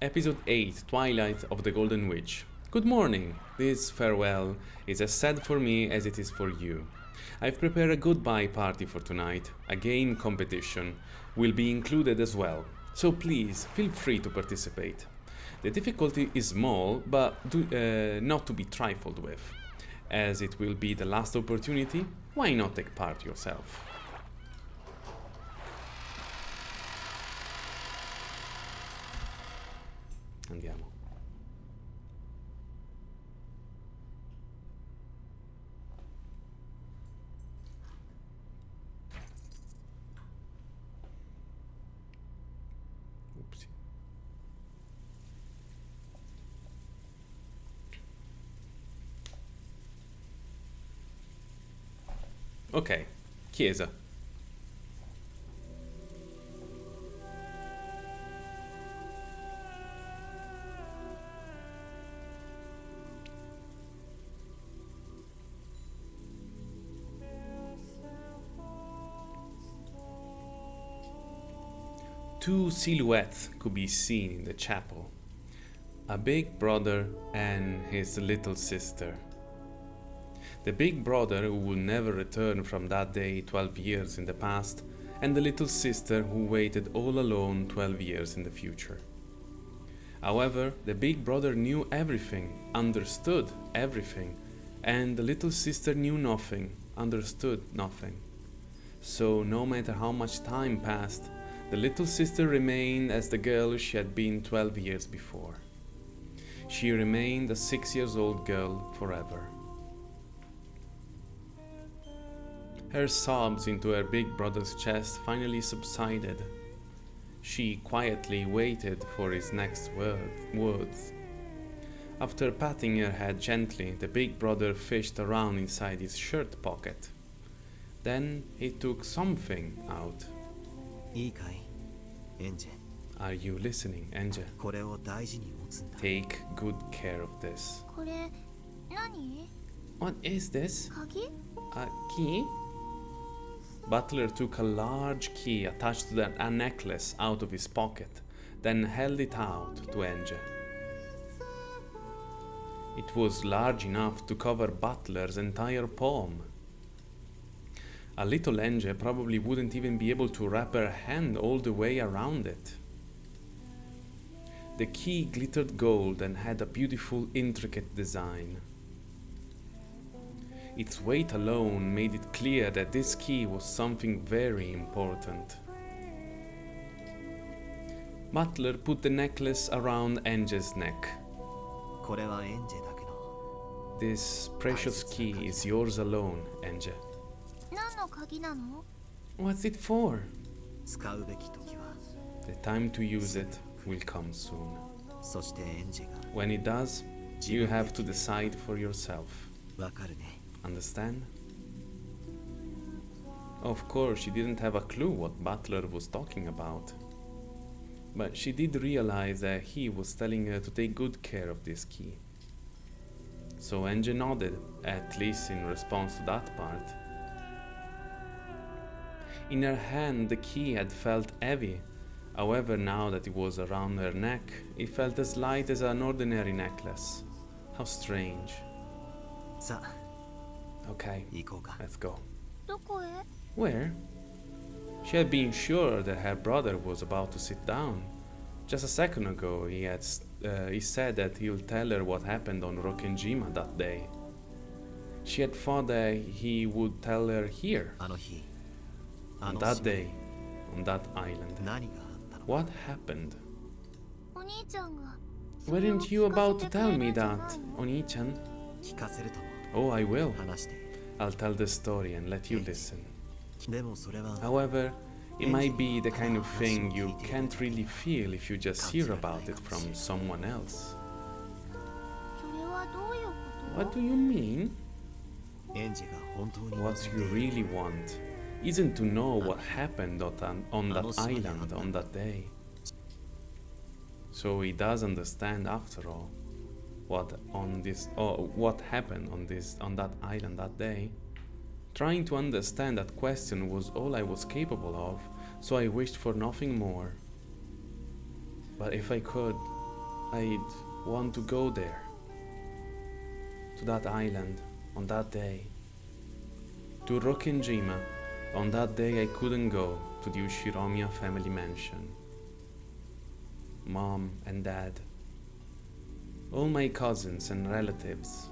Episode 8, Twilight of the Golden Witch. Good morning. This farewell is as sad for me as it is for you. I've prepared a goodbye party for tonight. A game competition will be included as well, so please feel free to participate. The difficulty is small, but not to be trifled with. As it will be the last opportunity, why not take part yourself? Andiamo. Upsi. Ok, chiesa. Two silhouettes could be seen in the chapel. A big brother and his little sister. The big brother who would never return from that day 12 years in the past, and the little sister who waited all alone 12 years in the future. However, the big brother knew everything, understood everything, and the little sister knew nothing, understood nothing. So no matter how much time passed, the little sister remained as the girl she had been 12 years before. She remained a 6-year-old girl forever. Her sobs into her big brother's chest finally subsided. She quietly waited for his next words. After patting her head gently, the big brother fished around inside his shirt pocket. Then he took something out. いいかい、エンジェ。 Are you listening, Enge? これを大事に持つんだ。 Take good care of this. これ何？ What is this? 鍵？ A key? Butler took a large key attached to a necklace out of his pocket, then held it out to Enge. It was large enough to cover Butler's entire palm. A little Enge probably wouldn't even be able to wrap her hand all the way around it. The key glittered gold and had a beautiful, intricate design. Its weight alone made it clear that this key was something very important. Butler put the necklace around Enge's neck. これはエンジェだけの。 This precious key is yours alone, Enge. 何の鍵なの？ What's it for? 使うべき時は。 The time to use it will come soon. そしてエンジェが。 When it does, you have to decide for yourself. わかるね。 Understand? Of course, she didn't have a clue what Butler was talking about. But she did realize that he was telling her to take good care of this key. So Enge nodded, at least in response to that part. In her hand, the key had felt heavy. However, now that it was around her neck, it felt as light as an ordinary necklace. How strange. さあ、 Okay, 行こうか。 let's go. どこへ？ Where? She had been sure that her brother was about to sit down. Just a second ago, he said that he'll tell her what happened on Rokkenjima that day. She had thought that he would tell her here, あの日。 on that day, on that island. 何があったの？ What happened? お兄ちゃんが。それを Weren't you 聞か about せ to てく tell れ me るんじゃ that, ないの？ Oni-chan? 聞かせるとも。 Oh, I will. 話して。 I'll tell the story and let you listen. でもそれは。 However, it might be the kind of thing you can't really feel if you just hear about it from someone else. それはどういうこと？ What do you mean? エンジェが本当に What you really want isn't to know what happened on that island on that day. So he does understand after all what happened on that island that day. Trying to understand that question was all I was capable of, so I wished for nothing more. But if I could, I'd want to go there, to that island, on that day, to Rokkenjima, on that day I couldn't go to the Ushiromiya family mansion. Mom and Dad, all my cousins and relatives,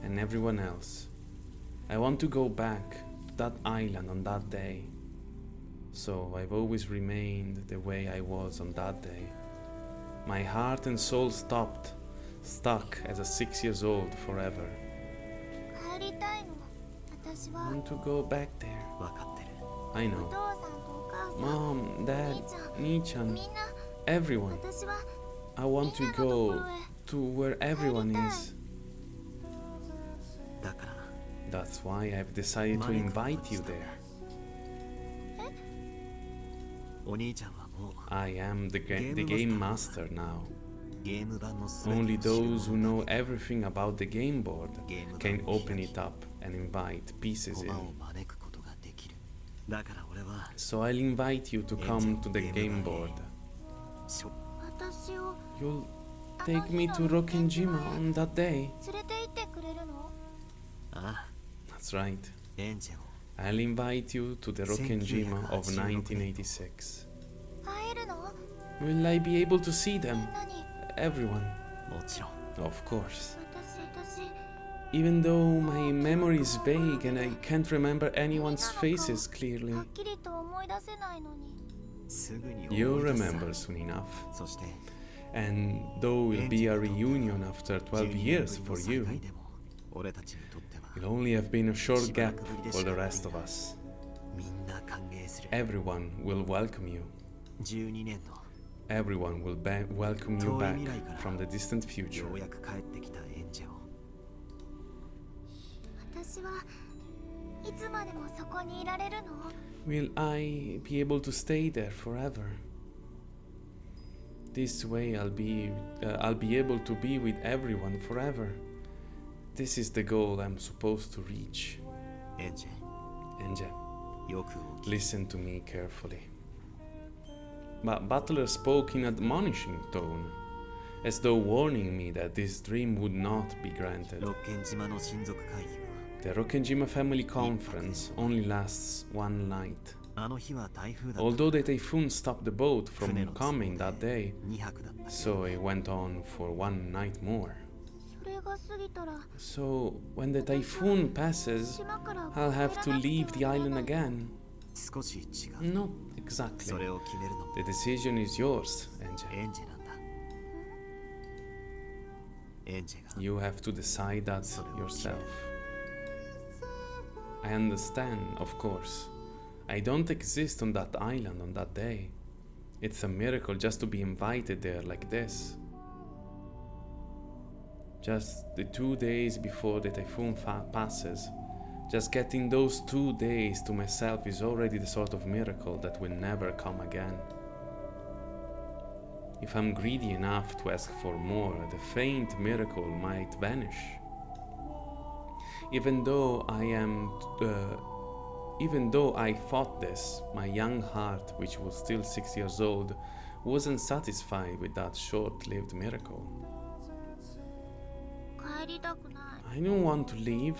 and everyone else. I want to go back to that island on that day. So I've always remained the way I was on that day. My heart and soul stuck as a 6 years old forever. 帰りたいの。私 I は want to go back there. 分かってる。 I お父 know. さんとお母さん、 Mom, Dad, み Nichan, んな、 everyone. 私は I want to go to where everyone is. だからな。 That's why I've decided to invite you there. お兄ちゃんはもう I am the game master now. ゲーム版の全ての Only 資料を those who know everything about the game board can open it up and invite pieces 駒を in. 招くことができる。だから俺は So I'll invite you to come to the game board. しょ私を You'll take me to Rokkenjima on that day. 連れて行ってくれるの？ああ That's right. エンジェを I'll invite you to the Rokkenjima of 1986. 会えるの？ Will I be able to see み them? んなに。 Everyone. もちろん Of course. 私 Even though my memory is vague and I can't remember anyone's faces は clearly, っきりと思い出せないのに。すぐに you'll 思い出すさ remember soon enough. そして And though it will be a reunion after 12 12 years 年ぶ for り you, の再会でも俺たちにとっては it'll only have been a short gap for the rest of us. みんな歓迎する Everyone will welcome you. 12年の Everyone will welcome you back from the distant よ future. うやく帰ってきたエンジェを私はいつまでもそこにいられるの？ Will I be able to stay there forever? This way I'll be able to be with everyone forever. This is the goal I'm supposed to reach. エンジ Enja, ェよくお聞き listen to me carefully. But Butler spoke in an admonishing tone, as though warning me that this dream would not be granted. ロッケン島の親族会議は The Rokkenjima family conference only lasts one night. あの日は台風だった Although the typhoon stopped the boat from 船の都合 coming で that day, 2泊だった so it went on for one night more. それが過ぎたら So when the typhoon passes, 島から I'll have to leave the 帰らな island くてはならない again. 少し違う Not exactly. それを決めるのも The decision is yours, Enja. エンジェなんだエンジェが You have to decide that yourself. I understand, of course. I don't exist on that island on that day. It's a miracle just to be invited there like this. Just the 2 days before the typhoon passes. Just getting those 2 days to myself is already the sort of miracle that will never come again. If I'm greedy enough to ask for more, the faint miracle might vanish. Even though I thought this, my young heart, which was still 6 years old, wasn't satisfied with that short-lived miracle. 帰りたくない。 I don't want to leave.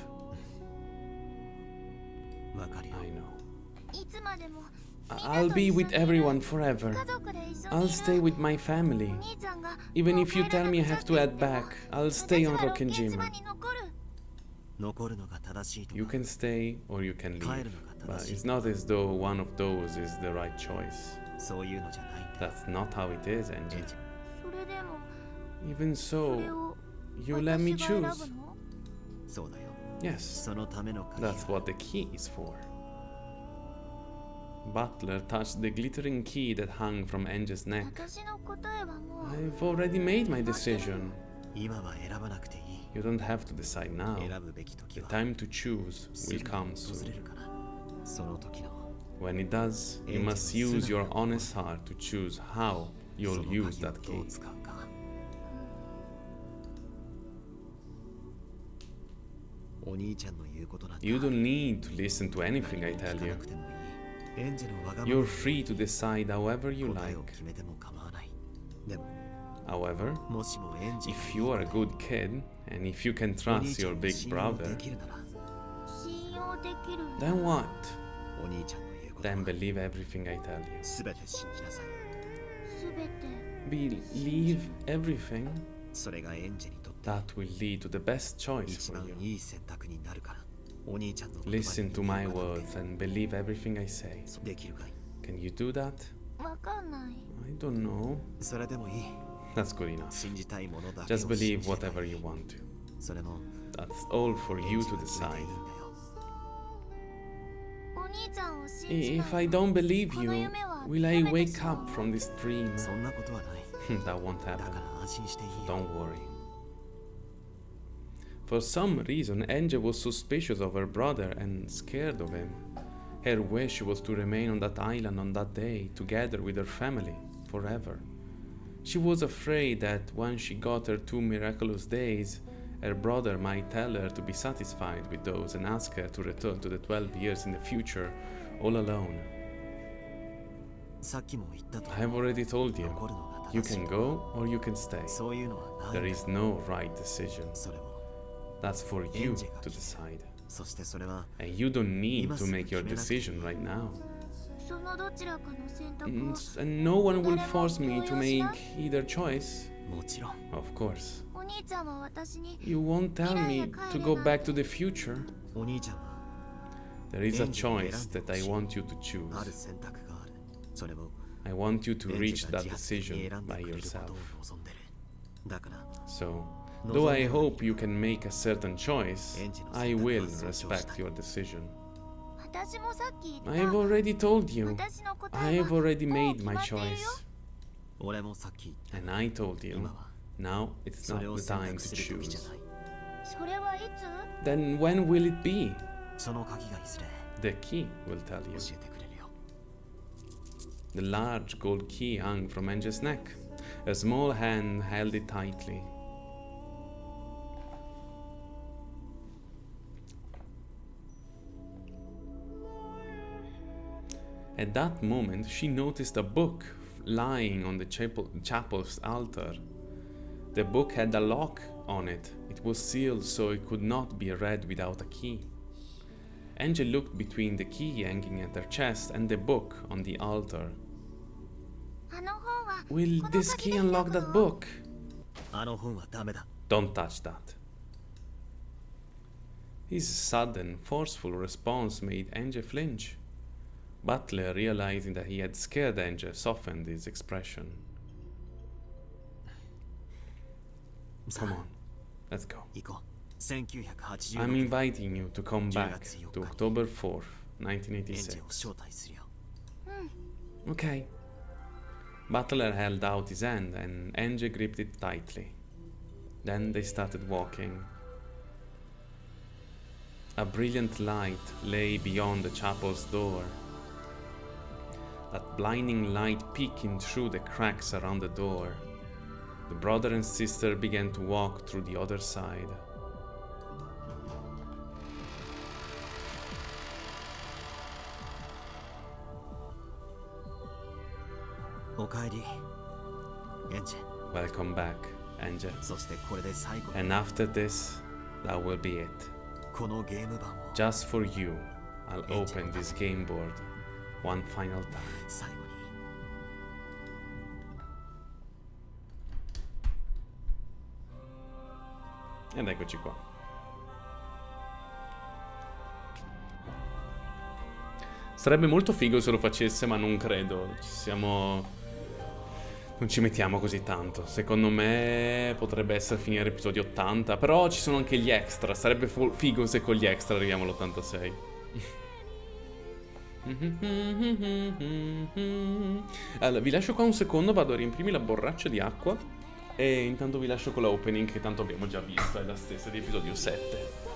わかるよ I know. いつまでも I'll be with everyone forever. 家族で一緒 I'll に stay いる。 with my family. お兄ちゃんが Even もう if you 帰ら tell な me I くちゃ have っ to て言っ head ても back, I'll stay on 私はロッケン島 Rokkenjima. に残る。残るのが正しいと You か can stay or you can leave. But it's not as though one of those is the right choice. そういうのじゃないんだ That's not how it is, エン Angie. ジェそれでも Even それ so, を you let me 私が choose. 選ぶの？そうだよ Yes, そのための鍵 that's は what the key is for. Butler touched the glittering key that hung from Angie's neck. 私の答えはもう I've already made my decision. 今は選ばなくていい You don't have to decide now. 選ぶべき時 The は time to choose す will ぐに come 訪 soon. れるからその時の When it does, you must use your honest heart to choose how そ you'll の use 鍵を that どう key. 使うかお兄ちゃんの言うことなんて You don't need to listen to anything I 聞 tell か you. なくてもいいエンジェのわがまま You're free to decide however you 答え like. を決めても構わないでも However, もしもエンジが if you are a good kid and if you can お trust 兄ちゃ your んを big 信用 brother, できるなら信用できる then what? お兄ちゃんの言うこと Then は believe everything I tell you. 全て信じなさい。すべて Believe everything それがエンジにとって that will lead to the best choice 一 for 番 you. いい選択になるから。お兄ちゃんの言葉に Listen to my words and believe everything I say. できるかい？ Can you do that? わかんない I don't know. それでもいい。 That's good enough. 信じたいものだけを Just 信 believe じればいい whatever you want to. それも That's all for エン you ジ to が決めていい decide. んだよ。お兄ちゃんを信じない If I don't believe この you, 夢は will I 夢でし wake ょ up from this dream? そんなことはない。 That won't だ happen. から安心していいよ。 Don't worry. For some reason, Angel was suspicious of her brother and scared of him. Her wish was to remain on that island on that day, together with her family, forever. She was afraid that when she got her 2 miraculous days, her brother might tell her to be satisfied with those and ask her to return to the 12 years in the future, all alone. さっきも言ったと I have already told you, 残るのが you 正しい can go or you can stay. そういうのはない There is no right decision. それも That's for you to decide. そしてそれは And you don't need to make your decision right now. そのどちらかの選択を And no one will force me to make either choice. もちろん Of course. お兄ちゃんは私に You won't tell me to go back to the future. お兄ちゃんは There is a choice that I want you to あ choose. る選択がある。それも I want you to エン reach ジが that 自発的に decision 選んで by くれること yourself. を望んでる。だから So, though I hope you can make a certain choice, I will respect your decision. 私もさっき言っ I've た already told you. 私の答え I've は already もう made 決 my まっているよ choice. 俺もさっき And I told you, 今は now it's そ not れを the 選 time 択 to する時じゃ choose. ない。それはいつ Then when will it be? その鍵がいずれ The key will tell you. 教えてくれるよ。 The large gold key hung from Angel's neck. A small hand held it tightly. At that moment, she noticed a book lying on the chapel's altar. The book had a lock on it. It was sealed so it could not be read without a key. Angel looked between the key hanging at her chest and the book on the altar. あの本は Will この this 鍵 key で unlock 開く that の book? あの本はダメだ。 Don't touch that. His sudden, forceful response made Angel flinch. Butler, realizing that he had scared Angel, softened his expression. Come on, let's go. 行こう。1986 I'm 年 inviting you to come back to October 4th, エンジを 1986. 招待するよ。 Okay. Butler held out his hand and Angie gripped it tightly. Then they started walking. A brilliant light lay beyond the chapel's door. That blinding light peeking through the cracks around the door. The brother and sister began to walk through the other side. Welcome back, Angel. そしてこれで最後に And after this, that will be it. このゲーム版を Just for you, I'll open this game board one final time. 最後に Ed eccoci qua. Sarebbe molto figo se lo facesse, ma non credo. Non ci mettiamo così tanto. Secondo me potrebbe essere finire l'episodio 80. Però ci sono anche gli extra. Sarebbe figo se con gli extra arriviamo all'86. Allora, vi lascio qua un secondo. Vado a riempirmi la borraccia di acqua. E intanto vi lascio con la opening, che tanto abbiamo già visto. È la stessa di episodio 7.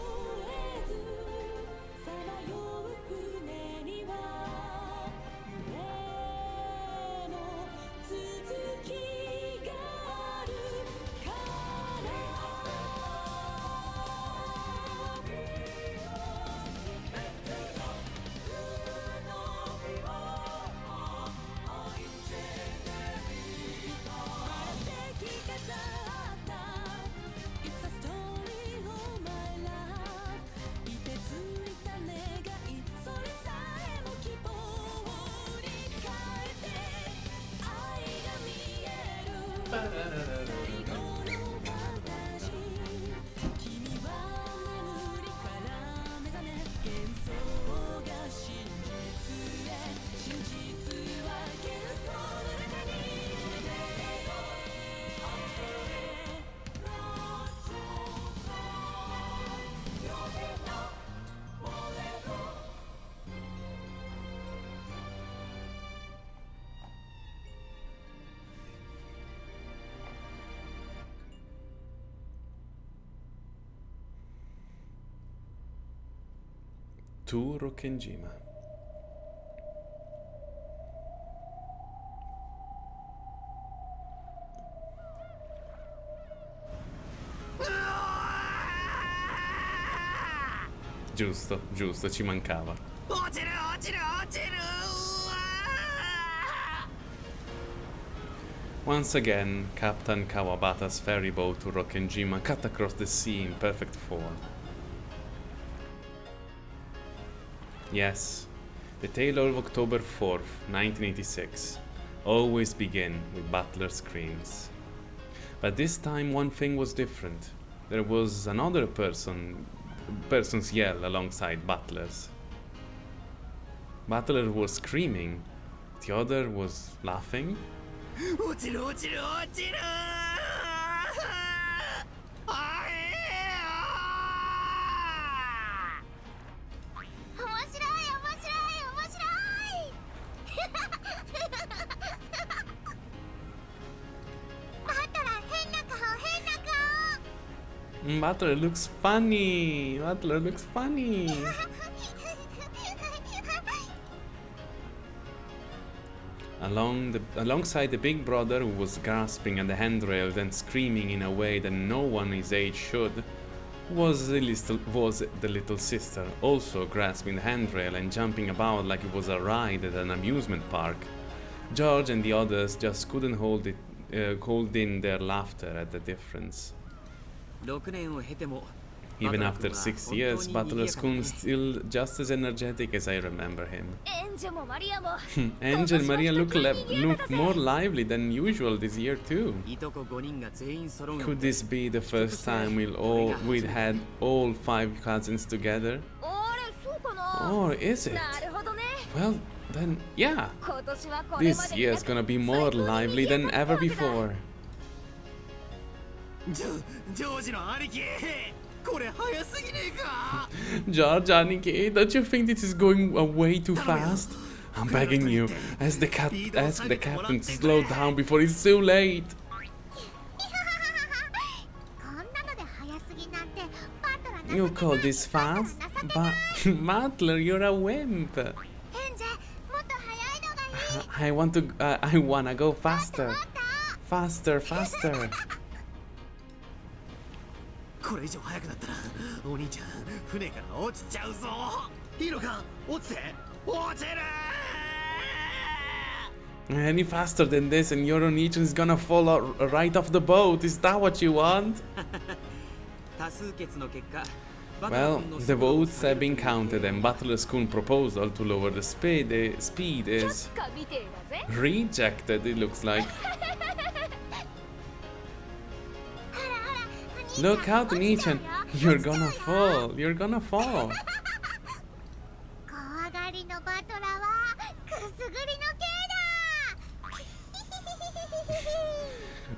To Rokkenjima. Giusto, giusto, ci mancava. Once again, Captain Kawabata's ferry boat to Rokkenjima cut across the sea in perfect form. Yes, the tale of October 4th, 1986, always begin with Butler screams. But this time one thing was different. There was another person's yell alongside Butler's. Butler was screaming, the other was laughing. Butler looks funny. Butler looks funny. Alongside the big brother, who was grasping at the handrail and screaming in a way that no one his age should, was the little sister, also grasping the handrail and jumping about like it was a ride at an amusement park. George and the others just couldn't hold in their laughter at the difference. Even after 6 years, Butler Schoon's still just as energetic as I remember him. Angel and Maria look more lively than usual this year too. Could this be the first time we'd had all 5 cousins together? Or is it? Well, then, yeah. This year's gonna be more lively than ever before. George, Aniki, don't you think this is going way too fast? I'm begging you, ask the captain to slow down before it's too late. You call this fast? Butler, you're a wimp. I wanna go faster. Faster, faster. Any faster than this and your Onichan is gonna fall right off the boat. Is that what you want? Well, the votes have been counted and Butler Schoon's proposal to lower the speed is rejected, it looks like. Look out, Onichan! You're gonna fall! You're gonna fall!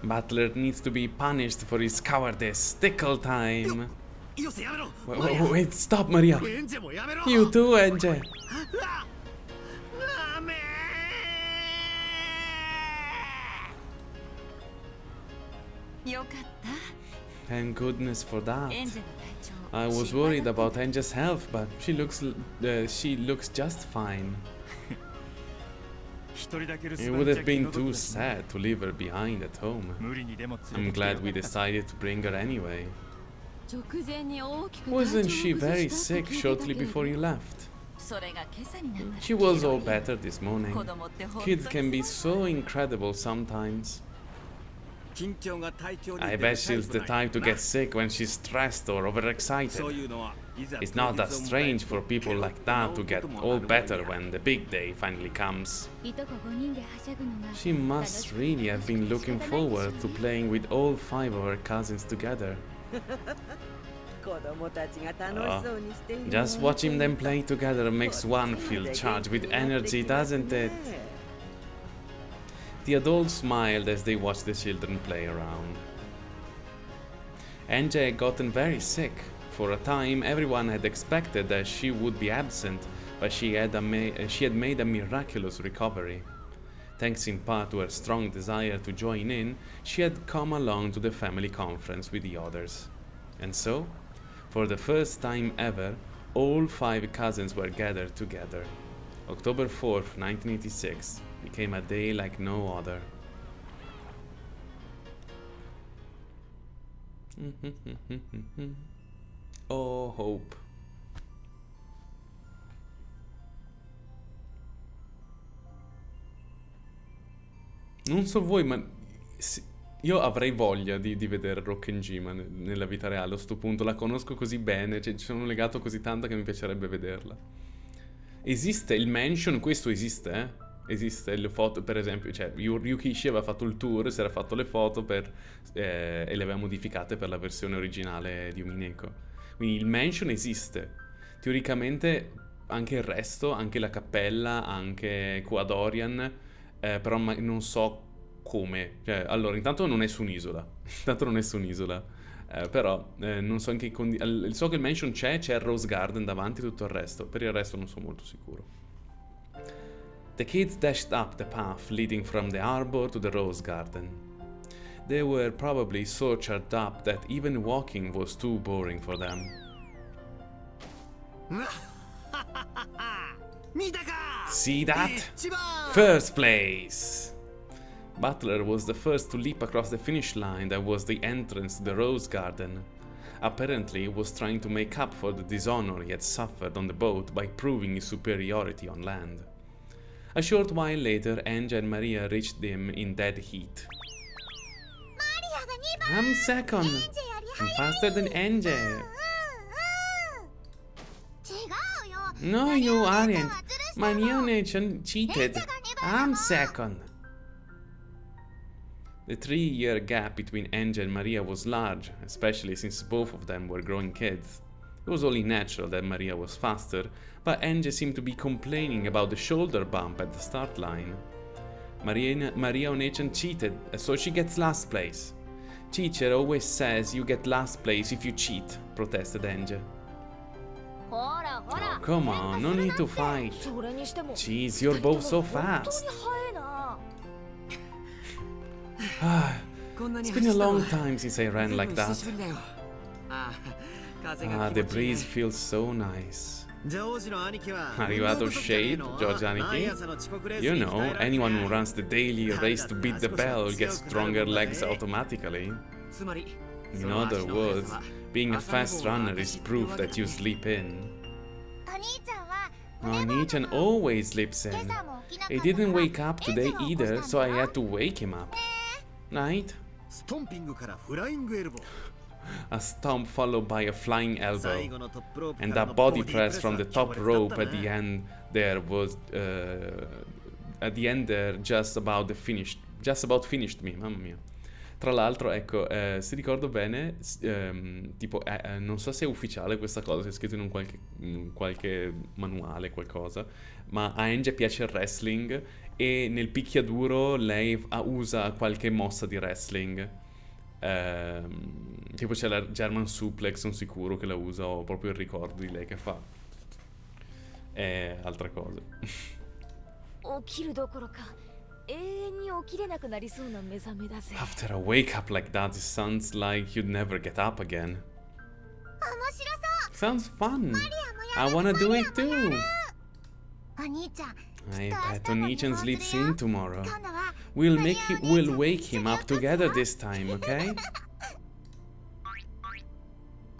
Butler needs to be punished for his cowardice. Tickle time! Wait, stop, Maria! You too, Enge! Thank goodness for that. I was worried about Enge's health, but she looks just fine. It would have been too sad to leave her behind at home. I'm glad we decided to bring her anyway. Wasn't she very sick shortly before you left? She was all better this morning. Kids can be so incredible sometimes. I bet she's the type to get sick when she's stressed or overexcited. It's not that strange for people like that to get all better when the big day finally comes. She must really have been looking forward to playing with all 5 of her cousins together. Just watching them play together makes one feel charged with energy, doesn't it? The adults smiled as they watched the children play around. ENG had gotten very sick. For a time, everyone had expected that she would be absent, but she had made a miraculous recovery. Thanks in part to her strong desire to join in, she had come along to the family conference with the others. And so, for the first time ever, all 5 cousins were gathered together. October 4th, 1986, became a day like no other. Oh, hope. Non so voi, ma io avrei voglia di vedere Rokkenjima nella vita reale. A sto punto la conosco così bene, cioè ci sono legato così tanto che mi piacerebbe vederla. Esiste il mansion, questo esiste, Esiste le foto, per esempio, cioè Ryukishi aveva fatto il tour, si era fatto le foto e le aveva modificate per la versione originale di Umineko. Quindi il mansion esiste. Teoricamente anche il resto, anche la cappella, anche Quadorian, però non so come. Cioè, allora, intanto non è su un'isola. Però non so anche so che il mansion c'è il Rose Garden davanti e tutto il resto. Per il resto non sono molto sicuro. The kids dashed up the path leading from the arbor to the Rose Garden. They were probably so charged up that even walking was too boring for them. See that? First place! Butler was the first to leap across the finish line that was the entrance to the Rose Garden. Apparently, he was trying to make up for the dishonor he had suffered on the boat by proving his superiority on land. A short while later, ENG and Maria reached him in dead heat. I'm second! I'm faster than ENG! No, you aren't! Maria cheated! I'm second! The 3-year gap between ENG and Maria was large, especially since both of them were growing kids. It was only natural that Maria was faster, but ENG seemed to be complaining about the shoulder bump at the start line. Maria Onechan cheated, so she gets last place. Teacher always says you get last place if you cheat, protested ENG. Oh, come on, no need to fight. Jeez, you're both so fast. It's been a long time since I ran like that. The breeze feels so nice. Arrivato Shade, George Aniki. You know, anyone who runs the daily race to beat the bell gets stronger legs automatically. In other words, being a fast runner is proof that you sleep in. Oni-chan always sleeps in. He didn't wake up today either, so I had to wake him up. Night. A stomp followed by a flying elbow, and a body press from the top rope at the end there was just about finished me, mamma mia. Tra l'altro, ecco, se ricordo bene, tipo, non so se è ufficiale questa cosa, se è scritto in qualche manuale, qualcosa, ma a ENG piace il wrestling e nel picchiaduro lei usa qualche mossa di wrestling. Tipo c'è la German Suplex, sono sicuro che la usa, ho proprio il ricordo di lei che fa. E altre cose. After a wake up like that, it sounds like you'd never get up again. Sounds fun. I wanna do it too. I bet Oni-chan sleeps in tomorrow. We'll wake him up together this time, okay?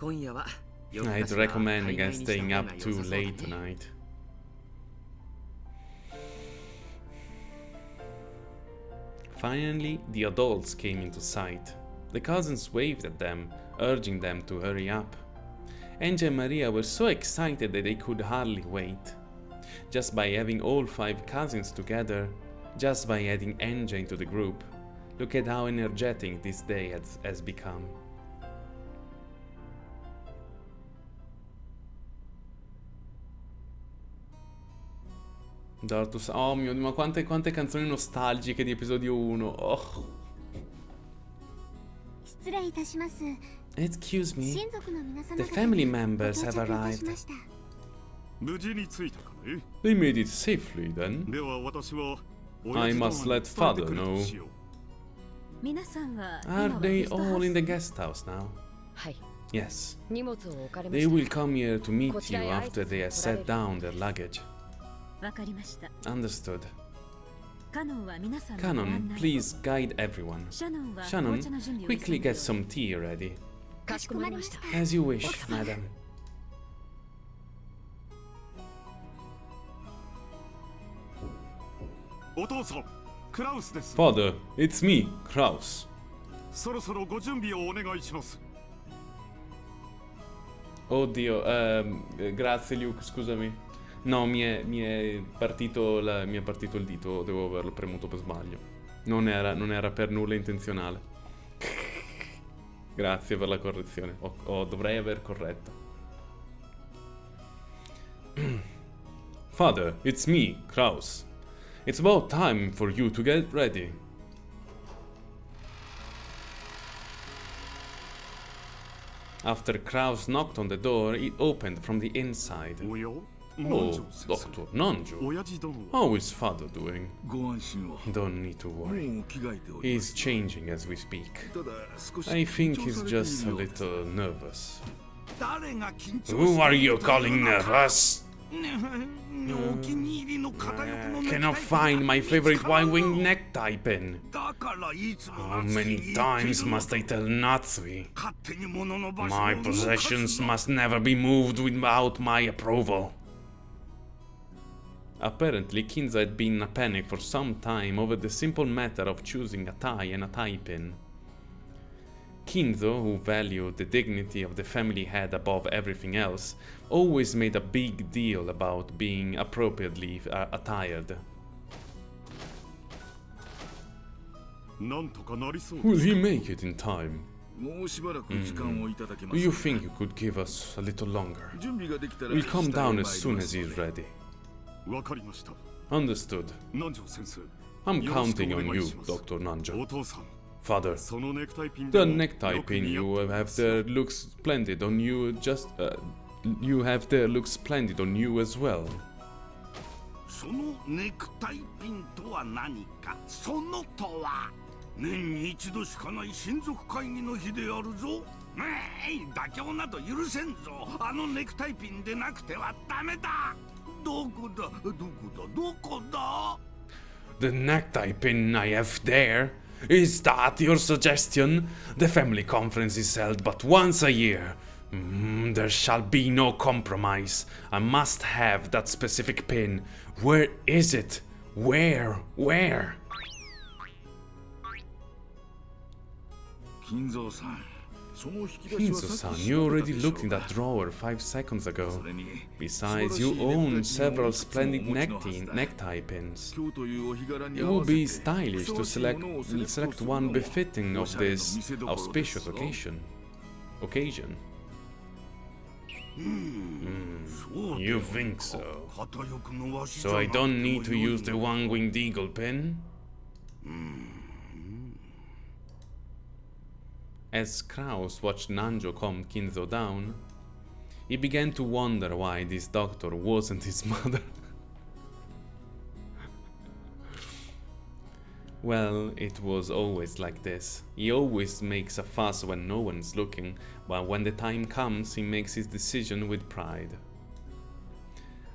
I'd recommend against staying up too late tonight. Finally, the adults came into sight. The cousins waved at them, urging them to hurry up. ENG and Maria were so excited that they could hardly wait. Just by having all 5 cousins together, just by adding ENG into the group, look at how energetic this day has become. Dortus, oh mio Dio, ma quante canzoni nostalgiche di episodio 1. Oh. 失礼いたします。 Excuse me, 親族の皆様 the 方 family ご members 到 have 着いたし arrived. ました。無事に着いたかね。 They made it safely then. では私は I must let father know. 皆さんは Are they all in the guest house now? はい。 Yes. 荷物を置かれま They した will come here to meet you after they have set down their luggage. わかりました Understood. カノンは皆さんのご案 Canon, 内 please guide everyone. シャノンは Shannon, 紅茶の準備を quickly get some tea ready. かしこまりました As you wish, madam. お父さん、クラウスです。 Father, it's me, Kraus. そろそろご準備をお願いします。 Oddio, grazie Luke, scusami. No, mi è partito il dito, devo averlo premuto per sbaglio. Non era per nulla intenzionale. Grazie per la correzione. Dovrei aver corretto. Father, it's me, Kraus. It's about time for you to get ready. After Kraus knocked on the door, it opened from the inside. おや、 Oh, 南條先生。 Dr. Nanjo. 親父殿は How is father doing? ご安心を。 Don't need to も worry. う着替えており He's changing as we speak. ただ少し I think 緊張 he's されてい just る a ようです little nervous. 誰が緊張して Who are い you るという calling のか nervous? お気に入りの片翼のネクタイ Cannot find my favorite Y-wing necktie pin. だからいつも How many times must I tell Natsui? 勝手に物の場所 My を動かす possessions の must never be moved without my approval. Apparently, Kinzo had been in a panic for some time over the simple matter of choosing a tie and a tie pin. Kinzo, who valued the dignity of the family head above everything else, always made a big deal about being appropriately attired. なんとかなりそう Will he make it in time? もうしばらく時間をいただけま Do す you think you could give us a little longer? 準備ができたら We'll come 下へ down 参 as り soon ま as す he's ready. わかりました。 Understood. 南條先生。 I'm よろしく counting お on 願 you, いします Dr. お Nanjo. 父さん、 Father, そのネクタイピン the でも necktie よく pin 似 you 合ってま have す there looks splendid on you. You have there looks splendid on you as well. そのネクタイピンとは何かそのとは年に一度しかない親族会議の日であるぞ妥協など許せんぞあのネクタイピンでなくてはダメだどこだどこだどこだ The necktie pin I have there. Is that your suggestion? The family conference is held but once a year. There shall be no compromise. I must have that specific pin. Where is it? Where? 金蔵さんその引き出しはさっ Kinzo-san, き you 調べた already でしょう looked in か that drawer 5 seconds ago. それに Besides, you own several splendid necktie pins. 今日というお日柄に It 合 would わせ be て stylish ふさ to わしいものをセレクトする select の one も befitting お of しゃれの this 見せ所です auspicious ぞ occasion. You think so? 片翼のわしじゃ So な I くて don't も need to 良い use the の one-winged eagle pin? As Kraus watched Nanjo calm Kinzo down, he began to wonder why this doctor wasn't his mother. Well, it was always like this. He always makes a fuss when no one's looking, but when the time comes, he makes his decision with pride.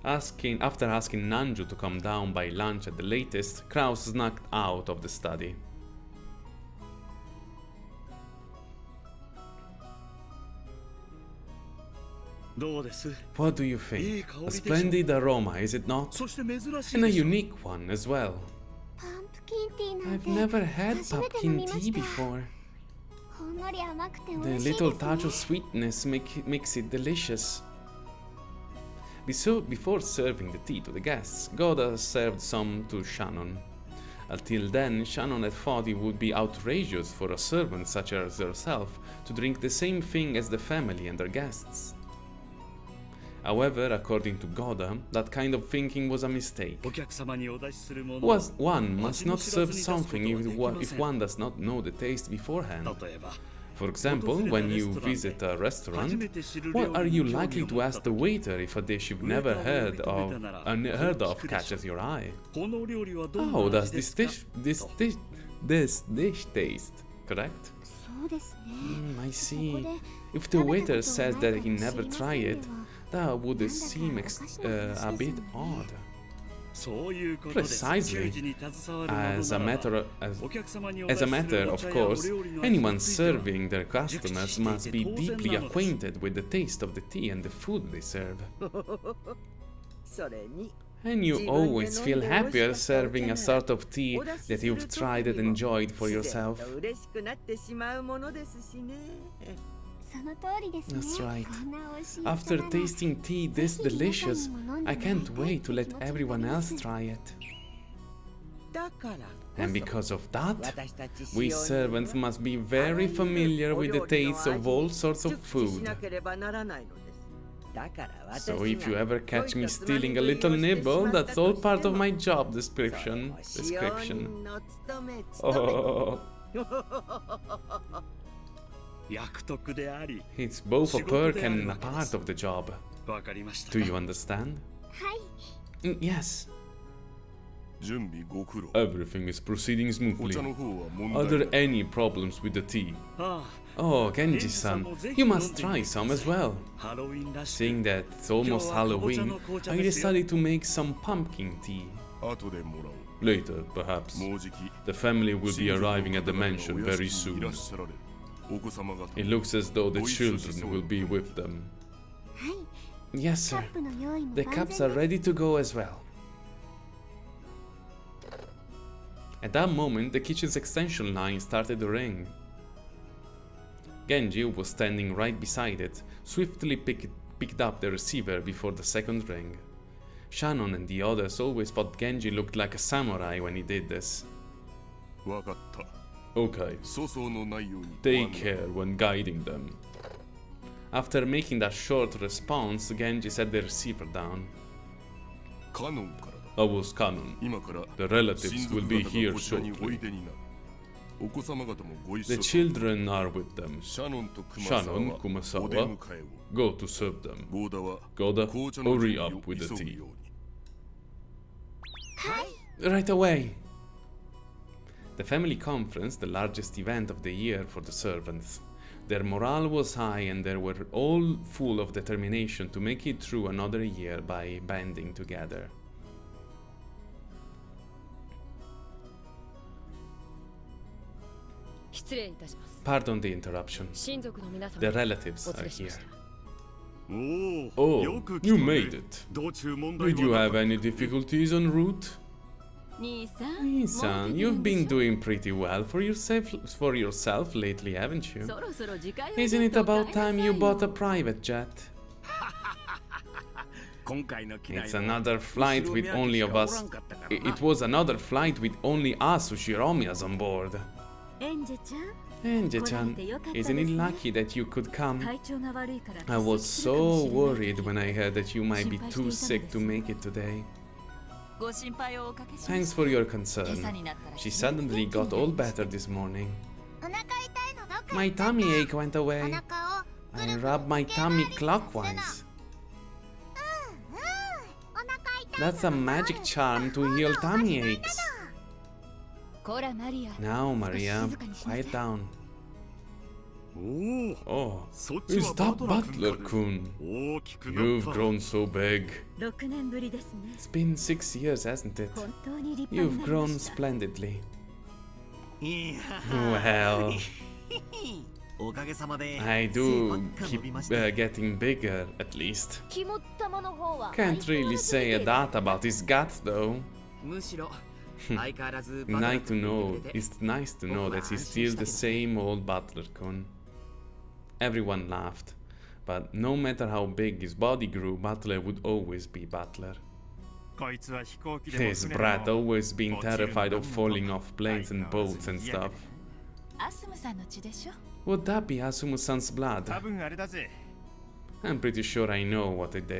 After asking Nanjo to come down by lunch at the latest, Kraus snuck out of the study. What do you think? A splendid aroma, is it not? And a unique one as well. パンプキンティー I've never had 初めて飲 pumpkin みま tea した。 before. ほんのり甘くて美 The 味しい little です touch ね。 of sweetness makes it delicious. Before serving the tea to the guests, Goda served some to Shannon. Until then, Shannon had thought it would be outrageous for a servant such as herself to drink the same thing as the family and their guests. However, according to Goda, that kind of thinking was a mistake. One must not serve something if one does not know the taste beforehand. For example, when you visit a restaurant, what are you likely to ask the waiter if a dish you've never heard of catches your eye? How does this dish taste? Correct? そうですね。 I そこ see. で If the 食べたこと waiter が says ない that か he もしれ never ません tried で it, は that would なんだか seem おかしな話です a よ bit ね。 odd. そういうことです Precisely. 給仕に携わる者 As a なら matter お客様にお As a 出しする matter お of 茶や course, お料理の味 anyone については serving their customers must be deeply acquainted with the taste of the tea and the food they serve. それに And you always feel happier serving a sort of tea that you've tried and enjoyed for 自然 yourself. と嬉しくなってしまうものですしね。その通りですね。 That's right. こんな美味しいお茶 After なら tasting tea this ぜひ皆さん delicious, にも飲んで I もらい can't たい wait って to 気 let 持ちになり everyone ま else す。 try it. だから And because of that, 私たち we 使用人 servants は must be very familiar with the tastes of all sorts of 熟知し food. なければならないのです。だから私 So if you が ever catch me 良いとつまみ stealing a 食いを little してし nibble, まった that's all と part して of も my job それ description. は使用人の務め Oh, 役得であり it's both a perk and a part of the job. わかりました Do you understand? はい。 Yes. 準備ご苦労 Everything is proceeding お茶 smoothly. の方は問 Are 題 there ない any problems with the tea? あ Oh, Genji-san, you must try some as well. あハロウィンらし Seeing that it's almost Halloween, I decided to make some pumpkin tea. 後でもらおう Later, perhaps. もうじき The family will be 親族の arriving at the 方々が mansion お屋 very 敷にい soon. らっしゃられるお子様方 It looks as though the ご一緒し children そう will be with them. はい。 Yes, カ sir. ップの用意も The 万 cups 全 are です。 ready to go as well. At that moment, the kitchen's extension line started to ring. Genji, who was standing right beside it, swiftly picked up the receiver before the second ring. Shannon and the others always thought Genji looked like a samurai when he did this. わかった Okay, 粗相のないように take care when guiding them. After making that short response, Genji set the receiver down. カノンからだ I was Canon. 今から The relatives 親 will 族 be 方 here がこちらにおい shortly. でになるお子様方もご一 The 緒 children are with them. シャノンとクマサワ Shannon, は Kumasawa, お出迎えを go to serve them. ゴーダは Goda, 紅茶の準 hurry 備を up with the 急ぐ tea. ように Right away! The family conference, the largest event of the year for the servants. Their morale was high and they were all full of determination to make it through another year by banding together. Pardon the interruption. The relatives are here. おお Oh, よく来た you ね made it. 道中問題 Did you は have なかっ any difficulties en route? 兄さん Son, you've been doing pretty well for yourself lately, haven't you? そろそろ次回 Isn't it about time you bought a private jet? 今回の機内 It's は another flight with only of us. It was another flight with only us Ushiromias on board. エンジェちゃん Angie-chan, isn't it lucky that you could come? 体調が悪いから I was 欠席するかも so しれない worried when I heard that you might be too sick to make it today. ご心配をおかけしま Thanks す for your 今朝 concern. になったら She suddenly got all better this morning. お腹痛いのどっか My 行っちゃった tummy ache went お away. 腹をぐ I るぐる rubbed my つけられ tummy るさせな clockwise. お腹痛い That's a のが magic 治る charm to heal tummy aches. こらマリア Now, Maria, 静かにしなさい quiet down. おお Oh, そっち is は that バトラー Butler 君か Kun? 大きくな You've った grown so big. 6年ぶりですね It's been 6 years, hasn't it? 本当に立派に You've なりま grown した splendidly. いや Well, おかげさまで I 背 do ばっか伸 keep びました getting bigger, at least. 肝っ玉の方は Can't really say that about his guts, though. むしろ It's nice to know that he's still the same old Butler-kun. Everyone laughed, but no matter how big his body grew, Butler would always be Butler. This brat always been terrified of falling off planes and boats and stuff. アスムさんの血でしょ Would that be Asumu-san's blood? 多分あれだぜ I'm pretty sure I know what did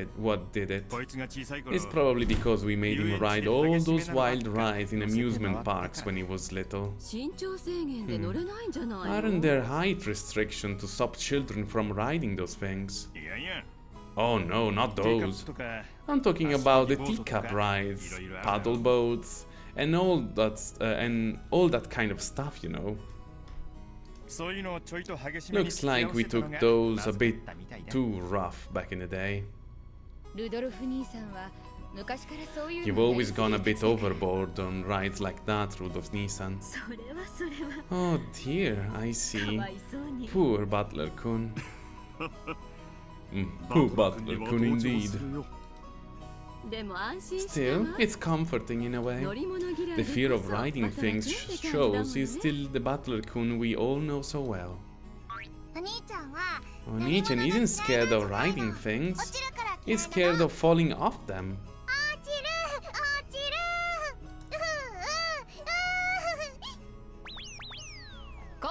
it. こいつが小さい頃 It's probably because we made him ride all those wild rides in amusement parks when he was little. 身長制限で乗れないんじゃないの Aren't there height restrictions to stop children from riding those things? いやいや Oh no, not ティーカッ those. プとか I'm talking about the teacup rides, paddle boats, and all that kind of stuff, you know. そういうのをちょいと激しめに Looks like we took those a bit too rough back in the day. ルドルフ兄さんは昔からそういう You've の always gone a bit overboard on rides like that, Rudolf Nissan. それは Oh dear, I か see. わいそうに Poor Butler-kun. Poor Butler-kun indeed. でも安心した Still, わ it's comforting in a way. 乗り物嫌い The で fear こ of そ riding また things 懐いて感じだ shows もん he's ね still the Butler-kun we all know so well. お兄ちゃんは Oni-chan isn't scared of riding 落 things. ちるから He's scared of falling off them. 落ちるこ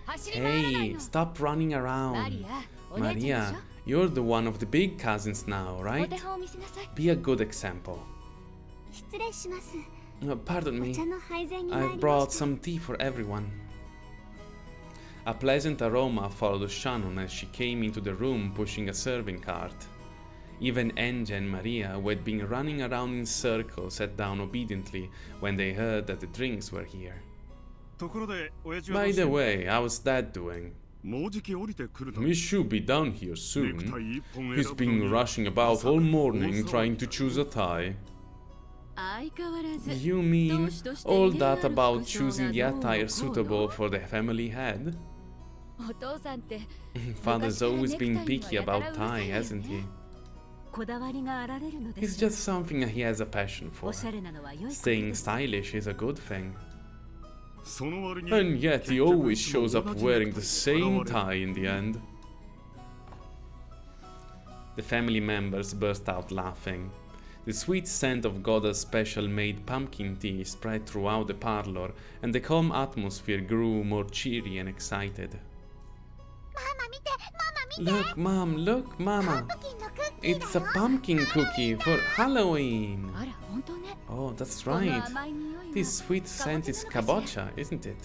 ら走り回らない Hey, の stop running マ around. リアお姉ちゃんでし Maria, you're the one of the big cousins now, ょお right? 手本を見せなさい Be a good example. 失礼します Pardon お me. 茶の配膳に参り I've ま brought した some tea for everyone. A pleasant aroma followed Shannon as she came into the room pushing a serving cart. Even ENG and Maria, who had been running around in circles, sat down obediently when they heard that the drinks were here. ところで親父はど By うして the んの way, how's Dad doing? もうじき降りてくるだ He should be down here ネク soon. タイ一本 He's 選ぶの been に rushing about all morning trying to choose a tie. 相変わらず You mean 同志として all 入れら that れる about 服装 choosing が the どうの attire こう suitable の for the family head? お父さんって Father's always been 昔から picky ネクタイにはやた about らうるさい tie, よね hasn't he? こだわりがあられるので It's す just something that he has a passion お for. しゃれなのは良いことで Staying す stylish is a good thing. その割に And yet he 結局 always いつも shows up 同じ wearing ネク the タイに same 現れる tie in the end. The family members burst out laughing. The sweet scent of Goda's special made pumpkin tea spread throughout the parlor, and the calm atmosphere grew more cheery and excited. ママ見てママ見て Look, Mom, look, Mama. パンプキンのクッキー It's だ a よ pumpkin cookie for Halloween. あら本当ね Oh, that's この right. 甘い匂いは This sweet scent is kabocha, isn't it?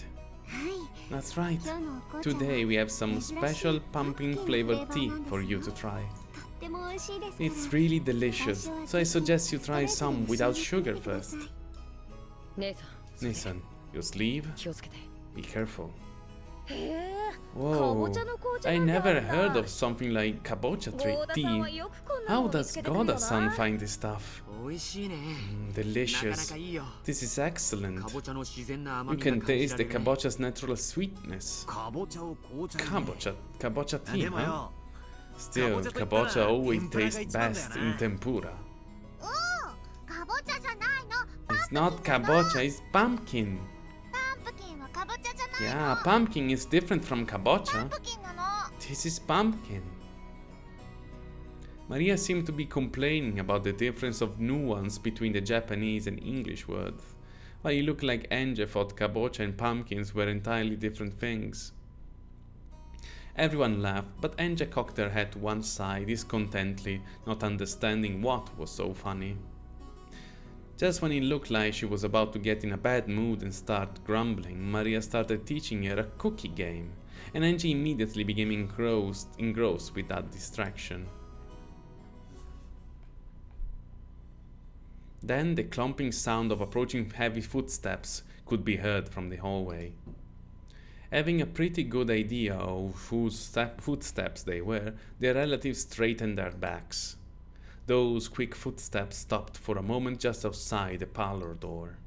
はい That's right. 今日のお紅茶は Today we have some 珍しい special pumpkin flavored tea パンプキンのフレーバーなんですよ for you to try. とっても美味しいですから It's really delicious, so I suggest you try some without sugar first. 姉さん Listen, your sleeve? 気をつけて Be careful. へえ Whoa, かぼちゃの紅茶 I なんてあ never んだ heard of something like kabocha ゴ tree ーダさんは tea. よくこんな How のを見 does つけてくるよ Goda-san な find this stuff? 美味しいね Delicious. いいよ This is excellent. かぼちゃの自然な甘 You みが can 感じ taste ら the れるね kabocha's natural sweetness. かぼちゃを紅茶にね Kabocha あ tea, でも huh? よ Still, かぼちゃといったら kabocha always 天ぷらが tastes 一番だよ best な in tempura. おおかぼちゃじゃないの It's not kabocha, it's pumpkin. パンプキンはかぼちゃじゃないの Yeah, pumpkin is different from パン kabocha. プキンなの This is pumpkin. Maria seemed to be complaining about the difference of nuance between the Japanese and English words, while it looked like Enge thought kabocha and pumpkins were entirely different things. Everyone laughed, but Enge cocked her head to one side discontentedly, not understanding what was so funny. Just when it looked like she was about to get in a bad mood and start grumbling, Maria started teaching her a cookie game, and Angie immediately became engrossed with that distraction. Then the clumping sound of approaching heavy footsteps could be heard from the hallway. Having a pretty good idea of whose footsteps they were, their relatives straightened their backs. Those quick footsteps stopped for a moment just outside the parlor door,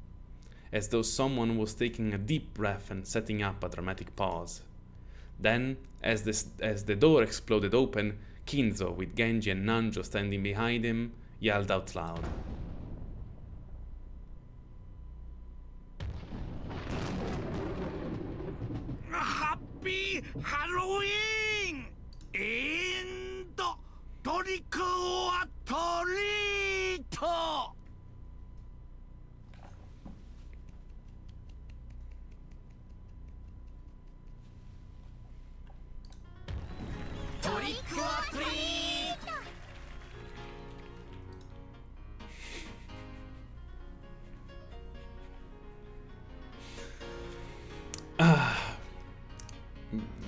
as though someone was taking a deep breath and setting up a dramatic pause. Then, as the door exploded open, Kinzo, with Genji and Nanjo standing behind him, yelled out loud. ハロウィーンエンドトリックオアトリート。トリックオアトリート。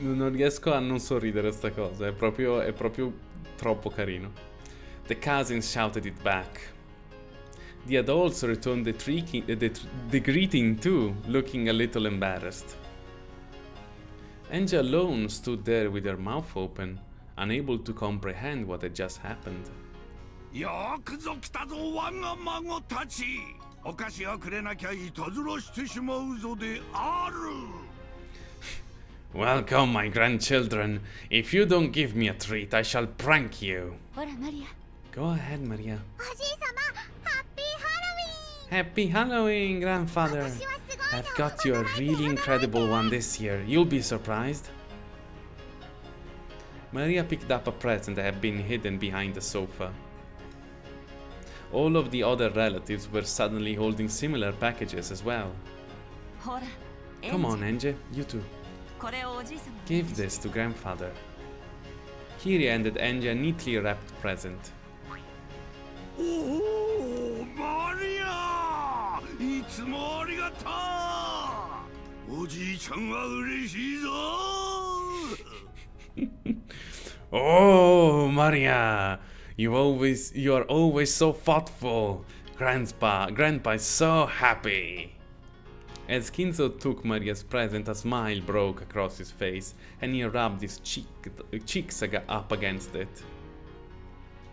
Non riesco a non sorridere sta cosa, è proprio troppo carino. The cousins shouted it back. The adults returned the greeting too, looking a little embarrassed. Angie alone stood there with her mouth open, unable to comprehend what had just happened. よくぞ来たぞ我が孫たち。お菓子をくれなきゃいたずらしてしまうぞである。 Welcome, my grandchildren. If you don't give me a treat, I shall prank you. ほらマリア Go ahead, Maria. おじいさまハッピーハロウィーン Happy Halloween, grandfather. 私はすごいの I've got you a really incredible one this year. You'll be surprised. Maria picked up a present that had been hidden behind the sofa. All of the other relatives were suddenly holding similar packages as well. ほら Come on, Angie, you too. これをおじい様に Give this to grandfather. Kiri handed Angie a neatly wrapped present. おおマリアいつもありがとう。おじいちゃんは嬉しいぞ。 Oh, Maria, you are always so thoughtful. Grandpa is so happy. As Kinzo took Maria's present, a smile broke across his face, and he rubbed his cheeks up against it.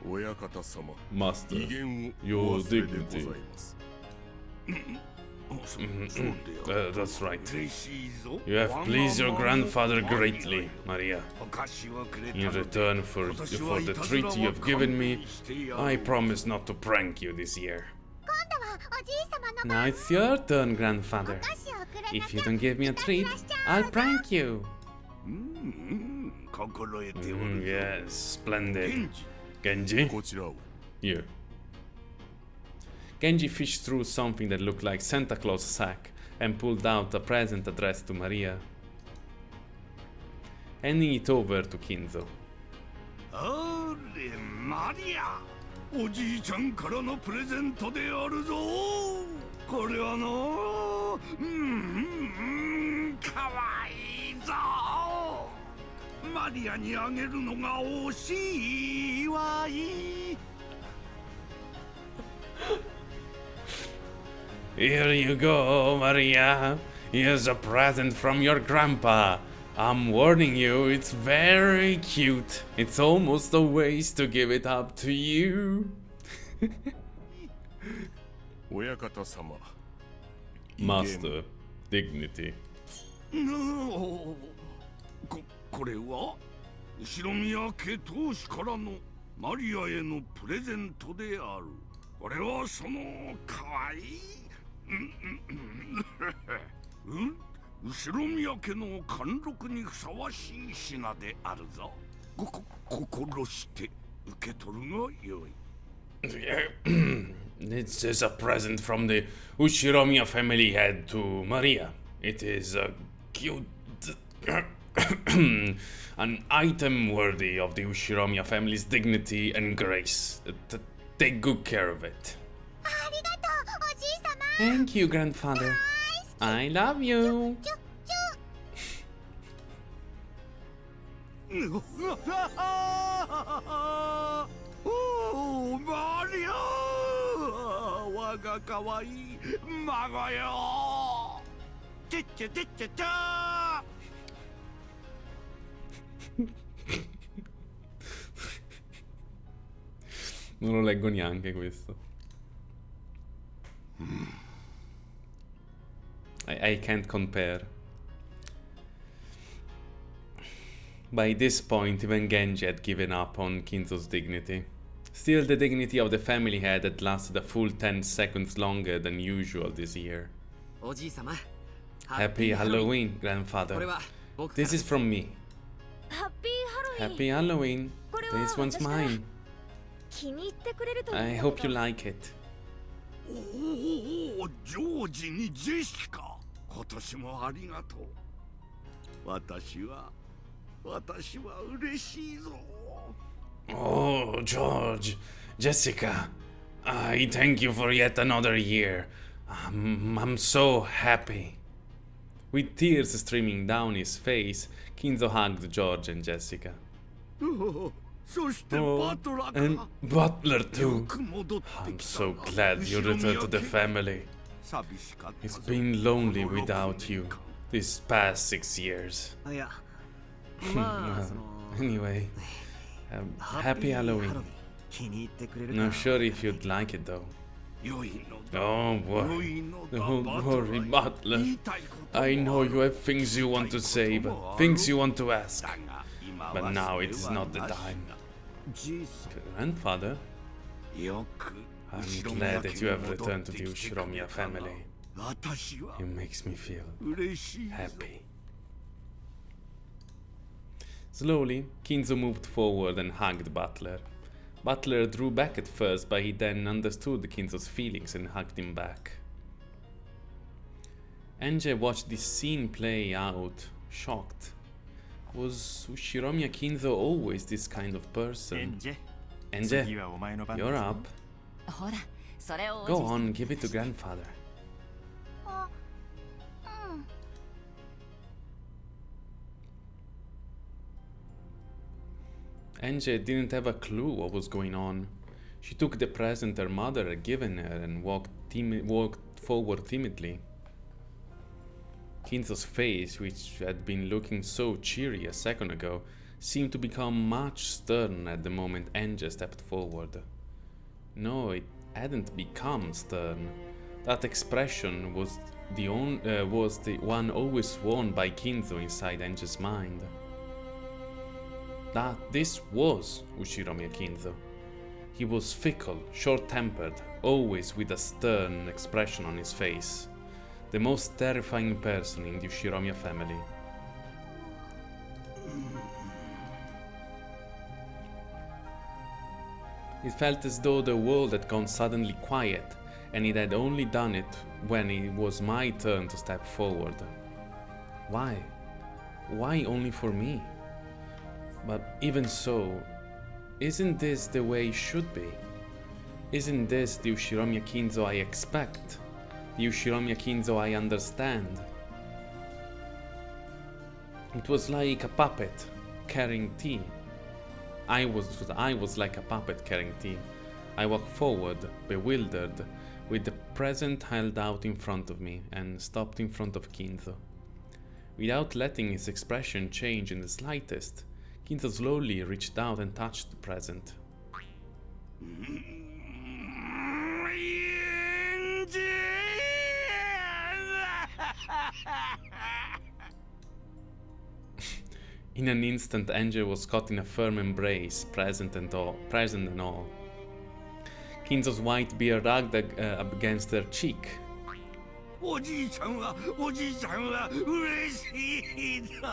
親方様、 Master, 威厳を your お忘れでご dignity. ざいます。 That's right. 嬉しいぞ。 You have pleased your grandfather greatly, Maria. お菓子をくれた In ので return for the treat you have given me, I promise not to prank you this year. 今度はおじいさまの Now it's your turn, grandfather. お菓子をくれなきゃ If you don't give me a treat, I'll prank you. 心得ておるぞ。 Yes, splendid. 源氏 Genji, こちらを here. Genji fished through something that looked like Santa Claus' sack and pulled out a present addressed to Maria, handing it over to Kinzo. あれマリアおじいちゃんからのプレゼントであるぞ。これはのかわいいぞ。マリアにあげるのが惜しいわい。 Here you go, Maria. Here's a present from your grandpa. I'm warning you, it's very cute. It's almost a waste to give it up to you. 親方様。 Master, dignity. これは後宮家当主からのマリアへのプレゼントである。これはそのかわいい後宮家の貫禄にふさわしい品であるぞ。心して受け取るがよい。This is a present from the Ushiromiya family head to Maria. It is a cute... an item worthy of the Ushiromiya family's dignity and grace. Take good care of it. ありがとうおじいさま Thank you, grandfather. I love you. おおマリア我がかわいい孫よ。ちっちゃちっちゃちゃ。 Non lo leggo neanche questo. I can't compare. By this point, even Genji had given up on Kinzo's dignity. Still, the dignity of the family head had lasted a full 10 seconds longer than usual this year. おじいさま Happy Halloween, grandfather. これは僕から This is from me. Happy Halloween. これは This one's 私から mine. 気に入ってくれると思うん I だけど hope you like it. おお、ジョージにジェシカ。今年もありがとう。私は嬉しいぞ。Oh, George, Jessica, I thank you for yet another year. I'm so happy. With tears streaming down his face, Kinzo hugged George and Jessica. そして Oh, バトラー and か。 Butler よ too. く戻って I'm きた so な。 glad you 後ろ returned to the 見 family. 寂しかったぞ。 It's been lonely この without you 6年間 these past 6 years. いやまあその Anyway, happy Halloween. 気に入ってくれる Not sure if you'd like it though. 良いのだ。 Don't 良 worry. いのだ Don't バトラ worry, ー。 Butler. 言いたいことも I know ある you have things you want to say, but things you want to ask. だが今は But now it is それは not the なし time. だ。じいさん Grandfather, よく I'm 後ろ glad 家 that you have に戻 returned っ to て the きてくれ Ushiromiya たな。 family. 私は It makes me feel 嬉しいぞ。 happy. Slowly, Kinzo moved forward and hugged Butler. Butler drew back at first, but he then understood Kinzo's feelings and hugged him back. Enge watched this scene play out, shocked. Was Ushiromiya Kinzo always this kind of エン person? ジェ Enge, 次はお前の番だ you're ぞ up. ほらそれをお Go じいさん on, give it to grandfather. あうん Enge didn't have a clue what was going on. She took the present her mother had given her and walked forward timidly. Kinzo's face, which had been looking so cheery a second ago, seemed to become much stern at the moment Enge stepped forward. No, it hadn't become stern. That expression was the one always worn by Kinzo inside Enge's mind. That this was Ushiromiya Kinzo. He was fickle, short-tempered, always with a stern expression on his face. The most terrifying person in the Ushiromiya family. It felt as though the world had gone suddenly quiet, and it had only done it when it was my turn to step forward. Why? Why only for me? But even so, isn't this the way it should be? Isn't this the Ushiromiya Kinzo I expect? The Ushiromiya Kinzo I understand? It was like a puppet carrying tea. I was like a puppet carrying tea. I walked forward, bewildered, with the present held out in front of me, and stopped in front of Kinzo. Without letting his expression change in the slightest, Kinzo slowly reached out and touched the present. In an instant, Enge was caught in a firm embrace, present and all. Kinzo's white beard rubbed against her cheek. おじいちゃんは嬉しいだ。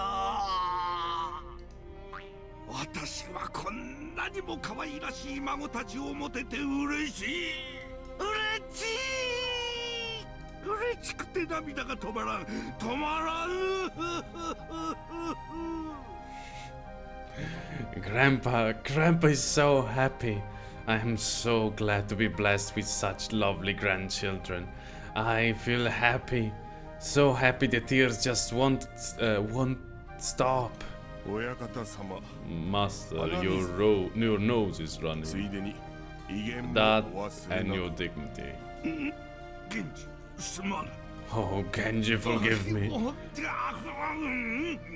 私はこんなにも可愛らしい孫たちを持てて嬉しい。嬉しくて涙が止まらぬ。Grandpa is so happy. I am so glad to be blessed with such lovely grandchildren. I feel happy, so happy the tears just won't stop. 親方様 Master, your nose is つい running. でに威厳も That お忘れ and な your く dignity. 源氏すまぬ。 Oh, Genji, forgive me.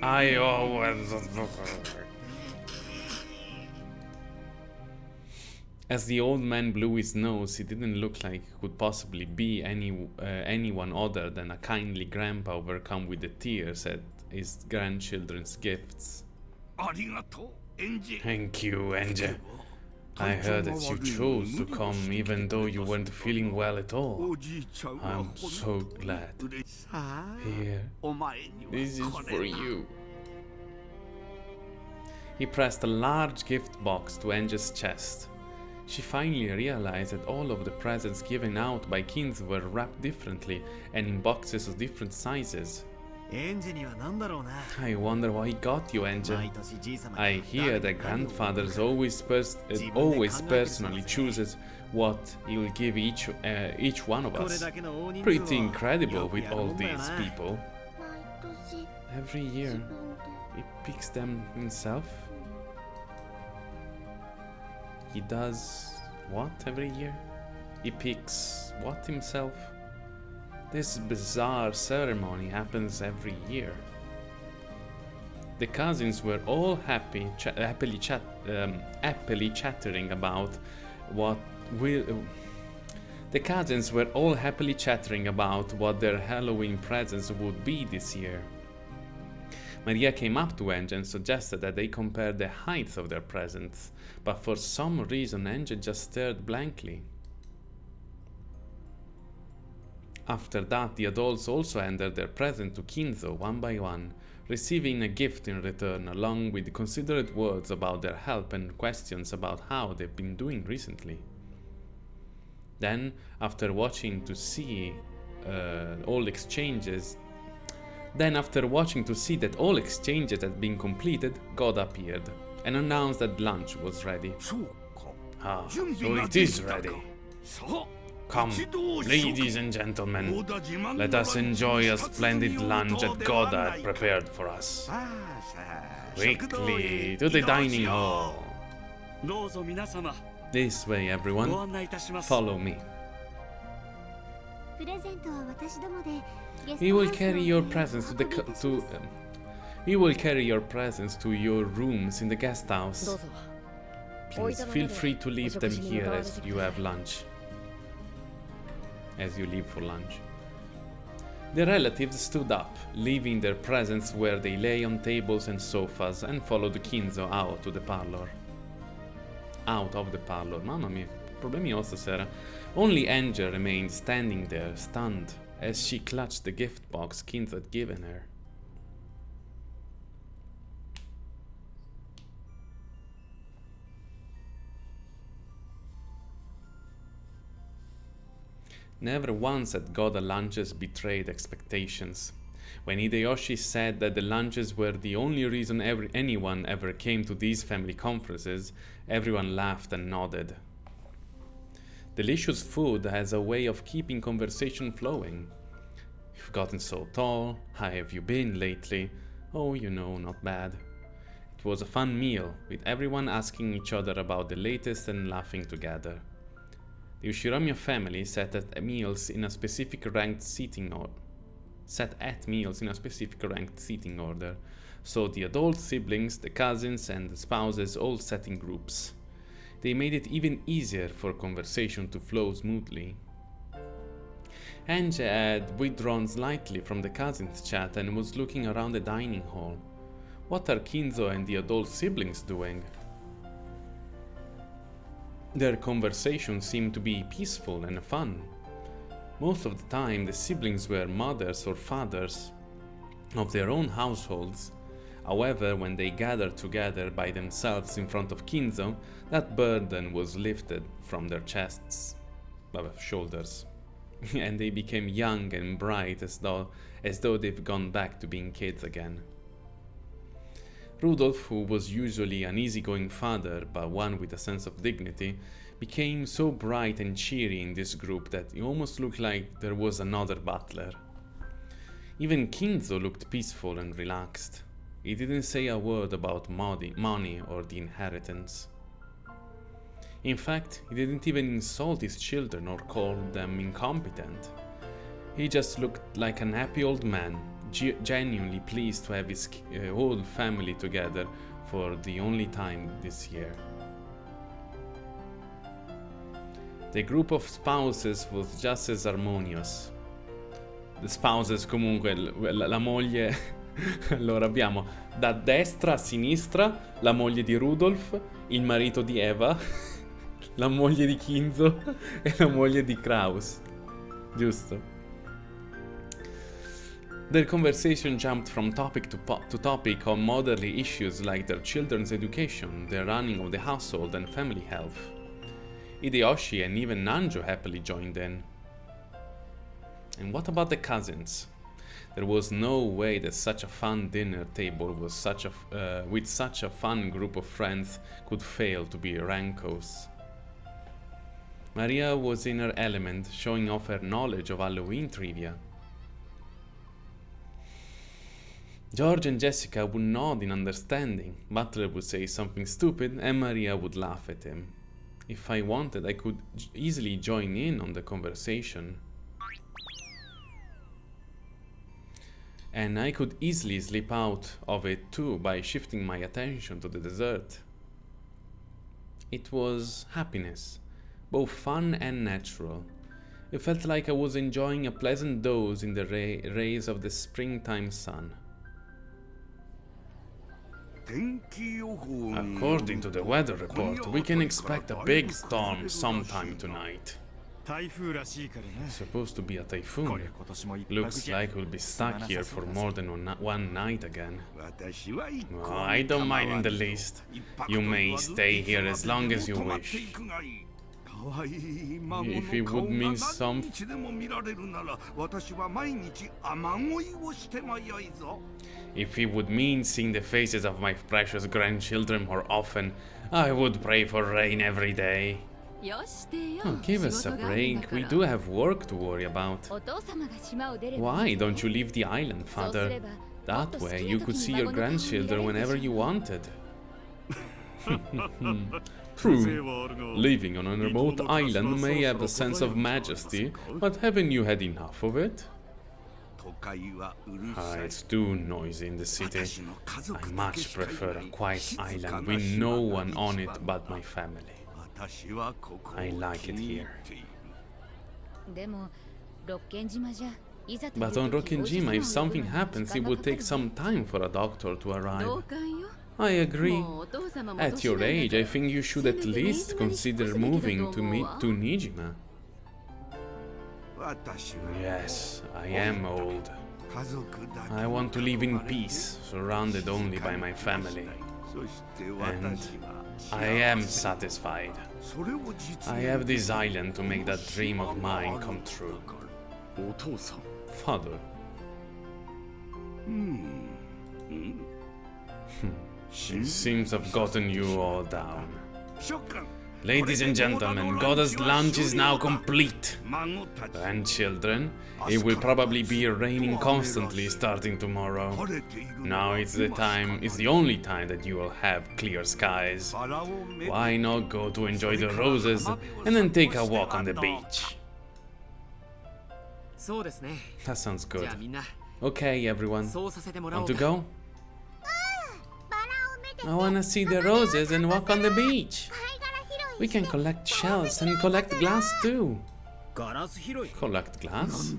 I always... As the old man blew his nose, he didn't look like he could possibly be anyone other than a kindly grandpa overcome with the tears at his grandchildren's gifts. ありがとう、エンジェ。 Thank you, Enge. I heard that you chose to come even though you weren't feeling well at all. おじいちゃんは I'm so glad. 嬉しい。さあ、 Here, お前には this is これ for が。 you. He pressed a large gift box to Enge's chest. She finally realized that all of the presents given out by Kinzo were wrapped differently and in boxes of different sizes. エンジには何だろうな。 I wonder what he got you, Enge. 毎年じいさまが I hear that grandfathers always personally chooses what he will give each one of これ us. だけの大人数を Pretty incredible よく with やる all もんだよ these な。 people. 毎年 Every 自 year, 分で he picks them himself. He does what every year? He picks what himself? This bizarre ceremony happens every year. The cousins were all happily chattering about what will. The cousins were all happily chattering about what their Halloween presents would be this year. Maria came up to Enge and suggested that they compare the heights of their presents, but for some reason Enge just stared blankly. After that, the adults also handed their present to Kinzo one by one, receiving a gift in return along with considerate words about their help and questions about how they've been doing recently. Then, after watching to see that all exchanges had been completed, God appeared and announced that lunch was ready. そうか。 Ah, 準 so 備が it で is きたか ready. さあ Come, 一同 ladies and gentlemen, ゴーダ自慢の let us ランチ enjoy a 一つ splendid 見よう lunch と that で God はな had いか。 prepared for us. さあさあ Quickly to the dining hall. どうぞ皆様 This way, ご everyone. 案内いたします Follow me. プレゼントは私どもでゲス He トハ will ウス carry の your お部屋 presents に to お the 運びいたし to. ます He will carry your presents to your rooms in the guest ど house. うぞ Please feel free to leave them here as you have lunch. As you leave for lunch. The relatives stood up, leaving their presents where they lay on tables and sofas, and followed Kinzo out to the parlor. Out of the parlor. Mamma mia, problemi ho stasera. Only Angel remained standing there, stunned, as she clutched the gift box Kinzo had given her. Never once had Goda lunches betrayed expectations. When Hideyoshi said that the lunches were the only reason anyone ever came to these family conferences, everyone laughed and nodded. Delicious food has a way of keeping conversation flowing. You've gotten so tall, how have you been lately? Oh, you know, not bad. It was a fun meal, with everyone asking each other about the latest and laughing together. The Ushiramiya family sat at meals in a specific ranked seating order. So the adult siblings, the cousins, and the spouses all sat in groups. They made it even easier for conversation to flow smoothly. Ange had withdrawn slightly from the cousins' chat and was looking around the dining hall. What are Kinzo and the adult siblings doing? Their conversation seemed to be peaceful and fun. Most of the time, the siblings were mothers or fathers of their own households. However, when they gathered together by themselves in front of Kinzo, that burden was lifted from their shoulders, and they became young and bright as though they've gone back to being kids again. Rudolph, who was usually an easygoing father but one with a sense of dignity, became so bright and cheery in this group that it almost looked like there was another butler. Even Kinzo looked peaceful and relaxed. He didn't say a word about money or the inheritance. In fact, he didn't even insult his children or call them incompetent. He just looked like an happy old man, genuinely pleased to have his whole family together for the only time this year. The group of spouses was just as harmonious. The spouses comunque, la moglie... Allora abbiamo da destra a sinistra la moglie di Rudolph, il marito di Eva, la moglie di Kinzo e la moglie di Kraus. Giusto? Their conversation jumped from topic to topic on motherly issues like their children's education, the running of the household, and family health. Hideyoshi and even Nanjo happily joined in. And what about the cousins? There was no way that such a fun dinner table was with such a fun group of friends could fail to be rancors. Maria was in her element, showing off her knowledge of Halloween trivia. George and Jessica would nod in understanding. Butler would say something stupid and Maria would laugh at him. If I wanted, I could easily join in on the conversation. And I could easily slip out of it too by shifting my attention to the dessert. It was happiness, both fun and natural. It felt like I was enjoying a pleasant doze in the rays of the springtime sun. According to the weather report, we can expect a big storm sometime tonight. Supposed to be a typhoon. Looks like we'll be stuck here for more than one night again. Oh, I don't mind in the least. You may stay here as long as you wish. If it would mean If it would mean seeing the faces of my precious grandchildren more often, I would pray for rain every day. Oh, give us a break. We do have work to worry about. Why don't you leave the island, Father? That way you could see your grandchildren whenever you wanted. True. Living on a remote island may have a sense of majesty, but haven't you had enough of it? It's too noisy in the city. I much prefer a quiet island with no one on it but my family. I like it here. But on Rokkenjima, if something happens, it would take some time for a doctor to arrive. I agree. At your age, I think you should at least consider moving to Nijima. Yes, I am old. I want to live in peace, surrounded only by my family. And I am satisfied. I have this island to make that dream of mine come true. Father. It seems I've gotten you all down. Ladies and gentlemen, Goda's lunch is now complete. Grandchildren, it will probably be raining constantly starting tomorrow. Now it's the only time that you will have clear skies. Why not go to enjoy the roses and then take a walk on the beach? That sounds good. Okay, everyone. Want to go? I wanna see the roses and walk on the beach. We can collect shells and collect glass too. Collect glass?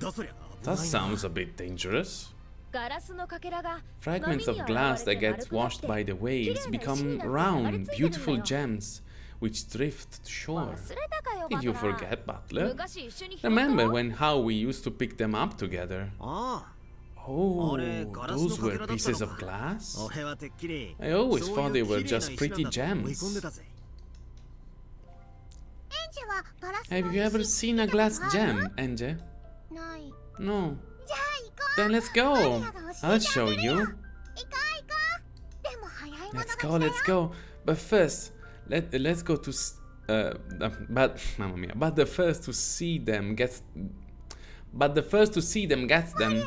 That sounds a bit dangerous. Fragments of glass that get washed by the waves become round, beautiful gems which drift to shore. Did you forget, Butler? Remember how we used to pick them up together? Oh, those were pieces of glass? I always thought they were just pretty gems. Have you ever seen a glass gem, Enge? No. Then let's go. I'll show you. Let's go. But first, let's go to But the first to see them gets them.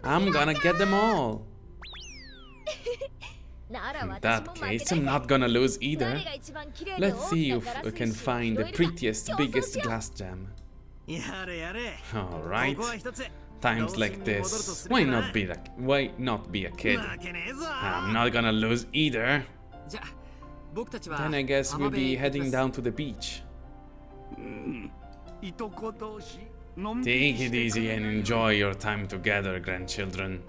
I'm gonna get them all. In that case, I'm not gonna lose either. Let's see if we can find the prettiest, biggest glass gem. Alright. Times like this, why not be a kid? I'm not gonna lose either. Then I guess we'll be heading down to the beach. Take it easy and enjoy your time together, grandchildren.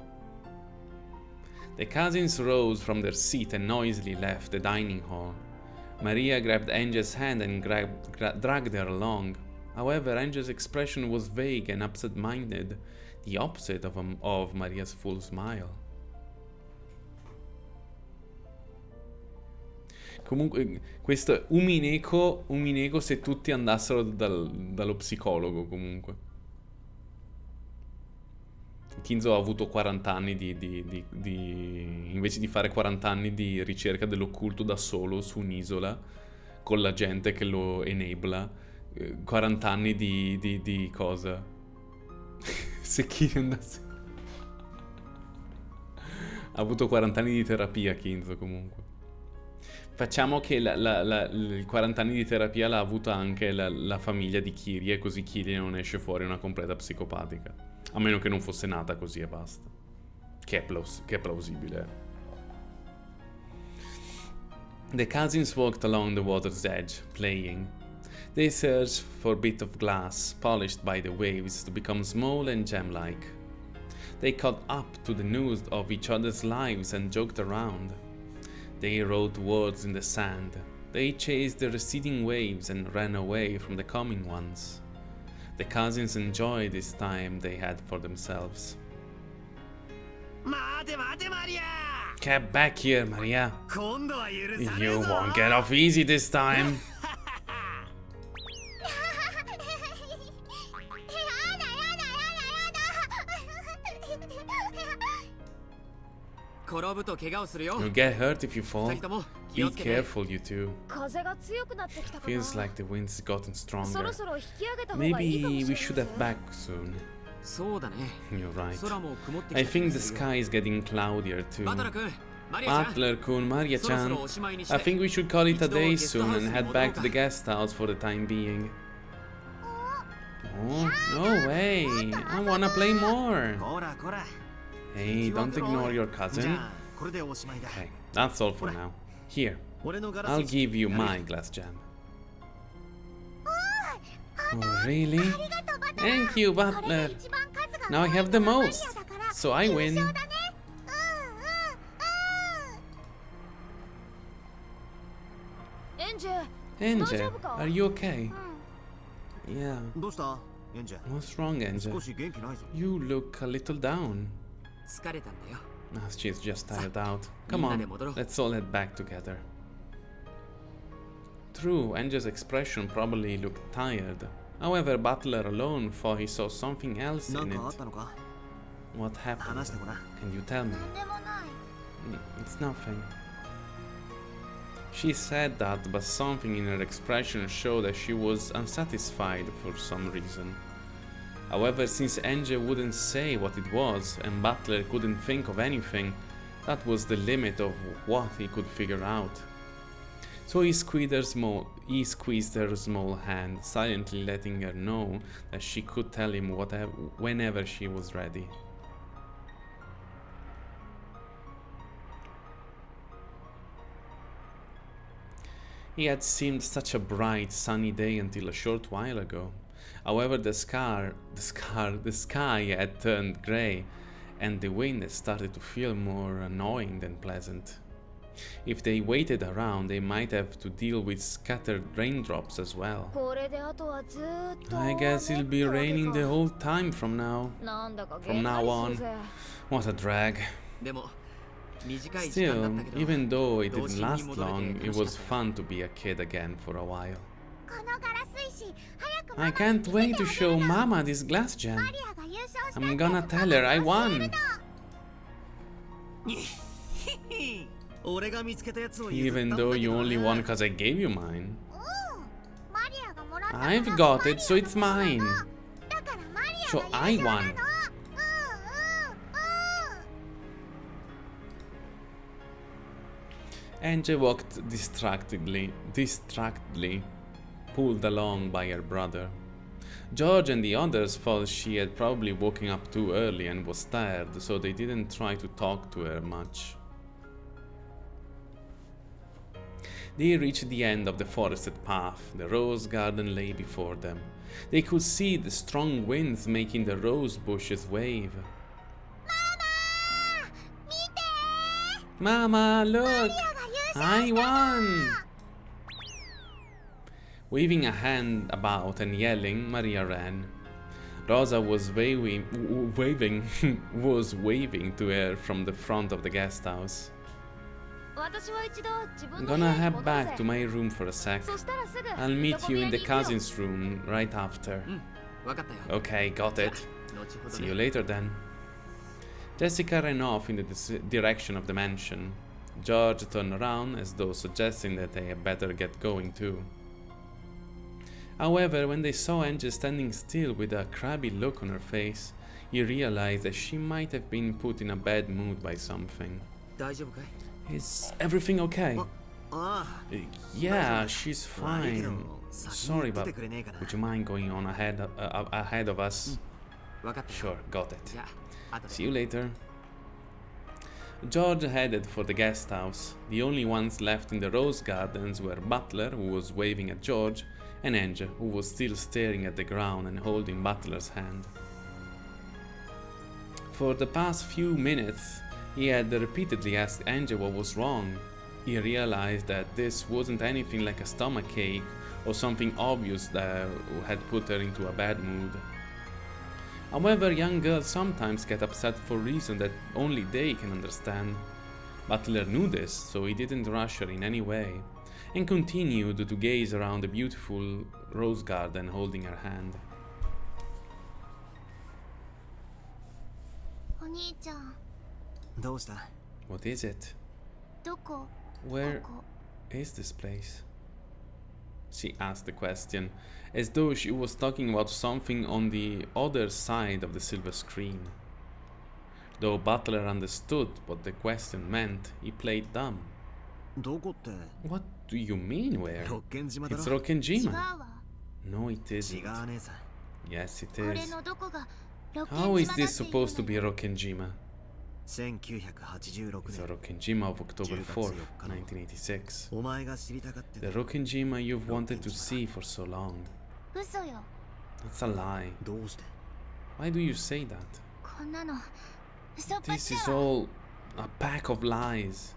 The cousins rose from their seat and noisily left the dining hall. Maria grabbed Angel's hand and dragged her along. However, Angel's expression was vague and absent-minded. The opposite of Maria's full smile. Comunque, questo Umineko se tutti andassero dallo psicologo, comunque. Kinzo ha avuto 40 anni invece di fare 40 anni di ricerca dell'occulto da solo su un'isola, con la gente che lo enabla, 40 anni di cosa? Se chi andasse... Ha avuto 40 anni di terapia, Kinzo, comunque. Facciamo che i 40 anni di terapia l'ha avuta anche la famiglia di Kirie, così Kirie non esce fuori una completa psicopatica. A meno che non fosse nata così e basta. Che è plausibile. The cousins walked along the water's edge, playing. They searched for a bit of glass, polished by the waves to become small and gem-like. They caught up to the news of each other's lives and joked around. They wrote words in the sand. They chased the receding waves and ran away from the coming ones. The cousins enjoyed this time they had for themselves. Get back here, Maria. You won't get off easy this time. You'll get hurt if you fall. Be careful, you two. Feels like the wind's gotten stronger. Maybe we should have back soon. You're right. I think the sky is getting cloudier too. Butler-kun, Maria-chan, I think we should call it a day soon and head back to the guest house for the time being. Oh, no way! I wanna play more! Hey, don't ignore your cousin. Okay, that's all for now. Here, I'll give you my glass jam. Oh, really? Thank you, Butler. Now I have the most, so I win. Enge, are you okay? Yeah. What's wrong, Enge? You look a little down. She's just tired out. Come on, let's all head back together. True, Enge's expression probably looked tired. However, Butler alone thought he saw something else in it. What happened? Can you tell me? It's nothing. She said that, but something in her expression showed that she was unsatisfied for some reason. However, since Enge wouldn't say what it was, and Butler couldn't think of anything, that was the limit of what he could figure out. So he squeezed her small hand, silently letting her know that she could tell him whenever she was ready. It had seemed such a bright, sunny day until a short while ago. However, the sky had turned grey, and the wind had started to feel more annoying than pleasant. If they waited around, they might have to deal with scattered raindrops as well. I guess it'll be raining the whole time from now on. What a drag. Still, even though it didn't last long, it was fun to be a kid again for a while. I can't wait to show Mama this glass jam. I'm gonna tell her I won. Even though you only won because I gave you mine. I've got it, so it's mine. So I won. Enge walked distractedly, pulled along by her brother. George and the others thought she had probably woken up too early and was tired, so they didn't try to talk to her much. They reached the end of the forested path. The rose garden lay before them. They could see the strong winds making the rose bushes wave. Mama, look! I won! Waving a hand about and yelling, Maria ran. Rosa was waving to her from the front of the guest house. I'm gonna head back to my room for a sec. I'll meet you in the cousin's room right after. Okay, got it. See you later then. Jessica ran off in the direction of the mansion. George turned around as though suggesting that they had better get going too. However, when they saw Angie standing still with a crabby look on her face, he realized that she might have been put in a bad mood by something. Is everything okay? Yeah, she's fine. Sorry, but would you mind going on ahead of us? Sure, got it. See you later. George headed for the guest house. The only ones left in the rose gardens were Butler, who was waving at George, and Angie, who was still staring at the ground and holding Butler's hand. For the past few minutes, he had repeatedly asked Angie what was wrong. He realized that this wasn't anything like a stomachache or something obvious that had put her into a bad mood. However, young girls sometimes get upset for reasons that only they can understand. Butler knew this, so he didn't rush her in any way, and continued to gaze around the beautiful rose garden holding her hand. What is it? Where is this place? She asked the question, as though she was talking about something on the other side of the silver screen. Though Butler understood what the question meant, he played dumb. What do you mean where? It's Rokkenjima. No, it isn't. Yes, it is. How is this supposed to be Rokkenjima? It's the Rokkenjima of October 4th, 1986. The Rokkenjima you've wanted to see for so long. It's a lie. Why do you say that? This is all a pack of lies.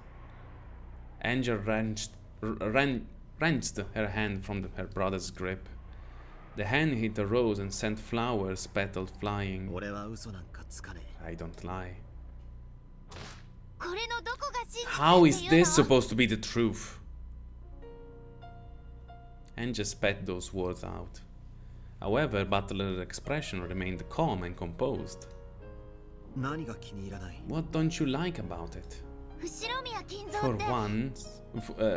Angel wrenched her hand from her brother's grip. The hand hit the rose and sent flowers petaled flying. I don't lie. How is this supposed to be the truth? Angel spat those words out. However, Butler's expression remained calm and composed. What don't you like about it?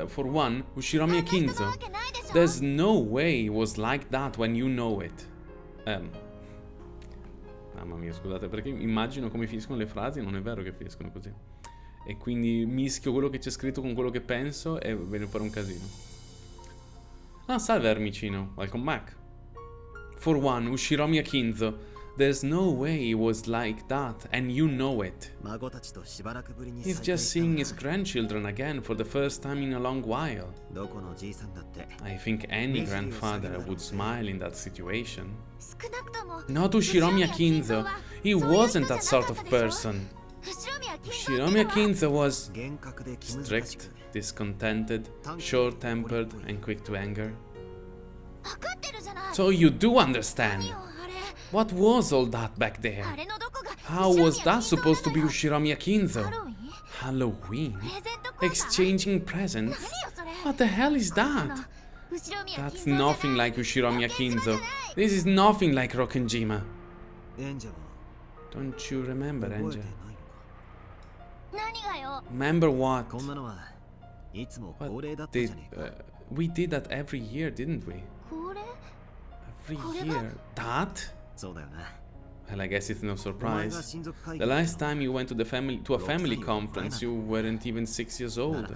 For one, Ushiromi Kinzo. There's no way it was like that when you know it. Mamma mia, scusate, perché immagino come finiscono le frasi e non è vero che finiscono così. E quindi mischio quello che c'è scritto con quello che penso e viene fuori un casino. Ah, salve Armicino, welcome back. For one, Ushiromi Kinzo. There's no way it was like that, and you know it. He's just seeing his grandchildren again for the first time in a long while. I think any grandfather would smile in that situation. Not Ushiromi Kinzo. He wasn't that sort of person. Ushiromi Kinzo was strict, discontented, short-tempered, and quick to anger. So you do understand. What was all that back there? How was that supposed to be Ushiromi Kinzo? Halloween? Exchanging presents? What the hell is that? That's nothing like Ushiromi Kinzo. This is nothing like Rokkenjima. Don't you remember, Angel? Remember what? We did that every year, didn't we? Every year? That? Well, I guess it's no surprise. The last time you went to a family conference, you weren't even 6 years old.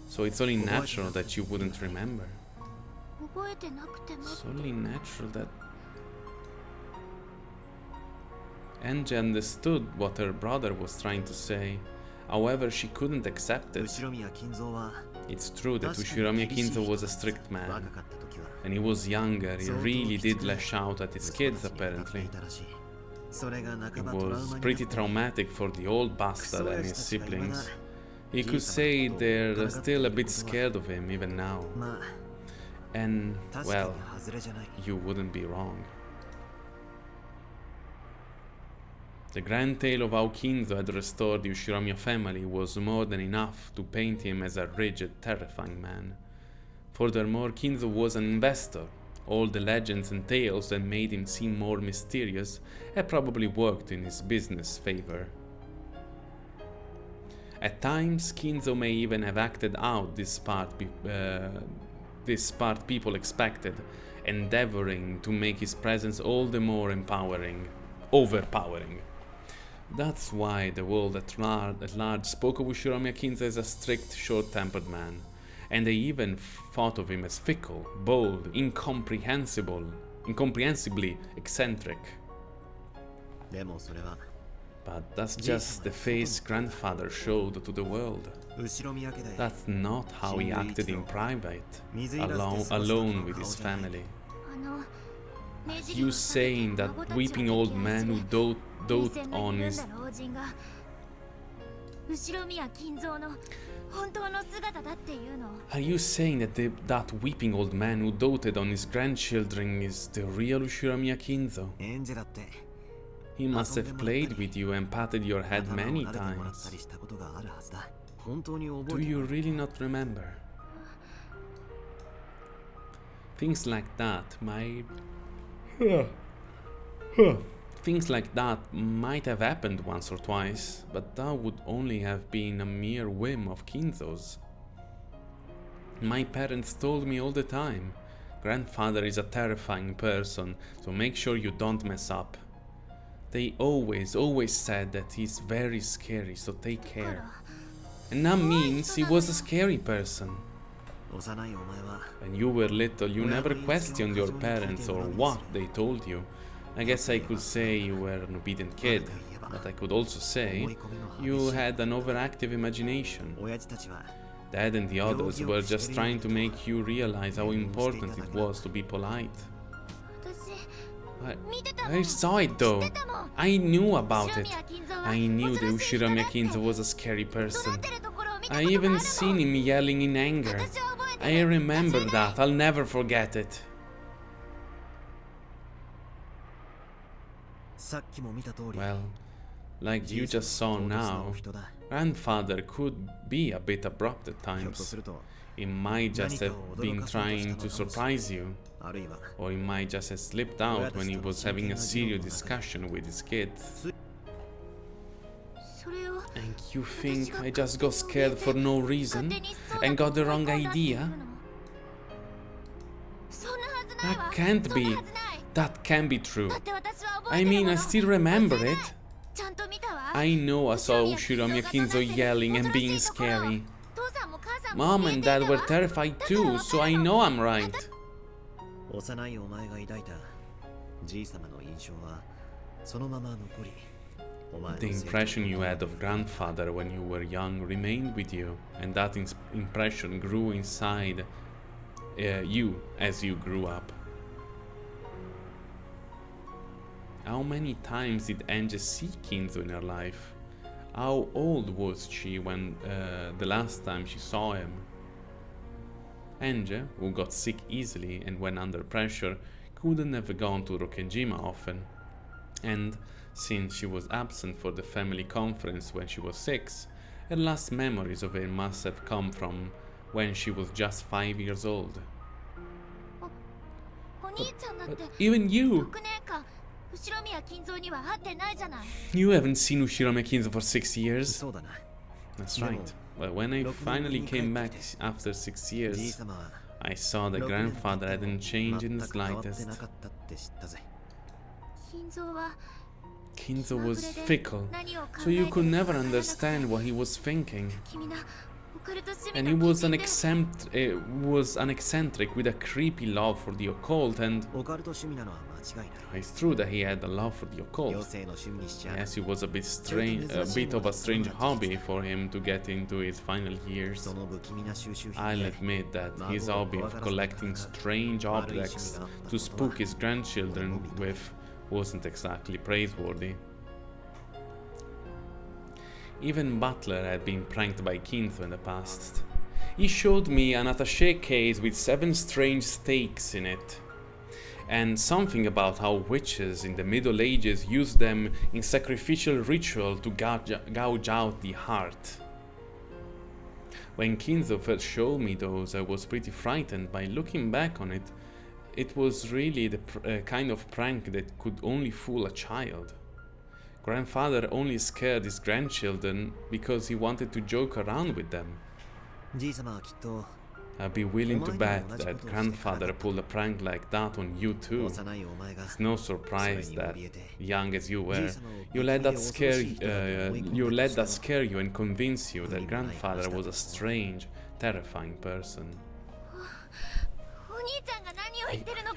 So it's only natural that you wouldn't remember. It's only natural that... Angie understood what her brother was trying to say. However, she couldn't accept it. It's true that Ushiromi Kinzo was a strict man. When he was younger, he really did lash out at his kids, apparently. It was pretty traumatic for the old bastard and his siblings. You could say they're still a bit scared of him, even now. And, well, you wouldn't be wrong. The grand tale of how Kinzo had restored the Ushiromiya family was more than enough to paint him as a rigid, terrifying man. Furthermore, Kinzo was an investor. All the legends and tales that made him seem more mysterious had probably worked in his business favor. At times, Kinzo may even have acted out this part people expected, endeavoring to make his presence all the more overpowering. That's why the world at large spoke of Ushiromiya Kinzo as a strict, short-tempered man, and they even thought of him as fickle, bold, incomprehensibly eccentric. But that's just the face grandfather showed to the world. That's not how he acted in private, alone with his family. You saying that weeping old man who doted on his... Are you saying that that weeping old man who doted on his grandchildren is the real Ushiromiya Kinzo? He must have played with you and patted your head many times. Do you really not remember? Things like that might have happened once or twice, but that would only have been a mere whim of Kinzo's. My parents told me all the time, grandfather is a terrifying person, so make sure you don't mess up. They always said that he's very scary, so take care. And that means he was a scary person. When you were little, you never questioned your parents or what they told you. I guess I could say you were an obedient kid, but I could also say you had an overactive imagination. Dad and the others were just trying to make you realize how important it was to be polite. I saw it though. I knew about it. I knew that Ushiromiya Kinzo was a scary person. I even seen him yelling in anger. I remember that. I'll never forget it. Well, like you just saw now, grandfather could be a bit abrupt at times. He might just have been trying to surprise you, or he might just have slipped out when he was having a serious discussion with his kids. And you think I just got scared for no reason and got the wrong idea? That can't be. That can be true. I mean, I still remember it. I know I saw Ushiromiya Kinzo yelling and being scary. Mom and Dad were terrified too, so I know I'm right. The impression you had of grandfather when you were young remained with you, and that impression grew inside you as you grew up. How many times did ENG see Kinzo in her life? How old was she when the last time she saw him? ENG, who got sick easily and when under pressure, couldn't have gone to Rokkenjima often. And since she was absent for the family conference when she was 6, her last memories of him must have come from when she was just 5 years old. But even you haven't seen Ushiromiya Kinzo for 6 years. That's right. But when I finally came back after 6 years, I saw that grandfather hadn't changed in the slightest. Kinzo was fickle, so you could never understand what he was thinking. And he was an eccentric with a creepy love for the occult, and it's true that he had a love for the occult. Yes, it was a bit of a strange hobby for him to get into his final years. I'll admit that his hobby of collecting strange objects to spook his grandchildren with wasn't exactly praiseworthy. Even Butler had been pranked by Kinzo in the past. He showed me an attaché case with 7 strange stakes in it. and something about how witches in the Middle Ages used them in sacrificial ritual to gouge out the heart. When Kinzo first showed me those, I was pretty frightened. By looking back on it, it was really the kind of prank that could only fool a child. Grandfather only scared his grandchildren because he wanted to joke around with them. I'd be willing to bet that grandfather pulled a prank like that on you too. It's no surprise that, young as you were, you let that scare you and convince you that grandfather was a strange, terrifying person.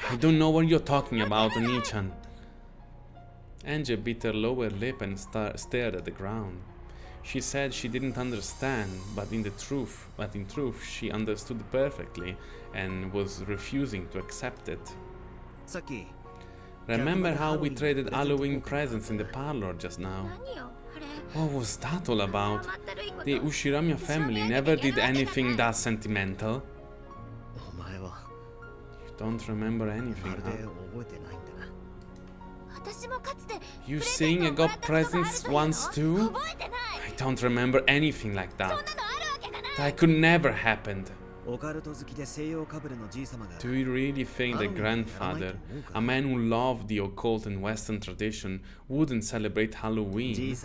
I don't know what you're talking about, Oni-chan. Angie bit her lower lip and stared at the ground. She said she didn't understand, but in truth, she understood perfectly and was refusing to accept it. Remember how we traded Halloween presents in the parlor just now? What was that all about? The Ushiramiya family never did anything that sentimental. You don't remember anything, huh? You saying I got presents once too? I don't remember anything like that. That could never happen. Do you really think that grandfather, a man who loved the occult and Western tradition, wouldn't celebrate Halloween?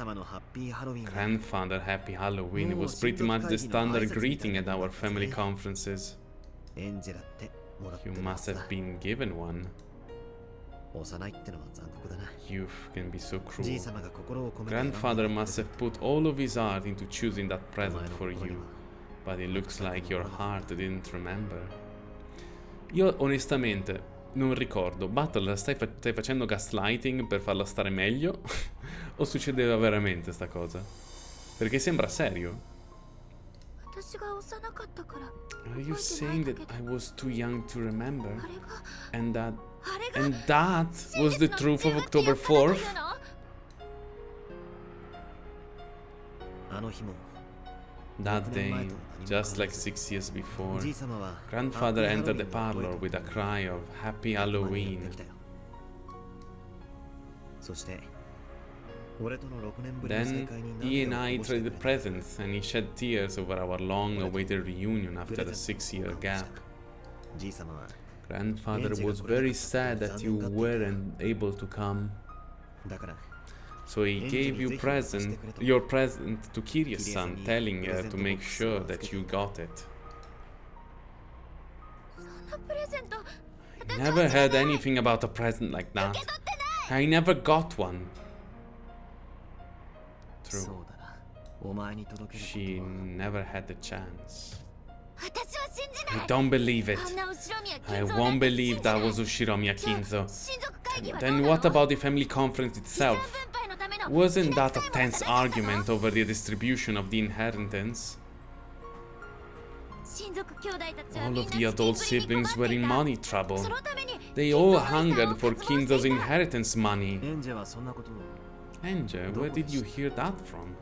Grandfather Happy Halloween was pretty much the standard greeting at our family conferences. You must have been given one. Youth can be so cruel. Grandfather must have put all of his heart into choosing that present for you, but it looks like your heart didn't remember. Io onestamente non ricordo. Battle, stai facendo gaslighting per farla stare meglio? O succedeva veramente sta cosa? Perché sembra serio. Are you saying that I was too young to remember? And that was the truth of October 4th? That day, just like 6 years before, grandfather entered the parlor with a cry of Happy Halloween. Then he and I traded presents and he shed tears over our long-awaited reunion after a 6-year gap. Grandfather was very sad that you weren't able to come. So he gave you your present to Kiryu-san, telling her to make sure that you got it. I never heard anything about a present like that. I never got one. True. She never had the chance. I don't believe it. I won't believe that was Ushiromiya Kinzo. Then what about the family conference itself? Wasn't that a tense argument over the distribution of the inheritance? All of the adult siblings were in money trouble. They all hungered for Kinzo's inheritance money. Angel, where did you hear that from?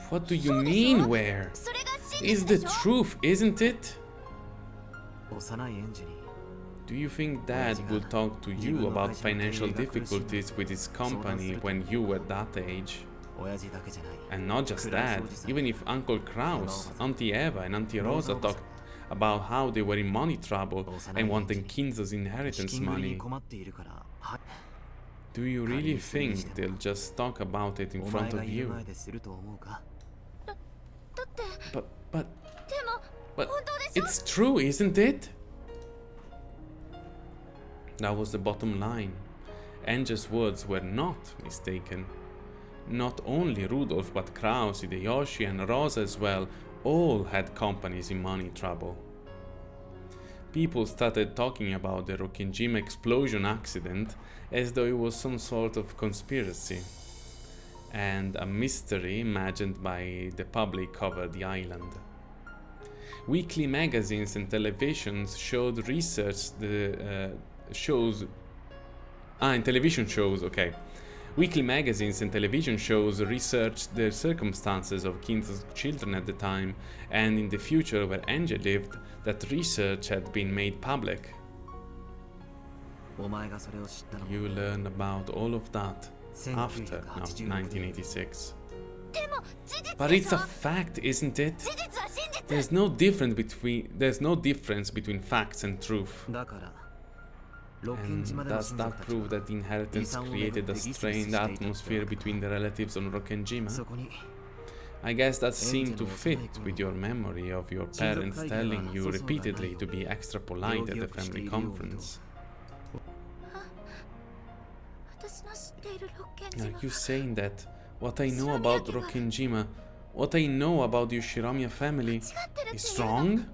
What do you mean, where? It's the truth, isn't it? Do you think Dad would talk to you about financial difficulties with his company when you were that age? And not just that, even if Uncle Kraus, Auntie Eva and Auntie Rosa talked about how they were in money trouble and wanting Kinzo's inheritance money, do you really think they'll just talk about it in front of you? But it's true, isn't it? That was the bottom line. Angel's words were not mistaken. Not only Rudolf, but Kraus, Hideyoshi and Rosa as well, all had companies in money trouble. People started talking about the Rokkenjima explosion accident as though it was some sort of conspiracy, and a mystery imagined by the public covered the island. Weekly magazines and televisions showed research Weekly magazines and television shows researched the circumstances of Kinzo's children at the time, and in the future where Angel lived, that research had been made public. You learned about all of that after 1986. But it's a fact, isn't it? There's no difference between facts and truth. And does that prove that the inheritance created a strained atmosphere between the relatives on Rokkenjima? I guess that seemed to fit with your memory of your parents telling you repeatedly to be extra polite at the family conference. Are you saying that what I know about Rokkenjima, what I know about the Ushiromiya family, is wrong?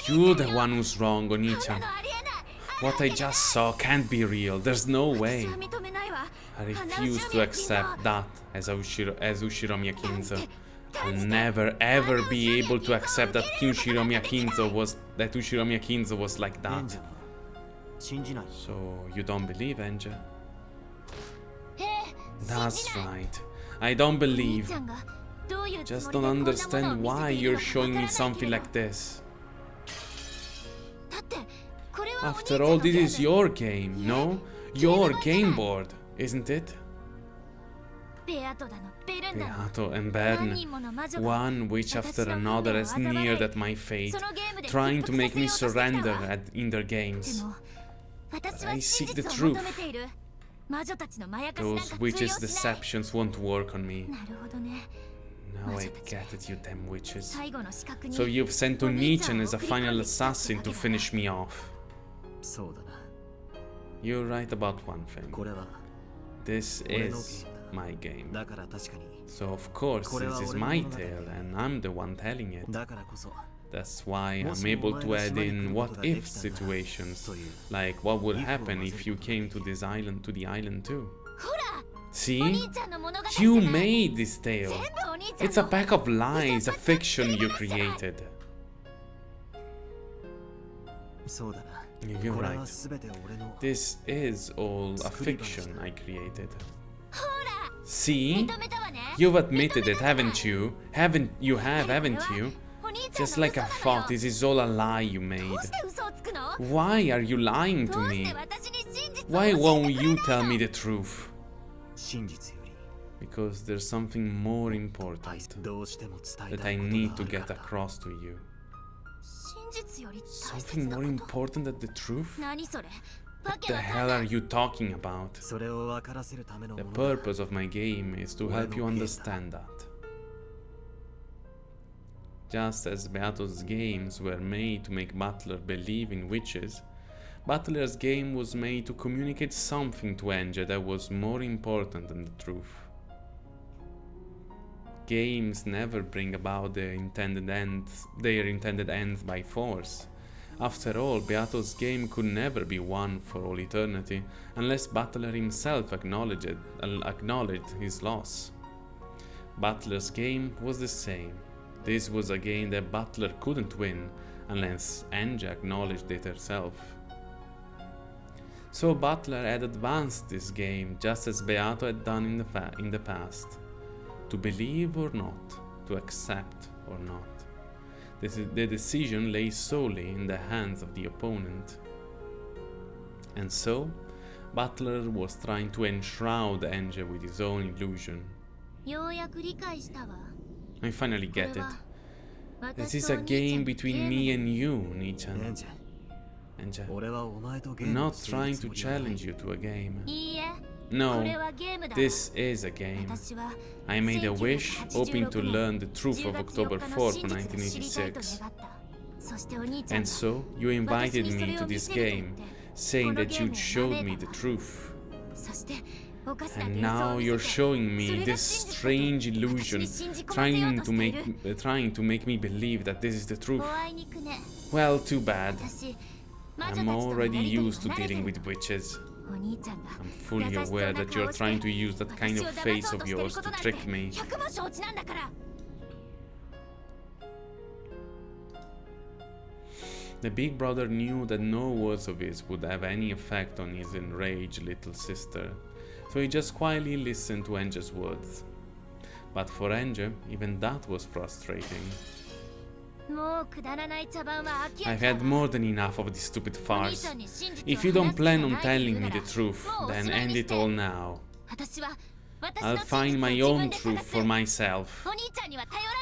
You're the one who's wrong, Oni-chan. What I just saw can't be real. There's no way. I refuse to accept that as Ushiromiya Kinzo. I'll never ever be able to accept that Ushiromiya Kinzo was like that. So you don't believe, Enja? That's right. I don't believe. Just don't understand why you're showing me something like this. After all, this is your game, no? Your game board, isn't it? Beato and Bern, one witch after another has sneered at my fate, trying to make me surrender in their games. But I seek the truth. Those witches' deceptions won't work on me. Now I get it, you damn witches. So you've sent Oni-chan as a final assassin to finish me off. You're right about one thing. This is my game. So of course this is my tale and I'm the one telling it. That's why I'm able to add in what-if situations, like what would happen if you came to the island too. See? You made this tale. It's a pack of lies, a fiction you created. You're right. This is all a fiction I created. See? You've admitted it, haven't you? Haven't you? Just like I thought, this is all a lie you made. Why are you lying to me? Why won't you tell me the truth? Because there's something more important that I need to get across to you. Something more important than the truth? What the hell are you talking about? The purpose of my game is to help you understand that. Just as Beato's games were made to make Butler believe in witches, Butler's game was made to communicate something to Enja that was more important than the truth. Games never bring about their intended ends by force. After all, Beato's game could never be won for all eternity unless Butler himself acknowledged his loss. Butler's game was the same. This was a game that Butler couldn't win unless Enja acknowledged it herself. So Butler had advanced this game just as Beato had done in the past. To believe or not, to accept or not. The decision lay solely in the hands of the opponent. And so, Butler was trying to enshroud Enja with his own illusion. I finally get it. This is a game between me and you, Oni-chan. Enja, I'm not trying to challenge you to a game. No, this is a game. I made a wish, hoping to learn the truth of October 4th, 1986. And so, you invited me to this game, saying that you'd showed me the truth. And now you're showing me this strange illusion, trying to make me believe that this is the truth. Well, too bad. I'm already used to dealing with witches. I'm fully aware that you're trying to use that kind of face of yours to trick me. The big brother knew that no words of his would have any effect on his enraged little sister, so he just quietly listened to Enja's words. But for Enja, even that was frustrating. I've had more than enough of this stupid farce. If you don't plan on telling me the truth, then end it all now. I'll find my own truth for myself.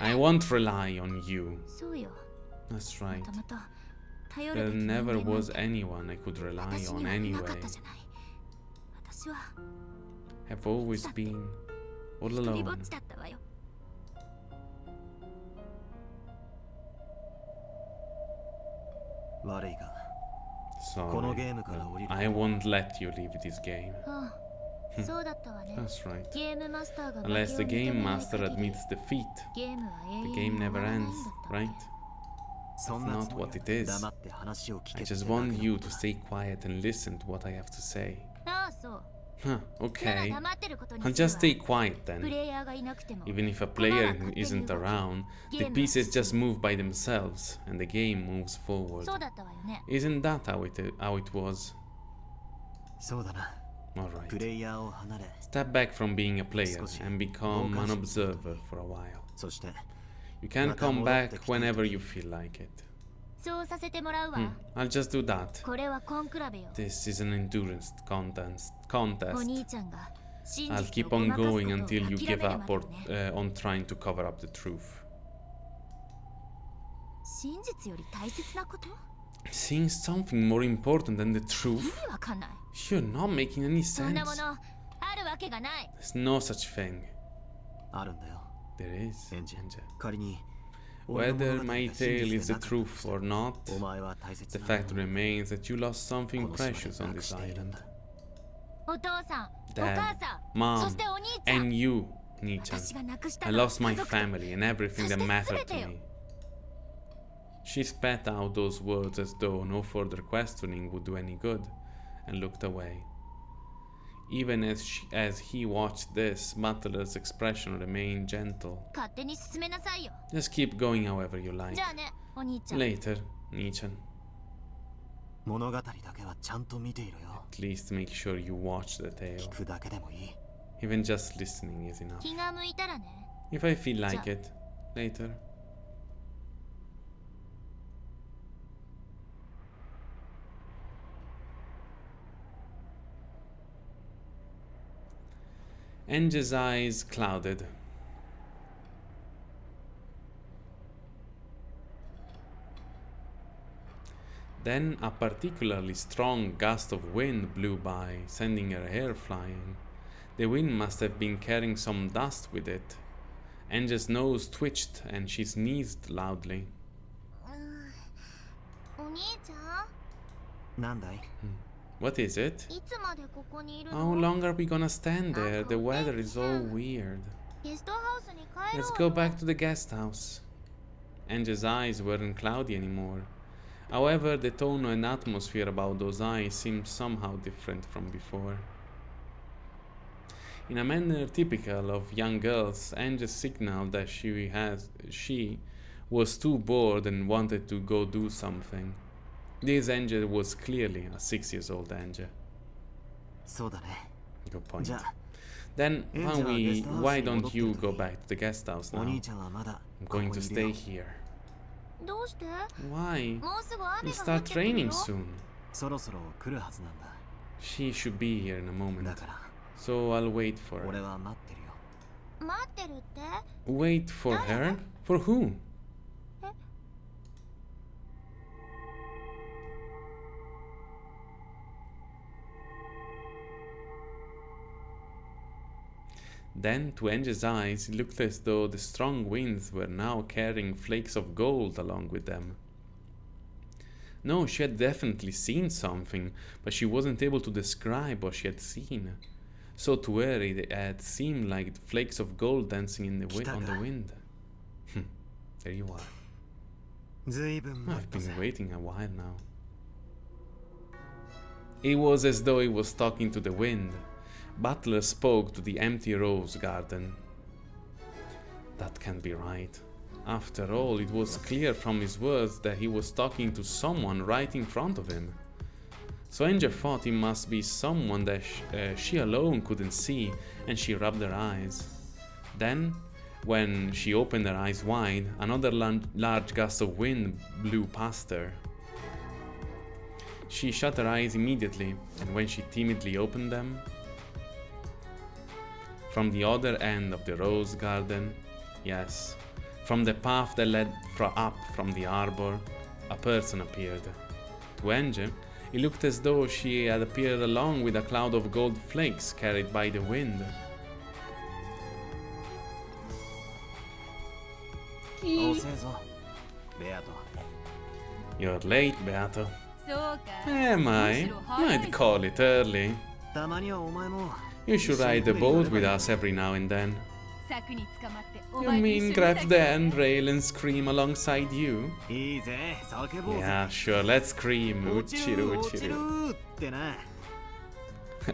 I won't rely on you. That's right. There never was anyone I could rely on anyway. I've always been all alone. Sorry, but I won't let you leave this game. That's right. Unless the game master admits defeat, the game never ends, right? That's not what it is. I just want you to stay quiet and listen to what I have to say. Huh, okay. I'll just stay quiet then. Even if a player isn't around, the pieces just move by themselves and the game moves forward. Isn't that how it was? Alright. Step back from being a player and become an observer for a while. You can come back whenever you feel like it. I'll just do that. This is an endurance contest. I'll keep on going until you give up or on trying to cover up the truth. Seeing something more important than the truth? You're not making any sense. There's no such thing. There is, Enja. Whether my tale is the truth or not, the fact remains that you lost something precious on this island. Dad, Mom, and you, Nichan. I lost my family and everything that mattered to me. She spat out those words as though no further questioning would do any good, and looked away. Even as he watched this, Butler's expression remained gentle. Just keep going however you like. Later, Nichan. At least make sure you watch the tale. Even just listening is enough. If I feel like it, later. Enja's eyes clouded. Then a particularly strong gust of wind blew by, sending her hair flying. The wind must have been carrying some dust with it. Enja's nose twitched and she sneezed loudly. What is it? How long are we gonna stand there? The weather is all weird. Let's go back to the guest house. Enja's eyes weren't cloudy anymore. However, the tone and atmosphere about those eyes seemed somehow different from before. In a manner typical of young girls, Enja signaled that she was too bored and wanted to go do something. This Enja was clearly a 6-year-old Enja. Good point. Then, why don't you go back to the guest house now? I'm going to stay here. Why? We'll start training soon. She should be here in a moment. So I'll wait for her. Wait for her? For who? Then, to Enja's eyes, it looked as though the strong winds were now carrying flakes of gold along with them. No, she had definitely seen something, but she wasn't able to describe what she had seen. So to her, it had seemed like flakes of gold dancing on the wind. There you are. I've been waiting a while now. It was as though he was talking to the wind. Butler spoke to the empty rose garden. That can't be right. After all, it was clear from his words that he was talking to someone right in front of him. So Enja thought it must be someone that she alone couldn't see, and she rubbed her eyes. Then, When she opened her eyes wide, another large gust of wind blew past her. She shut her eyes immediately, and when she timidly opened them, from the other end of the rose garden, yes, from the path that led up from the arbor, a person appeared. To Enge, it looked as though she had appeared along with a cloud of gold flakes carried by the wind. You're late, Beato. Am I? I'd call it early. You should ride the boat with us every now and then. You mean grab the handrail and scream alongside you? Yeah, sure, let's scream. Uchiru, uchiru.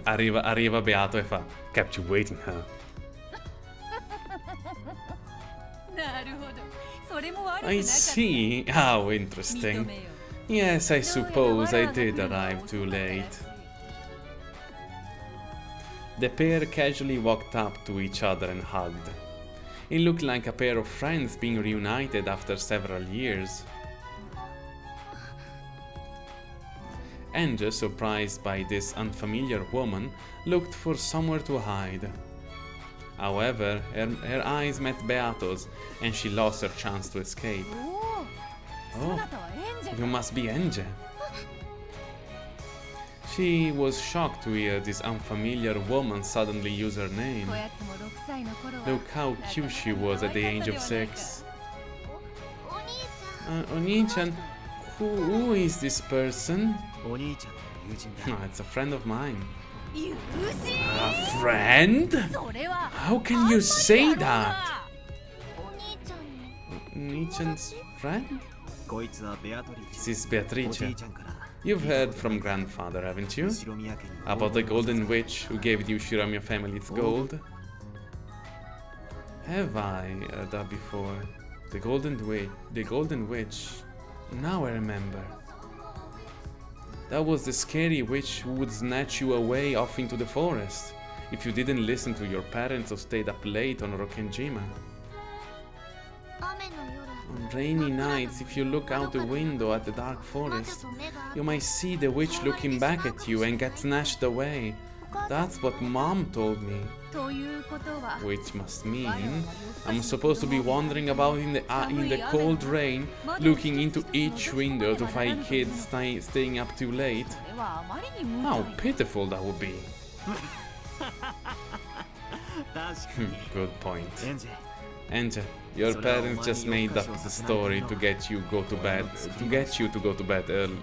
Arriva Beato e fa, kept you waiting, huh? I see. How interesting. Yes, I suppose I did arrive too late. The pair casually walked up to each other and hugged. It looked like a pair of friends being reunited after several years. Enge, surprised by this unfamiliar woman, looked for somewhere to hide. However, her eyes met Beato's, and she lost her chance to escape. Oh, you must be Enge. She was shocked to hear this unfamiliar woman suddenly use her name. Look how cute she was at the age of 6. Oni-chan, who is this person? It's a friend of mine. A friend? How can you say that? Oni-chan's friend? This is Beatrice. You've heard from grandfather, haven't you? About the golden witch who gave the Ushiramiya family its gold? Have I heard that before? The golden witch. Now I remember. That was the scary witch who would snatch you away off into the forest if you didn't listen to your parents or stayed up late on Rokkenjima. On rainy nights, if you look out the window at the dark forest, you might see the witch looking back at you and get snatched away. That's what Mom told me. Which must mean I'm supposed to be wandering about in the cold rain, looking into each window to find kids staying up too late. How pitiful that would be. Good point. Enge, your parents just made up the story to get you to go to bed early,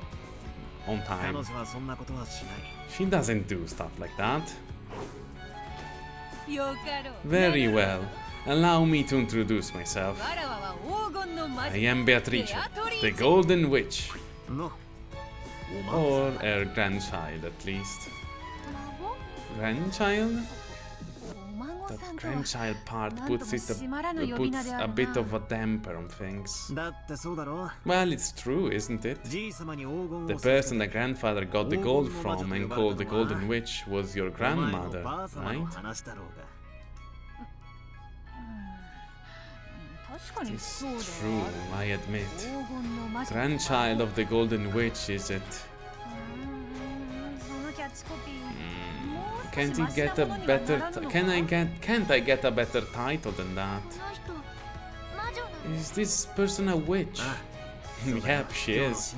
on time. She doesn't do stuff like that. Very well. Allow me to introduce myself. I am Beatrice, the Golden Witch. Or her grandchild, at least. Grandchild? That grandchild part puts a bit of a damper on things. Well, it's true, isn't it? The person that grandfather got the gold from and called the Golden Witch was your grandmother, right? It's true, I admit. Grandchild of the Golden Witch, is it? Can't I get a better title than that? Is this person a witch? Yep, she is.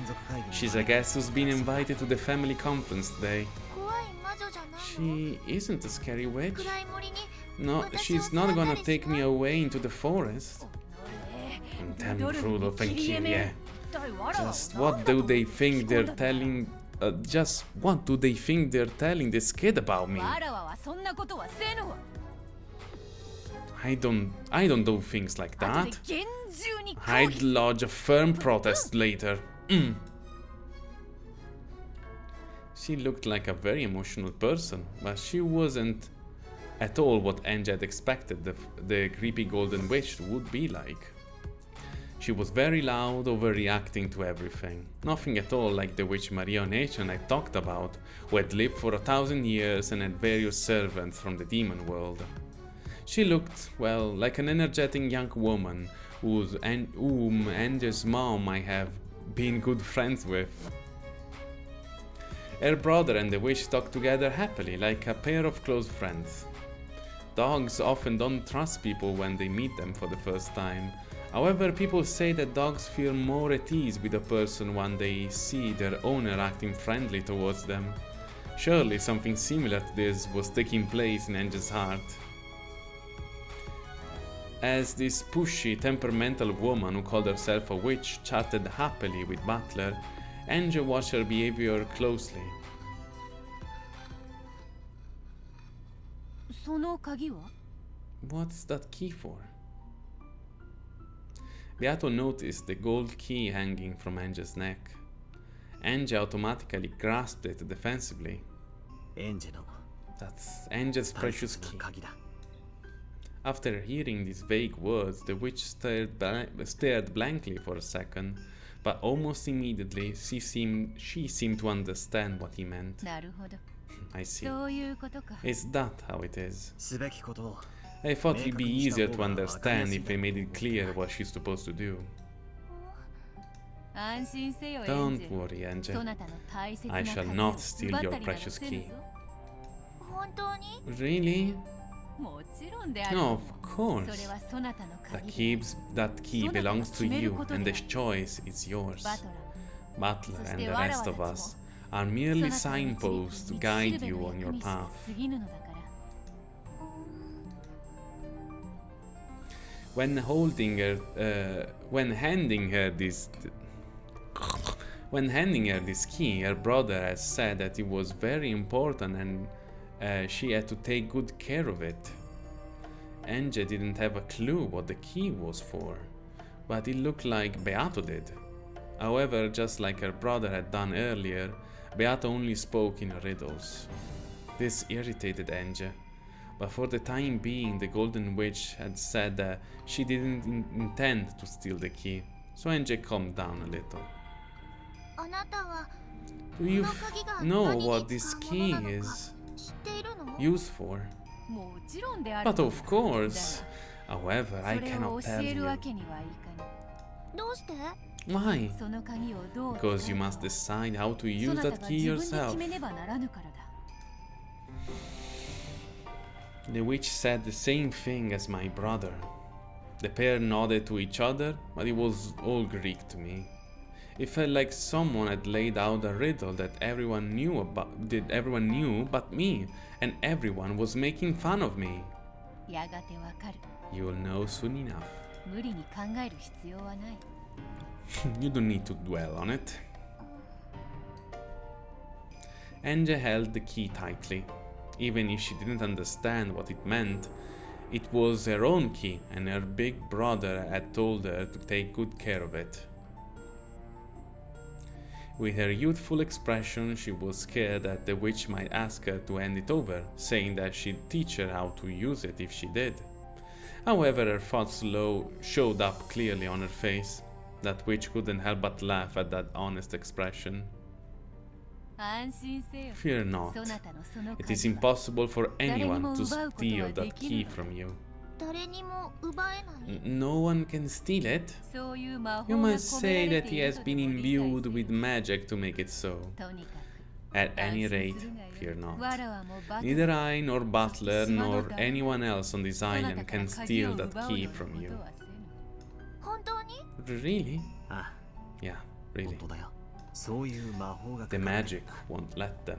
She's a guest who's been invited to the family conference today. She isn't a scary witch. No, she's not gonna take me away into the forest. Damn Rudolph and Kirie. Just what do they think they're telling? What do they think they're telling this kid about me? I don't do things like that. I'd lodge a firm protest later. She looked like a very emotional person, but she wasn't at all what Enge had expected the creepy golden witch would be like. She was very loud, overreacting to everything. Nothing at all like the witch Maria Onechan I talked about, who had lived for 1,000 years and had various servants from the demon world. She looked, well, like an energetic young woman whom Angel's mom might have been good friends with. Her brother and the witch talked together happily, like a pair of close friends. Dogs often don't trust people when they meet them for the first time. However, people say that dogs feel more at ease with a person when they see their owner acting friendly towards them. Surely something similar to this was taking place in Angel's heart. As this pushy, temperamental woman who called herself a witch chatted happily with Butler, Angel watched her behavior closely. その鍵は? What's that key for? Beato noticed the gold key hanging from Angel's neck. Angel automatically grasped it defensively. That's Angel's precious key. After hearing these vague words, the witch stared blankly for a second, but almost immediately she seemed to understand what he meant. なるほど。 I see. そういうことか。 Is that how it is? すべきことを I thought it'd be easier to understand if I made it clear what she's supposed to do. 安心せよ、 Don't エンジェル。 worry, Angel. そなたの大切な I 鍵 shall を not steal 奪っ your たりなど precious せぬ key. ぞ。本当に？ Really? もちろんである。 No, of そ course. れはそなたの That 鍵。 key belongs to you, and the choice is yours. バトラー。 Butler and the rest of us are merely signposts to guide you on your path. 過ぎぬのだから。 When handing her this key, her brother has said that it was very important and she had to take good care of it. Angel didn't have a clue what the key was for, but it looked like Beato did. However, just like her brother had done earlier, Beato only spoke in riddles. This irritated Angel, but for the time being the Golden Witch had said that she didn't intend to steal the key, so Angel calmed down a little. あなたは Do you この鍵が know 何に what this 使うもの key なのか is 知っているの？ used for? もちろんである。 But of course. However, I それを cannot 教 tell えるわ you. けにはいかぬ。どうして？ Why? その鍵をどう Because 使 you うか must decide how to そ use なた that が key 自分で yourself. 決めねばならぬからだ。 The witch said the same thing as my brother. The pair nodded to each other, but it was all Greek to me. It felt like someone had laid out a riddle that everyone knew but me, and everyone was making fun of me. やがてわかる。 You'll know soon enough. 無理に考える必要はない。 You don't need to dwell on it. Angel held the key tightly. Even if she didn't understand what it meant, it was her own key, and her big brother had told her to take good care of it. With her youthful expression, she was scared that the witch might ask her to hand it over, saying that she'd teach her how to use it if she did. However, her thoughts showed up clearly on her face. That witch couldn't help but laugh at that honest expression. 安心せよ。 Fear not. そなたのその It is 鍵は impossible for 誰に anyone も to 奪うことは steal で that き key ぬ。 from you. 誰にも奪えない。 No one can steal it. そういう魔 You 法が must 込め say られ that て he いる has と been でも理解 imbued せ with magic to make it so. とにかく At any 安 rate, 心するがよ。 fear not. わらわもバト Neither I nor Butler 島の nor 誰 anyone else on this そな island たから can 鍵を steal that 奪う key ような from こ you. とはせぬ。本当に？ Really? あ Yeah, 本 really. 当だよそういう魔法が The かかる magic won't let them.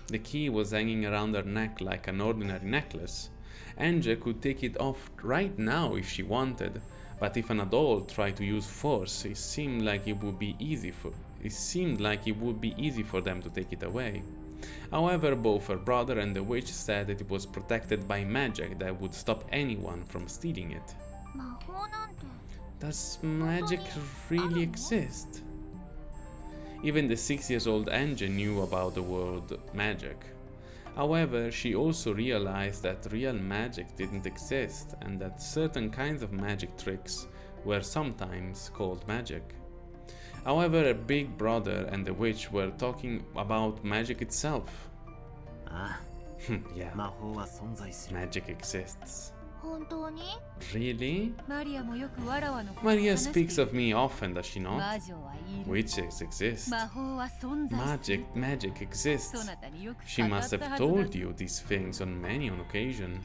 The key was hanging around her neck like an ordinary necklace. Angel could take it off right now if she wanted, but if an adult tried to use force, it seemed like it would be easy for them to take it away. However, both her brother and the witch said that it was protected by magic that would stop anyone from stealing it. 魔法なんて。 Does magic really exist? Even the 6-year-old Angel knew about the word magic. However, she also realized that real magic didn't exist and that certain kinds of magic tricks were sometimes called magic. However, her big brother and the witch were talking about magic itself. あ Yeah, 魔法は存在する。 magic exists. 本当に？ Really? マリアもよくわらわのことを Maria 話してい speaks る of me often, does she 魔 not? 女はいる Witches exist. 魔法は存在する Magic そ exists. なたによく She 語っ must た have はずだ told you these things on many an occasion.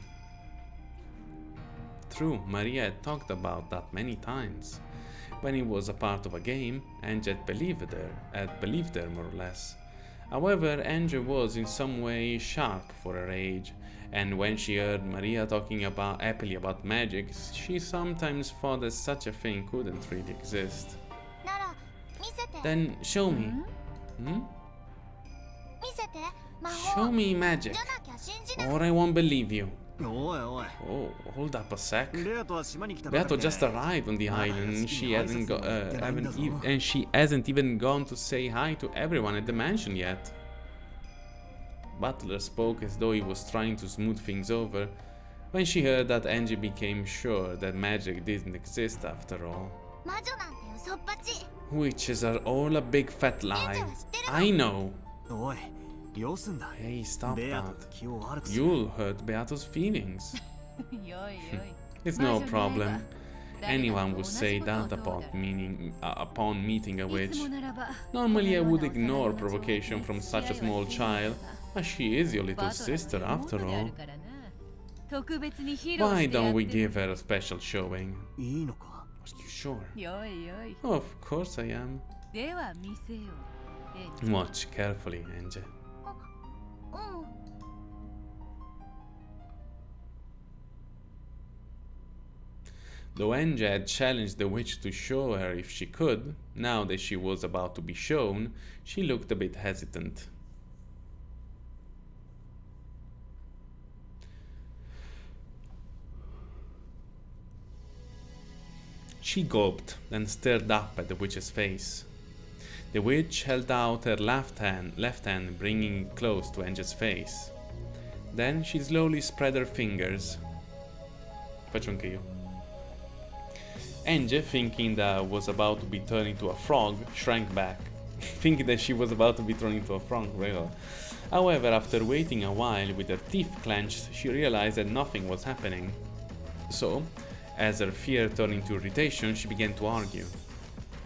True, Maria had talked about that many times. When it was a part of a game, Angie had believed her more or less. However, Angie was in some way sharp for her age, and when she heard Maria talking happily about magic, she sometimes thought that such a thing couldn't really exist. なら見せて。 Then show me. Hmm? 見せて。魔法。 Show me magic, じゃなきゃ信じない。 or I won't believe you. おいおい。 Oh, hold up a sec. レアとは島に来たばかり Beato で just arrived on the island and she hasn't even gone to say hi to everyone at the mansion yet. Butler spoke as though he was trying to smooth things over. When she heard that, Angie became sure that magic didn't exist after all. 魔女なんて嘘っぱち。 Witches are all a big fat lie. I know. おい、よすんだ。 Hey, stop ベア that. と気を悪くする。 You'll hurt Beato's feelings. よいよい It's no problem. Anyone would say that upon meeting a いつ witch. もならば Normally I would ignore provocation from such a small child, but she is your little バトラー sister の after 妹であ all. るからな特別に披露 Why してや don't って we る give her a special showing? いいのか。 Are you sure? よいよい Of course I am. では見せよう Watch carefully, Angie. うん。 Though Angie had challenged the witch to show her if she could, now that she was about to be shown, she looked a bit hesitant. She gulped, then stared up at the witch's face. The witch held out her left hand, bringing it close to Angie's face. Then she slowly spread her fingers. Faccio anche io. Angie, thinking that was about to be turned into a frog, shrank back. Thinking that she was about to be thrown into a frog, really. However, after waiting a while with her teeth clenched, she realized that nothing was happening. So, as her fear turned into irritation, she began to argue.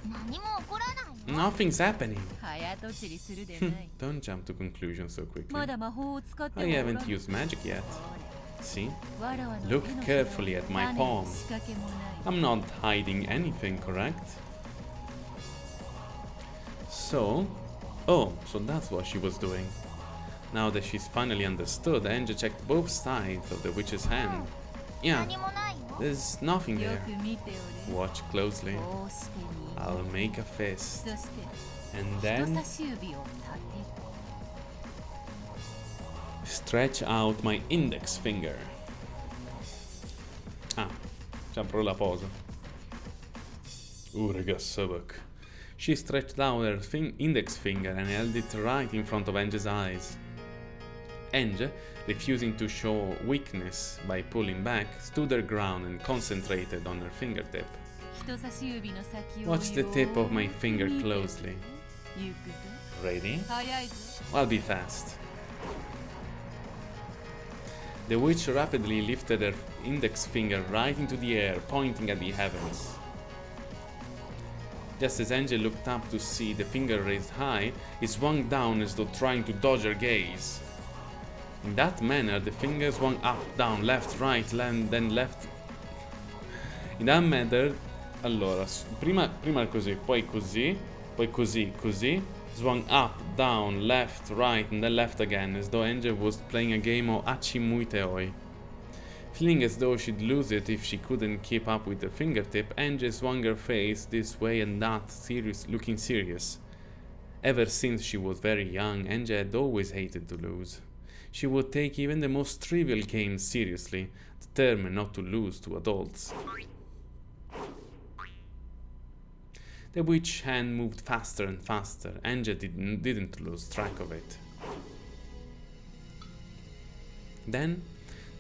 何も起こらないの？ Nothing's happening. 早とちりするでない Don't jump to conclusions so quickly. まだ魔法を使って I もおらん haven't used magic yet. See? わらわの Look 手の carefully at my 種 palm. 仕掛けもない I'm not hiding anything, correct? So, oh, so that's what she was doing. Now that she's finally understood, Angie checked both sides of the witch's hand. Yeah, 何もないの？ there's nothing よ there. く見ておれ Watch closely. こうして右 I'll make a fist. そして And 人 then 差し指を立てる stretch out my index finger. Ah, ci apro la posa. Urega sabak. She stretched out her index finger and held it right in front of Angie's eyes. Angie, refusing to show weakness by pulling back, stood her ground and concentrated on her fingertip. 人差し指の先を Watch the tip of my よーく finger 見て closely. 行くぞ Ready? 早いぞ I'll be fast. The witch rapidly lifted her index finger right into the air, pointing at the heavens. Just as Angie looked up to see the finger raised high, it swung down as though trying to dodge her gaze. In that manner, the finger swung up, down, left, right, then left. In that manner, allora, prima così, poi così, così, swung up, down, left, right, and then left again, as though Angie was playing a game of Achimuiteoi. Feeling as though she'd lose it if she couldn't keep up with the fingertip, Angie swung her face this way and that, looking serious. Ever since she was very young, Angie had always hated to lose. She would take even the most trivial games seriously, determined not to lose to adults. The witch hand moved faster and faster. Angie didn't lose track of it. Then,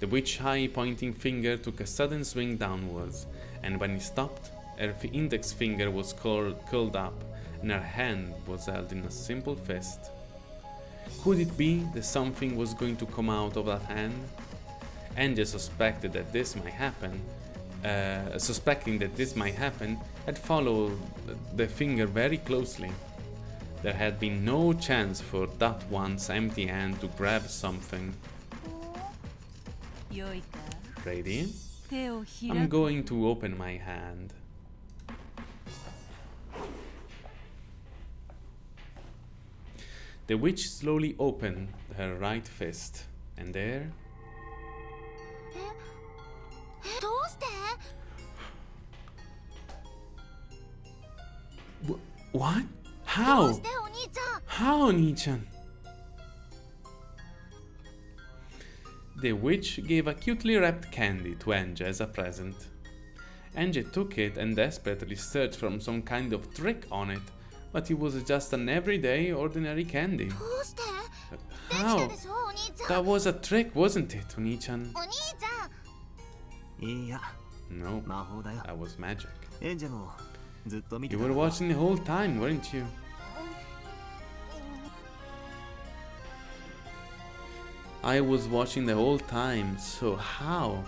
the witch's high pointing finger took a sudden swing downwards, and when it stopped, her index finger was curled up, and her hand was held in a simple fist. Could it be that something was going to come out of that hand? Enge suspecting that this might happen, had followed the finger very closely. There had been no chance for that once empty hand to grab something. Ready? I'm going to open my hand. The witch slowly opened her right fist, and there... What? How? How, Oni-chan? The witch gave a cutely wrapped candy to Enge as a present. Enge took it and desperately searched for some kind of trick on it, but it was just an everyday, ordinary candy. How? That was a trick, wasn't it, Oni-chan? No, that was magic. You were watching the whole time, weren't you? I was watching the whole time, so how?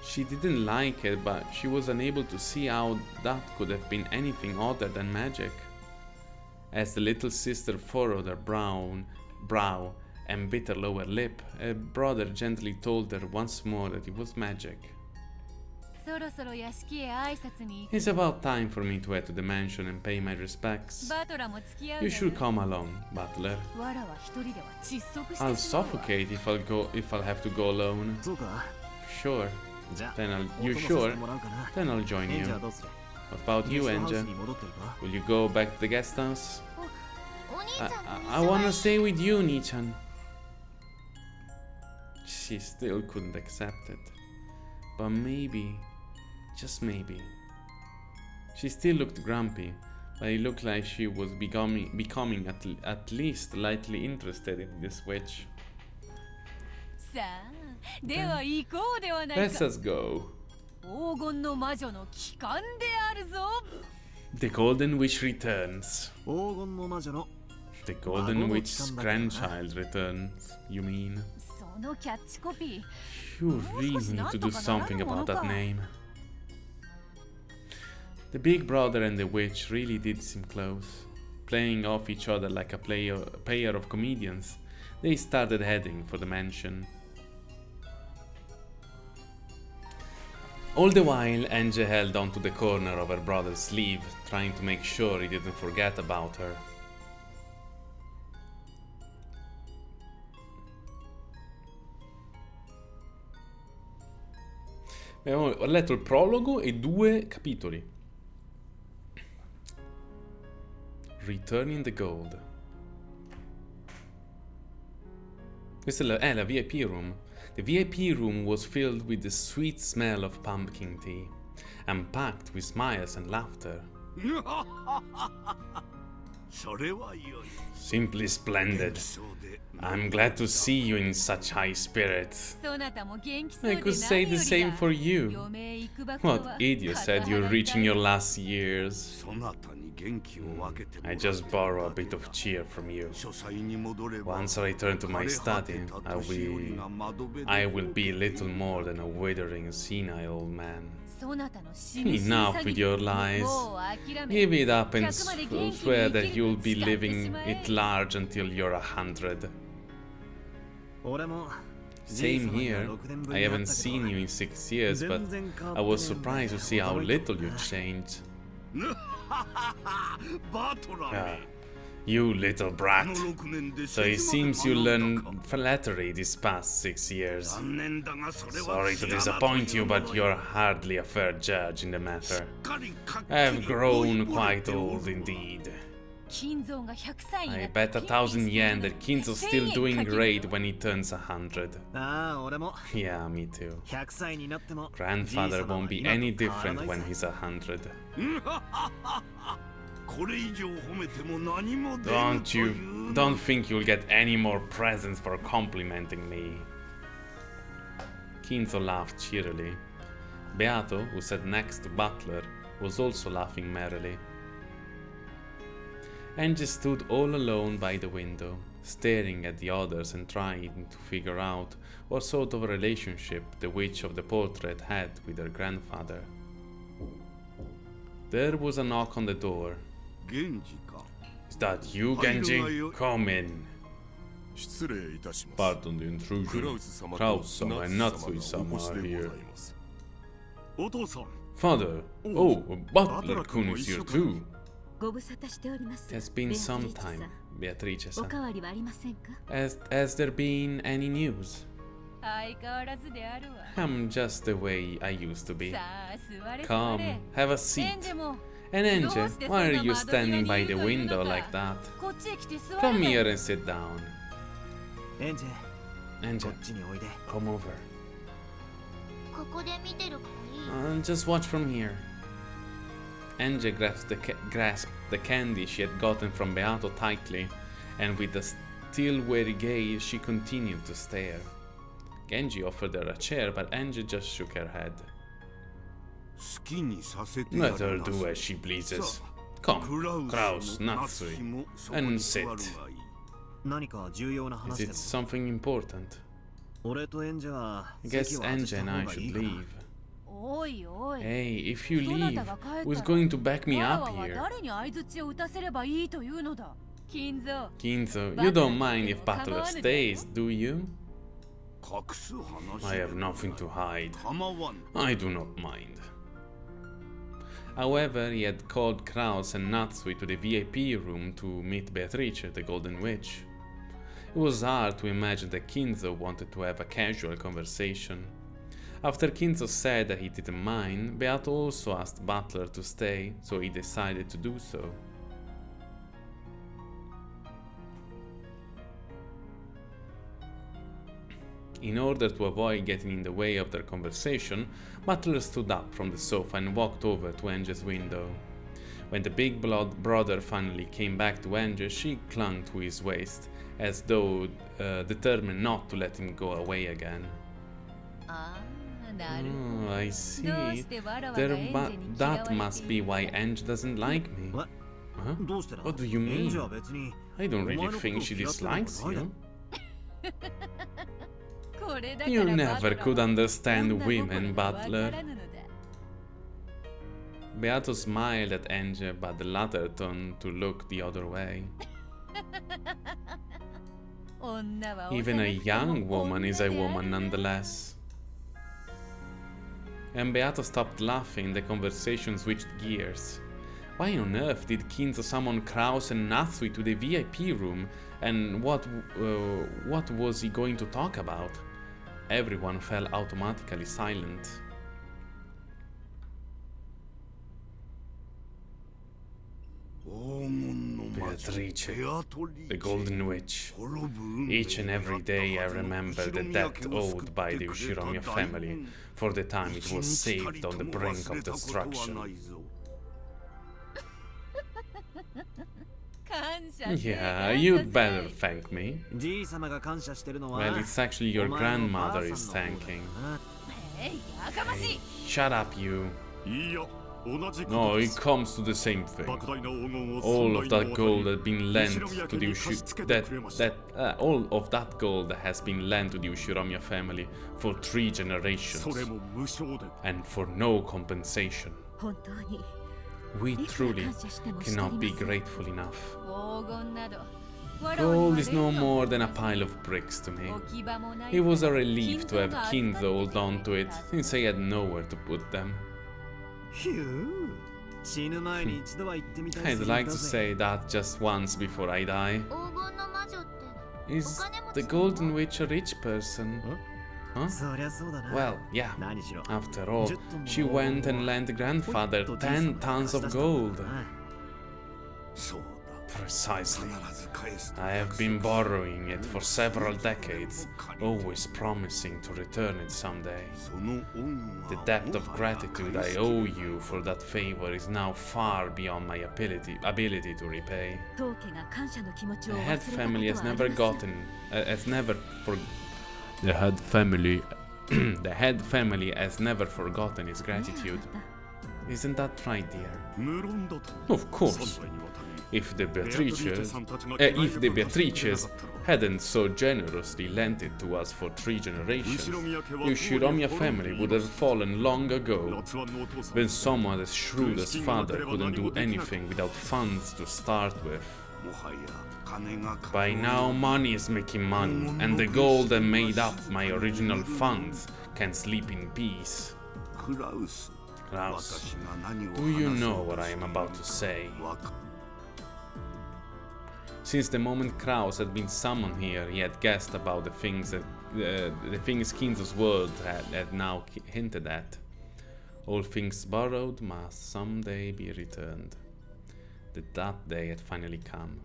She didn't like it, but she was unable to see how that could have been anything other than magic. As the little sister furrowed her brow and bit her lower lip, her brother gently told her once more that it was magic. It's about time for me to head to the mansion and pay my respects. You should come along, butler. I'll suffocate if I'll have to go alone. Sure. Then I'll join you. What about you, Enge? Will you go back to the guest house? I wanna stay with you, Oni-chan. She still couldn't accept it. But maybe, just maybe. She still looked grumpy, but it looked like she was becoming at least lightly interested in this witch. Let us go. The Golden Witch returns. The Golden Witch's grandchild returns, you mean? You really need to do something about that name. The big brother and the witch really did seem close. Playing off each other like a pair of comedians, they started heading for the mansion. All the while, Enge held onto the corner of her brother's sleeve, trying to make sure he didn't forget about her. Ho letto il prologo e 2 capitoli. Returning the Gold. Questa è la VIP room. The VIP room was filled with the sweet smell of pumpkin tea and packed with smiles and laughter. Simply splendid. I'm glad to see you in such high spirits. I could say the same for you. What idiot said you're reaching your last years? I just borrow a bit of cheer from you. Once I return to my study, I will be little more than a withering, senile old man. Enough with your lies. Give it up and swear that you'll be living it large until you're 100. Same here. I haven't seen you in 6 years, but I was surprised to see how little you've changed. You little brat. So it seems you learned flattery these past 6 years. Sorry to disappoint you, but you're hardly a fair judge in the matter. I've grown quite old indeed. I bet 1,000 yen that Kinzo's still doing great when he turns 100. Yeah, me too. Grandfather won't be any different when he's 100. Don't think you'll get any more presents for complimenting me. Kinzo laughed cheerily. Beato, who sat next to Butler, was also laughing merrily. Enge stood all alone by the window, staring at the others and trying to figure out what sort of relationship the witch of the portrait had with her grandfather. There was a knock on the door. 源氏か。 Is that you, Genji? Come in. 失礼いたします。 Pardon the intrusion. Kraus-sama and Natsui-sama are here. お父さん。 Father, oh, Butler-kun is here too. ご無沙汰しております。 It has been some time, Beatrice-san. おかわりはありませんか？ Has there been any news? 相変わらずであるわ。 I'm just the way I used to be. さあ座れ座 Come, れ。 have a エン seat. ジェも And Angel, why are you standing by the window like that? こっちへ来て座れ。 Come here and sit down. エンジェ、 Angel, こっちにおいで。 come over. ここで見てるからいい。 Just watch from here. Angel grasped the candy she had gotten from Beato tightly, and with a still wary gaze, she continued to stare. Genji offered her a chair, but Angel just shook her head. 好きにさせてや Let る her do as she pleases. Come, Kraus, Natsui, and sit. 何か重要な Is 話 it でも。 something important? 俺とエンジェは I guess 席を外し Angel た and 方 I がい should いかな。 leave. おいおい。 Hey, if you どな leave, たが帰ったら who's going to back me わ up らわは here? 誰に相槌を打たせればいいというのだ。金蔵。 Ginzo, you don't mind if Butler stays, do you? 隠す話 I have nothing to hide. 構わん。 I do not mind. However, he had called Kraus and Natsui to the VIP room to meet Beatrice, the Golden Witch. It was hard to imagine that Kinzo wanted to have a casual conversation. After Kinzo said that he didn't mind, Beato also asked Butler to stay, so he decided to do so. In order to avoid getting in the way of their conversation, Butler stood up from the sofa and walked over to Angel's window. When the big brother finally came back to Angel, she clung to his waist, as though determined not to let him go away again. ああ、なるほ Oh, I ど。 see. どうしてわらわがエンジェに嫌われている That must be why Angel doesn't like me. What? Huh? どうしてだ？ What do you エンジェ mean? は別に I don't お前 really のことを think she 嫌ってるわけ dislikes ないだろ。 you. これだから You バトラ never は could understand 女 women, 心がわか Butler. らぬのだ。 Beato smiled at Angel, but the latter turned to look the other way. 女は Even a 幼くても young woman is a 女である woman nonetheless. And Beato stopped laughing, the conversation switched gears. Why on earth did Kinzo summon Kraus and Natsui to the VIP room, and what was he going to talk about? Everyone fell automatically silent. Beatrice, the Golden Witch. Each and every day I remember the debt owed by the Ushiromiya family for the time it was saved on the brink of destruction. 感謝せ Yeah, you'd better thank me. じい様が感謝してるのは Well, it's actually your お前の grandmother ばあ is さんの方だ thanking. な。えいやかましい。 Shut up, you. いいや、同じこと No, で it す。 comes to the same thing. 莫大な黄金を All of 3代 that に gold わ had た been り lent 後ろ宮 to 家 the に貸し付けてくれました all of that gold has been lent to the Ushiromiya family for 3 generations, それも無償で。 and for no compensation. 本当に We いくら truly 感謝してもしかり cannot ま be せん。 grateful enough. 黄金などわらわには Gold is no 例の more than a pile of bricks to me. 置き場もない It was a relief to have 金 Kinzo 蔵 hold が on to it 預かって since I had nowhere to put them. ひゅー。死ぬ前に一度は行ってみたい I'd like to say that just once before I die. 黄金の魔女って Is the Golden Witch a rich person? Huh? そりゃそうだな。 Well, yeah. 何しろ。 After all, she went and lent grandfather 10 tons of gold. そうだ。 Precisely. 必ず返すと I have been borrowing it for several decades, always promising to return it someday. その恩 The は debt of gratitude I owe you for that favor is now far beyond my ability to repay. 当家が感謝の気持ち The を忘 head れたことは family あ has りま never せん。 gotten, has never for. The head family, the head family has never forgotten its gratitude. Isn't that right, dear? 無論だと Of course. 三代にわたり If the ベアトリーチェ Beatrices, さんたちが if the 気が利くことな Beatrices かったら hadn't so generously lent it to us for 3 generations, 後宮家は the Ushiromiya family would have fallen long ago. 夏湾のお父さん When someone as shrewd as father couldn't do anything without funds to start with. もはや金が By now, money is making money, and the gold that made up my original funds can sleep in peace. クラウス Klaus, 私が何を do you 話 know そう what I am about to say? わか Since the moment Kraus had been summoned here, he had guessed about the things that the things Kinzo's world had now hinted at. All things borrowed must someday be returned. That day had finally come.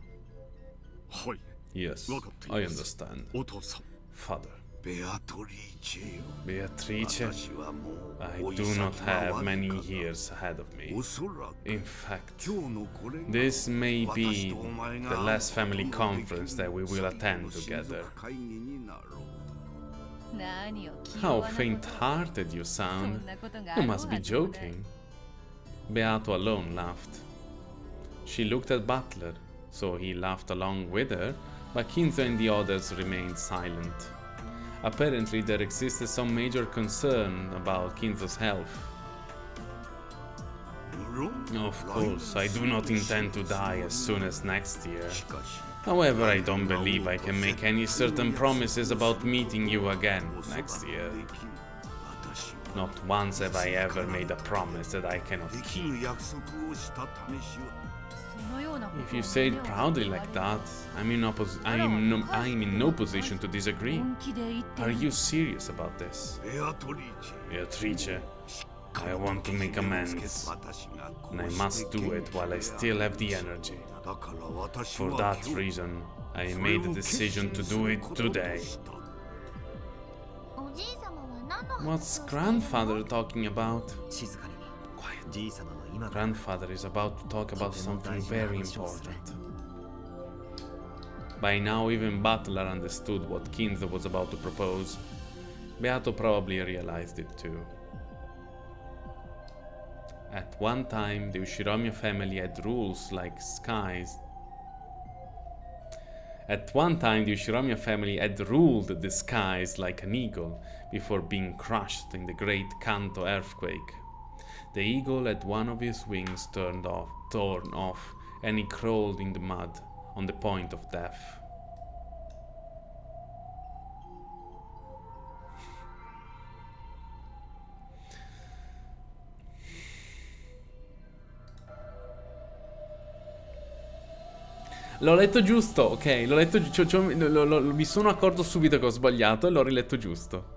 はい Yes, わかってい I ます understand. お父さん Father, ベアトリーチェよ Beatrice, 私はもう I 追い do 先 not は have わず many かだ years ahead of me. おそらく In fact, 今日のこれが this may 私 be とお前が the last family 会うことのでき conference る that we will 最後 attend の親 together. 族会議になろう何を気 How 弱なこと faint-hearted you そ sound. んなことがあ You る must be はずもない joking. Beato alone laughed. She looked at Butler, so he laughed along with her, but Kinzo and the others remained silent. Apparently, there existed some major concern about Kinzo's health. 無論 Of course, I do not intend to die as soon as next year. しかし However, I don't believe I can make any certain promises about meeting you again next year. 私は Not once have I ever made a promise that I cannot でき keep. る約束をした試しはそのようなことを If you say it proudly like that, I'm in no position to disagree. 本気で言って Are る you serious about this? ベアトリーチェ Beatrice, I want to make amends, 私がこ and I う must して do it while I still have the energy. だから私 For は that 今日 reason, I それ made を the 決 decision 心 to す do る it ことと today. した おじい様は何の話を What's しているの grandfather talking about? 静かにじい様の今の Grandfather is about to talk about something very important. By now, even Butler understood what Kinzo was about to propose. Beato probably realized it too. At one time, the Ushiromiya family had rules like skies. At one time, the Ushiromiya family had ruled the skies like an eagle before being crushed in the great Kanto earthquake. The eagle had one of his wings torn off, and he crawled in the mud on the point of death. L'ho letto giusto, ok, l'ho letto mi sono accorto subito che ho sbagliato e l'ho riletto giusto.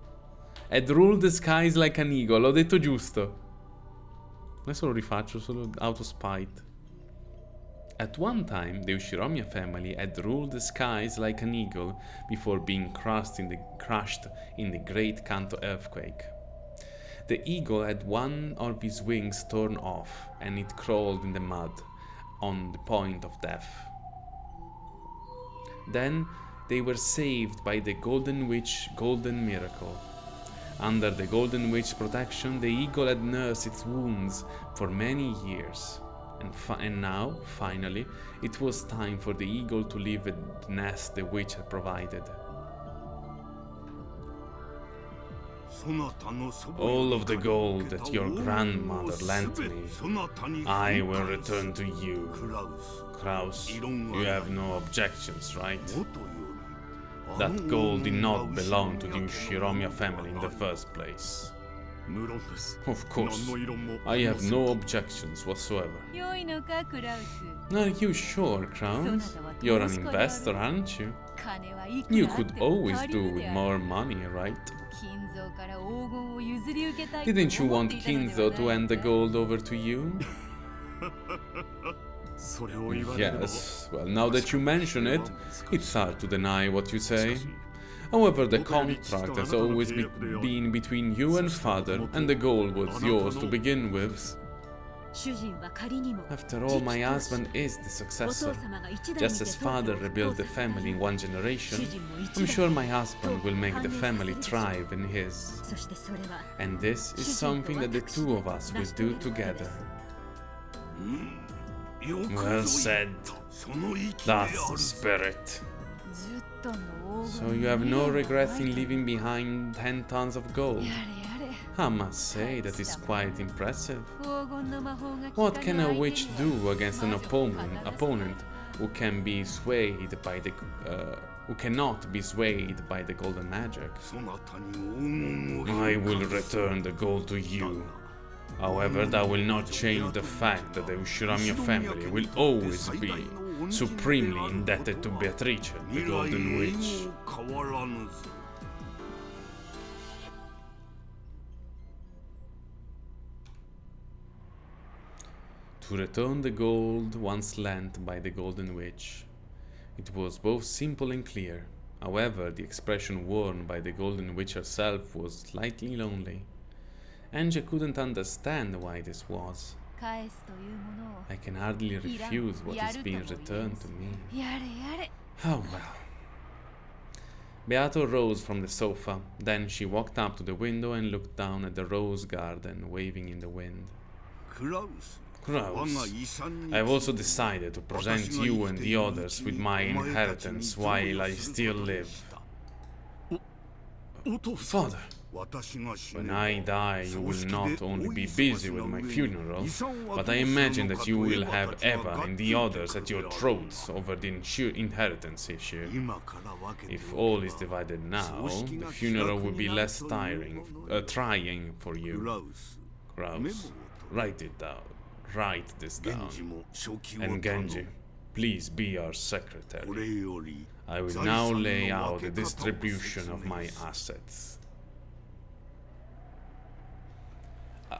Had ruled the skies like an eagle, l'ho detto giusto. Adesso lo rifaccio, solo autospite. At one time, the Ushiromiya family had ruled the skies like an eagle before being crushed in the great Kanto earthquake. The eagle had one of his wings torn off, and it crawled in the mud on the point of death. Then they were saved by the Golden Witch Golden Miracle. Under the Golden Witch protection, the eagle had nursed its wounds for many years. And now, finally, it was time for the eagle to leave the nest the witch had provided. All of the gold that your grandmother lent me, I will return to you. Kraus, you have no objections, right? That gold did not belong to the Ushiromiya family in the first place. 無論です Of course, 何の異論も I have no objections whatsoever. 良いのかクラウス Are you sure, Kraus? You're an investor, aren't you? 金はいく You らあっ could ても always 足り do る with である more money, right? 金蔵から黄金を譲り受けたいと Didn't you 思っ want ていたので Kinzo は to ない hand the か gold over to you? それを言われれば Yes, well, now that you mention it, it's hard to deny what you say. However, the contract has always been between you and father, and the gold was yours to begin with. After all, my husband is the successor. Just as father rebuilt the family in one generation, I'm sure my husband will make the family thrive in his. And this is something that the two of us will do together. Well said. That's the spirit. So you have no regrets in leaving behind 10 tons of gold? I must say that is quite impressive. What can a witch do against an opponent who can be swayed by the who cannot be swayed by the golden magic? I will return the gold to you. However, that will not change the fact that the Ushiramiya family will always be supremely indebted to Beatrice, the Golden Witch. To return the gold once lent by the Golden Witch. It was both simple and clear. However, the expression worn by the Golden Witch herself was slightly lonely. ENG couldn't understand why this was. I can hardly refuse what is being returned to me. Oh well. Beato rose from the sofa. Then she walked up to the window and looked down at the rose garden waving in the wind. Klaus, I have also decided to present you and the others with my inheritance while I still live. Father, when I die, you will not only be busy with my funeral, but I imagine that you will have Eva and the others at your throats over the inheritance issue. If all is divided now, the funeral will be less trying for you. Klaus, write it down. Write this down. And Genji, please be our secretary. I will now lay out the distribution of my assets.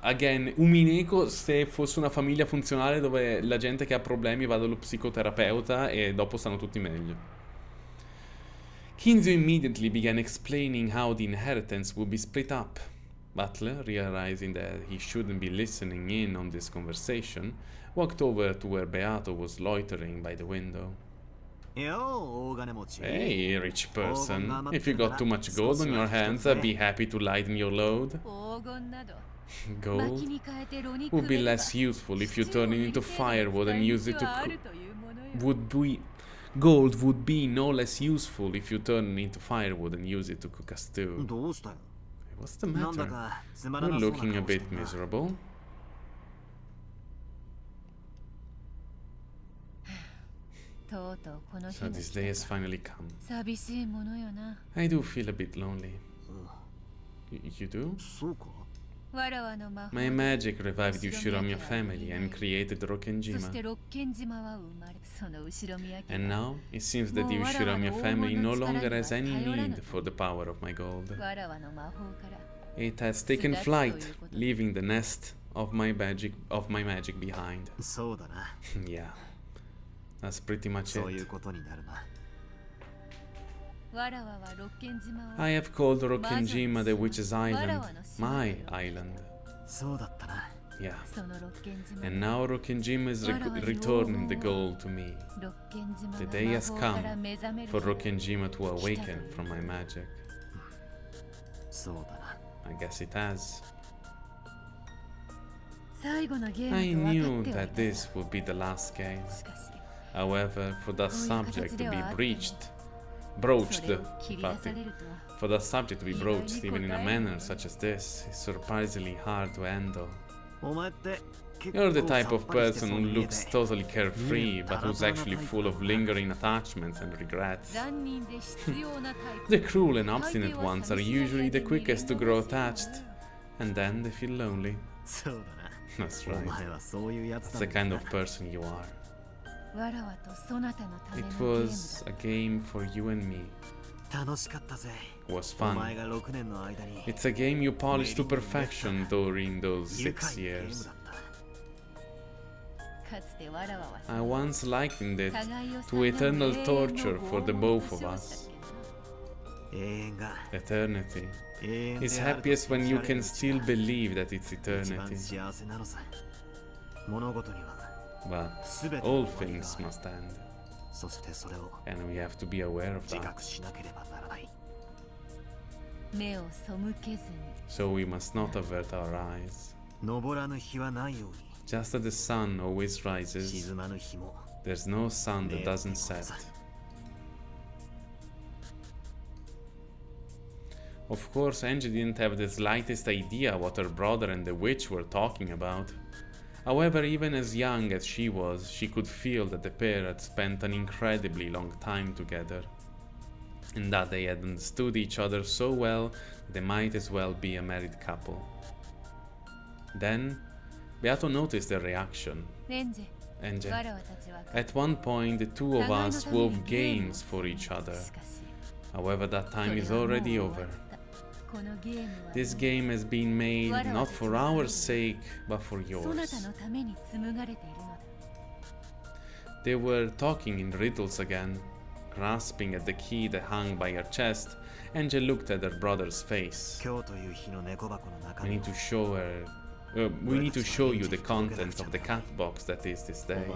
Again, Umineko, se fosse una famiglia funzionale dove la gente che ha problemi va dallo psicoterapeuta e dopo stanno tutti meglio. Kinzo immediately began explaining how the inheritance would be split up. Butler, realizing that he shouldn't be listening in on this conversation, walked over to where Beato was loitering by the window. Hey, rich person, if you got too much gold on your hands, I'd be happy to lighten your load. Gold would be less useful if you turn it into firewood and use it to Gold would be no less useful if you turn it into firewood and use it to cook a stew. What's the matter? You're looking a bit miserable. So this day has finally come. I do feel a bit lonely. You do? My magic revived the Ushiramiya family and created Rokkenjima. And now, it seems that the Ushiramiya family no longer has any need for the power of my gold. It has taken flight, leaving the nest of my magic behind. Yeah, that's pretty much it. I have called Rokkenjima the Witch's Island, my island. Yeah. And now Rokkenjima is returning the gold to me. The day has come for Rokkenjima to awaken from my magic. I guess it has. I knew that this would be the last game. However, for that subject to be broached, even in a manner such as this, is surprisingly hard to handle. You're the type of person who looks totally carefree, but who's actually full of lingering attachments and regrets. The cruel and obstinate ones are usually the quickest to grow attached, and then they feel lonely. That's right. That's the kind of person you are. It was a game for you and me. It was fun. It's a game you polished to perfection during those 6 years. I once likened it to eternal torture for the both of us. Eternity is happiest when you can still believe that it's eternity. But all things must end. And we have to be aware of that. So we must not avert our eyes. Just as the sun always rises, there's no sun that doesn't set. Of course, Angie didn't have the slightest idea what her brother and the witch were talking about. However, even as young as she was, she could feel that the pair had spent an incredibly long time together, and that they had understood each other so well that they might as well be a married couple. Then, Beato noticed their reaction. Enje. At one point, the two of us wove games for each other. However, that time is already over. This game has been made not for our sake, but for yours. They were talking in riddles again, grasping at the key that hung by her chest. Angel looked at her brother's face. We need to show her. We need to show you the contents of the cat box that is this day.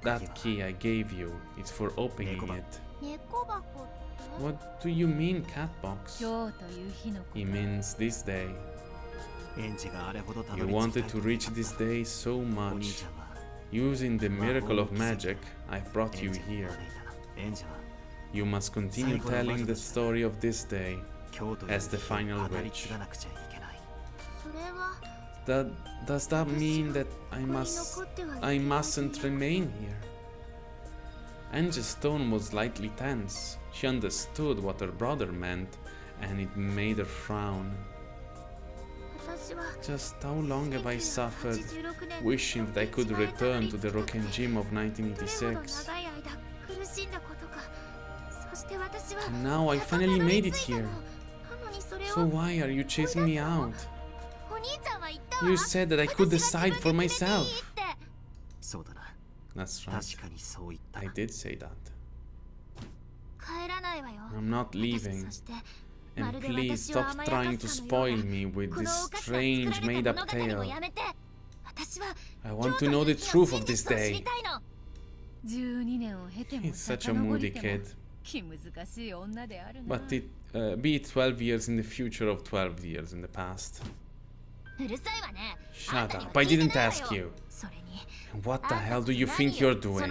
That key I gave you is for opening it. What do you mean, cat box? He means this day. You wanted to reach this day so much. Using the miracle of magic, I've brought you here. You must continue telling the story of this day as the final wish. Does that mean that I mustn't remain here? Angie's tone was slightly tense. She understood what her brother meant, and it made her frown. Just how long have I suffered, wishing that I could return to the Rokkenjima of 1986? And now I finally made it here. So why are you chasing me out? You said that I could decide for myself. That's right. I did say that. I'm not leaving. And please stop trying to spoil me with this strange made-up tale. I want to know the truth of this day. He's such a moody kid. But be it 12 years in the future of 12 years in the past. Shut up, I didn't ask you. What the hell do you think you're doing?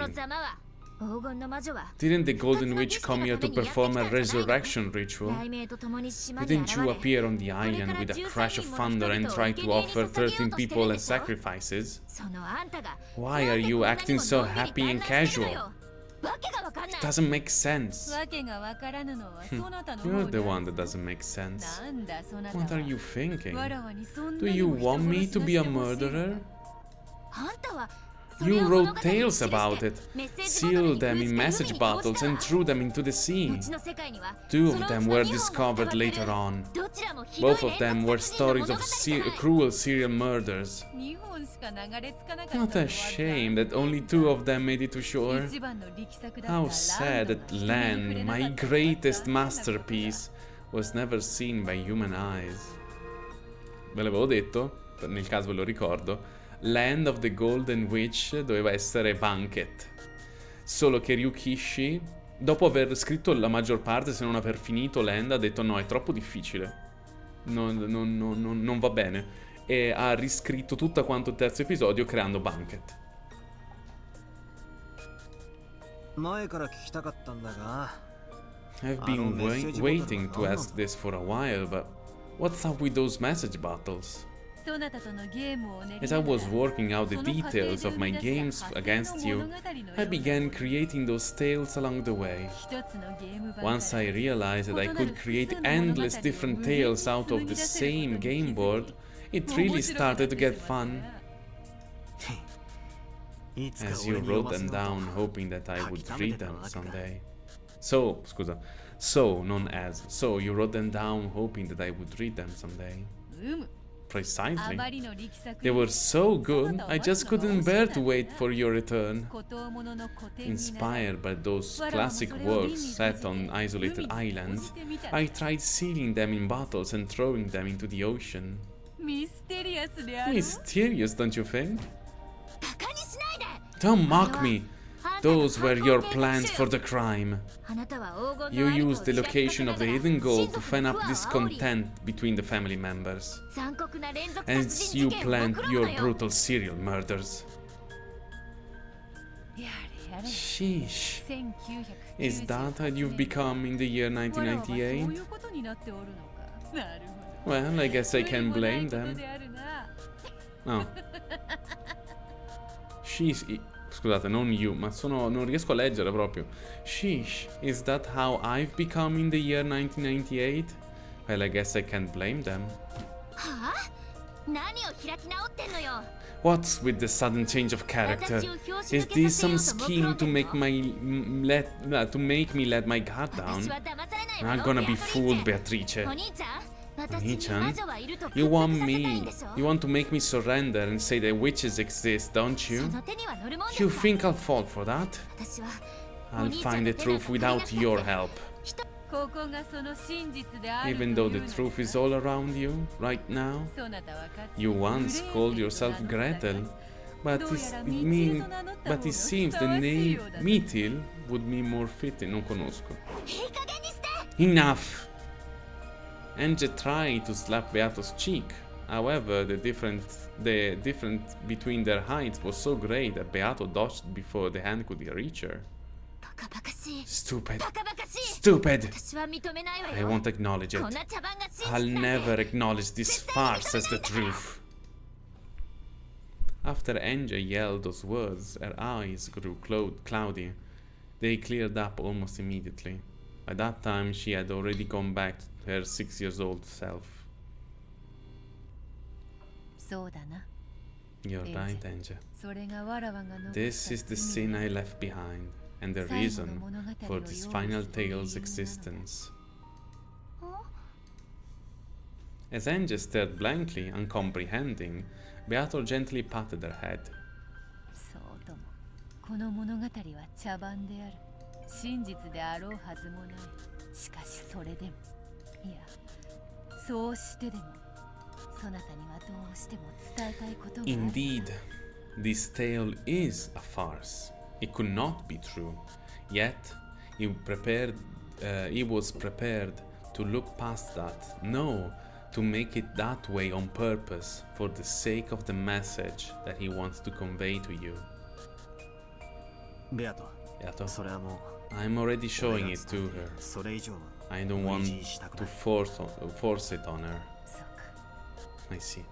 Didn't the Golden Witch come here to perform a resurrection ritual? Didn't you appear on the island with a crash of thunder and try to offer 13 people as sacrifices? Why are you acting so happy and casual? It doesn't make sense. You're the one that doesn't make sense. What are you thinking? Do you want me to be a murderer? You wrote tales about it, sealed them in message bottles and threw them into the sea. 2 of them were discovered later on. Both of them were stories of cruel serial murders. Not a shame that only 2 of them made it to shore. How sad that land, my greatest masterpiece, was never seen by human eyes. Ve l'avevo detto, nel caso ve lo ricordo. Land of the Golden Witch doveva essere Banquet. Solo che Ryukishi, dopo aver scritto la maggior parte, se non aver finito Land, ha detto no, è troppo difficile. Non va bene. E ha riscritto tutto quanto il terzo episodio creando Banquet. I've been waiting to ask this for a while, but what's up with those message bottles? As I was working out the details of my games against you, I began creating those tales along the way. Once I realized that I could create endless different tales out of the same game board, it really started to get fun. As you wrote them down, hoping that I would read them someday. So you wrote them down, hoping that I would read them someday. Precisely. They were so good, I just couldn't bear to wait for your return. Inspired by those classic works set on isolated islands, I tried sealing them in bottles and throwing them into the ocean. Mysterious, don't you think? Don't mock me. Those were your plans for the crime. You used the location of the hidden gold to fan up discontent between the family members. And you planned your brutal serial murders. Sheesh. Is that how you've become in the year 1998? Well, I guess I can blame them. No. Scusate, non you, ma non riesco a leggere proprio. Sheesh, is that how I've become in the year 1998? Well, I guess I can't blame them. What's with the sudden change of character? Is this some scheme to make me let my guard down? I'm not gonna be fooled, Beatrice. Oni-chan, you want to make me surrender and say that witches exist, don't you? You think I'll fall for that? I'll find the truth without your help. Even though the truth is all around you, right now. You once called yourself Gretel, but it seems the name Mithil would be more fitting. Non conosco. Enough! ENG tried to slap Beato's cheek. However, the difference between their heights was so great that Beato dodged before the hand could reach her. Stupid. Stupid! I won't acknowledge it. I'll never acknowledge this farce as the truth. After ENG yelled those words, her eyes grew cloudy. They cleared up almost immediately. By that time, she had already gone back to her 6-year-old self. You're right, ENG. This is the sin I left behind, and the reason for this final tale's existence. As ENG stared blankly, uncomprehending, Beato gently patted her head. Indeed, this tale is a farce. It could not be true. Yet, he was prepared to look past that. No, to make it that way on purpose, for the sake of the message that he wants to convey to you. Beato, I'm already showing it to her. I don't want to force it on her. I see.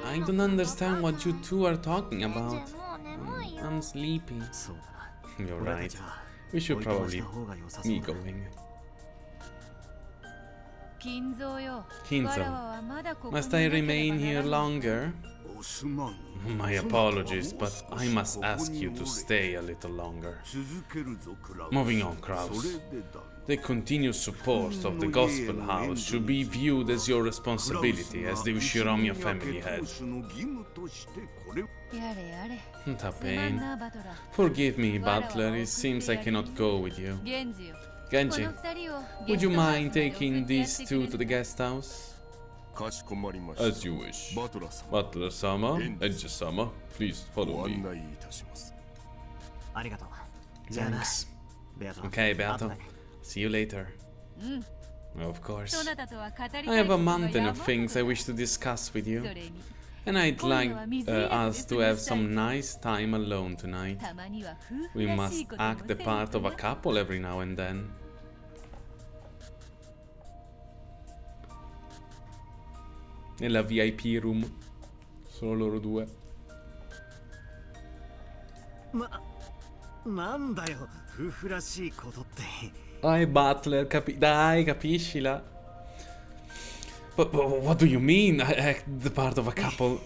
I don't understand what you two are talking about. I'm sleepy. You're right. We should probably be going. Kinzo, must I remain here longer? My apologies, but I must ask you to stay a little longer. Moving on, Kraus. The continued support of the Gospel House should be viewed as your responsibility as the Ushiromiya family head. Not a pain. Forgive me, Butler, it seems I cannot go with you. Genji, would you mind taking these two to the guest house? As you wish. Butler-sama, ENG-sama, please follow me. Thanks. Okay, Beato. See you later. Of course. I have a mountain of things I wish to discuss with you. And I'd like us to have some nice time alone tonight. We must act the part of a couple every now and then. Nella VIP room. Solo loro due. Dai, Butler, dai, capiscila. But what do you mean, act the part of a couple?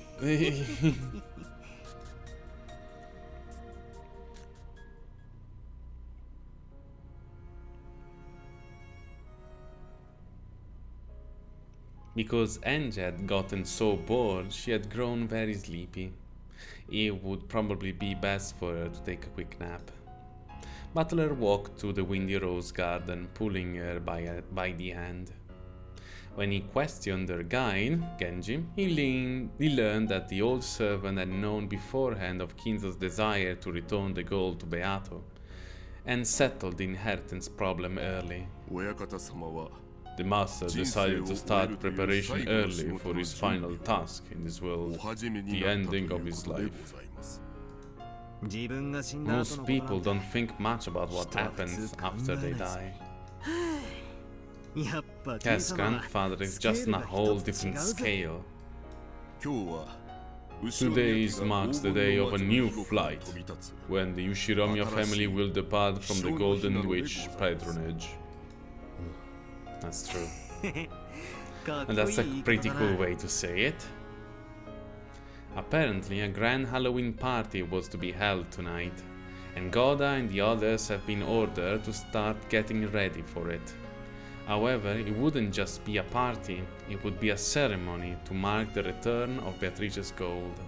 Because ENG had gotten so bored, she had grown very sleepy. It would probably be best for her to take a quick nap. Butler walked to the windy rose garden, pulling her by the hand. When he questioned their guide, Genji, he learned that the old servant had known beforehand of Kinzo's desire to return the gold to Beato, and settled the inheritance problem early. The master decided to start preparation early for his final task in this world, the ending of his life. Most people don't think much about what happens after they die. Yes, grandfather is just on a whole different scale. Today marks the day of a new flight, when the Ushiromiya family will depart from the Golden Witch patronage. That's true. And that's a pretty cool way to say it. Apparently, a grand Halloween party was to be held tonight, and Goda and the others have been ordered to start getting ready for it. However, it wouldn't just be a party, it would be a ceremony to mark the return of Beatrice's gold.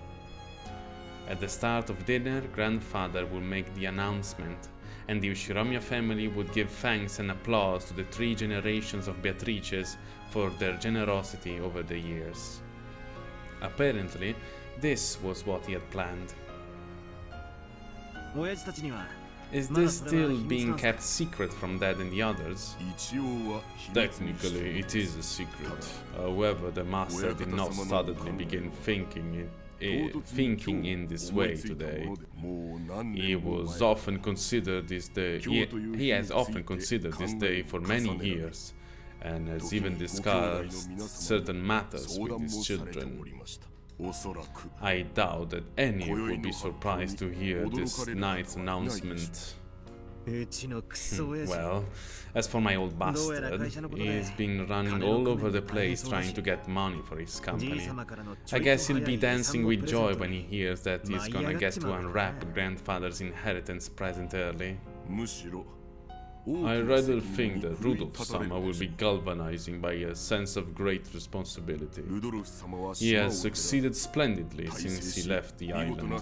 At the start of dinner, grandfather would make the announcement, and the Ushiromiya family would give thanks and applause to the 3 generations of Beatrices for their generosity over the years. Apparently, this was what he had planned. Is this still being kept secret from Dad and the others? Technically, it is a secret. However, the master did not suddenly begin thinking in this way today. He has often considered this day for many years, and has even discussed certain matters with his children. I doubt that any would be surprised to hear this night's announcement. Well, as for my old bastard, he's been running all over the place trying to get money for his company. I guess he'll be dancing with joy when he hears that he's gonna get to unwrap grandfather's inheritance present early. I rather think that Rudolph-sama will be galvanizing by a sense of great responsibility. He has succeeded splendidly since he left the island.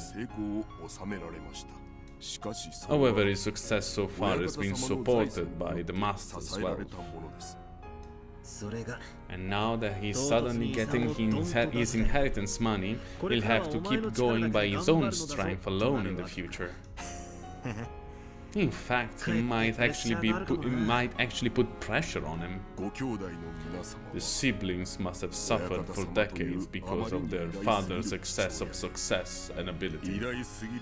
However, his success so far has been supported by the master's wealth. And now that he's suddenly getting his inheritance money, he'll have to keep going by his own strength alone in the future. In fact, he might actually put pressure on him. The siblings must have suffered for decades because of their father's excess of success and ability.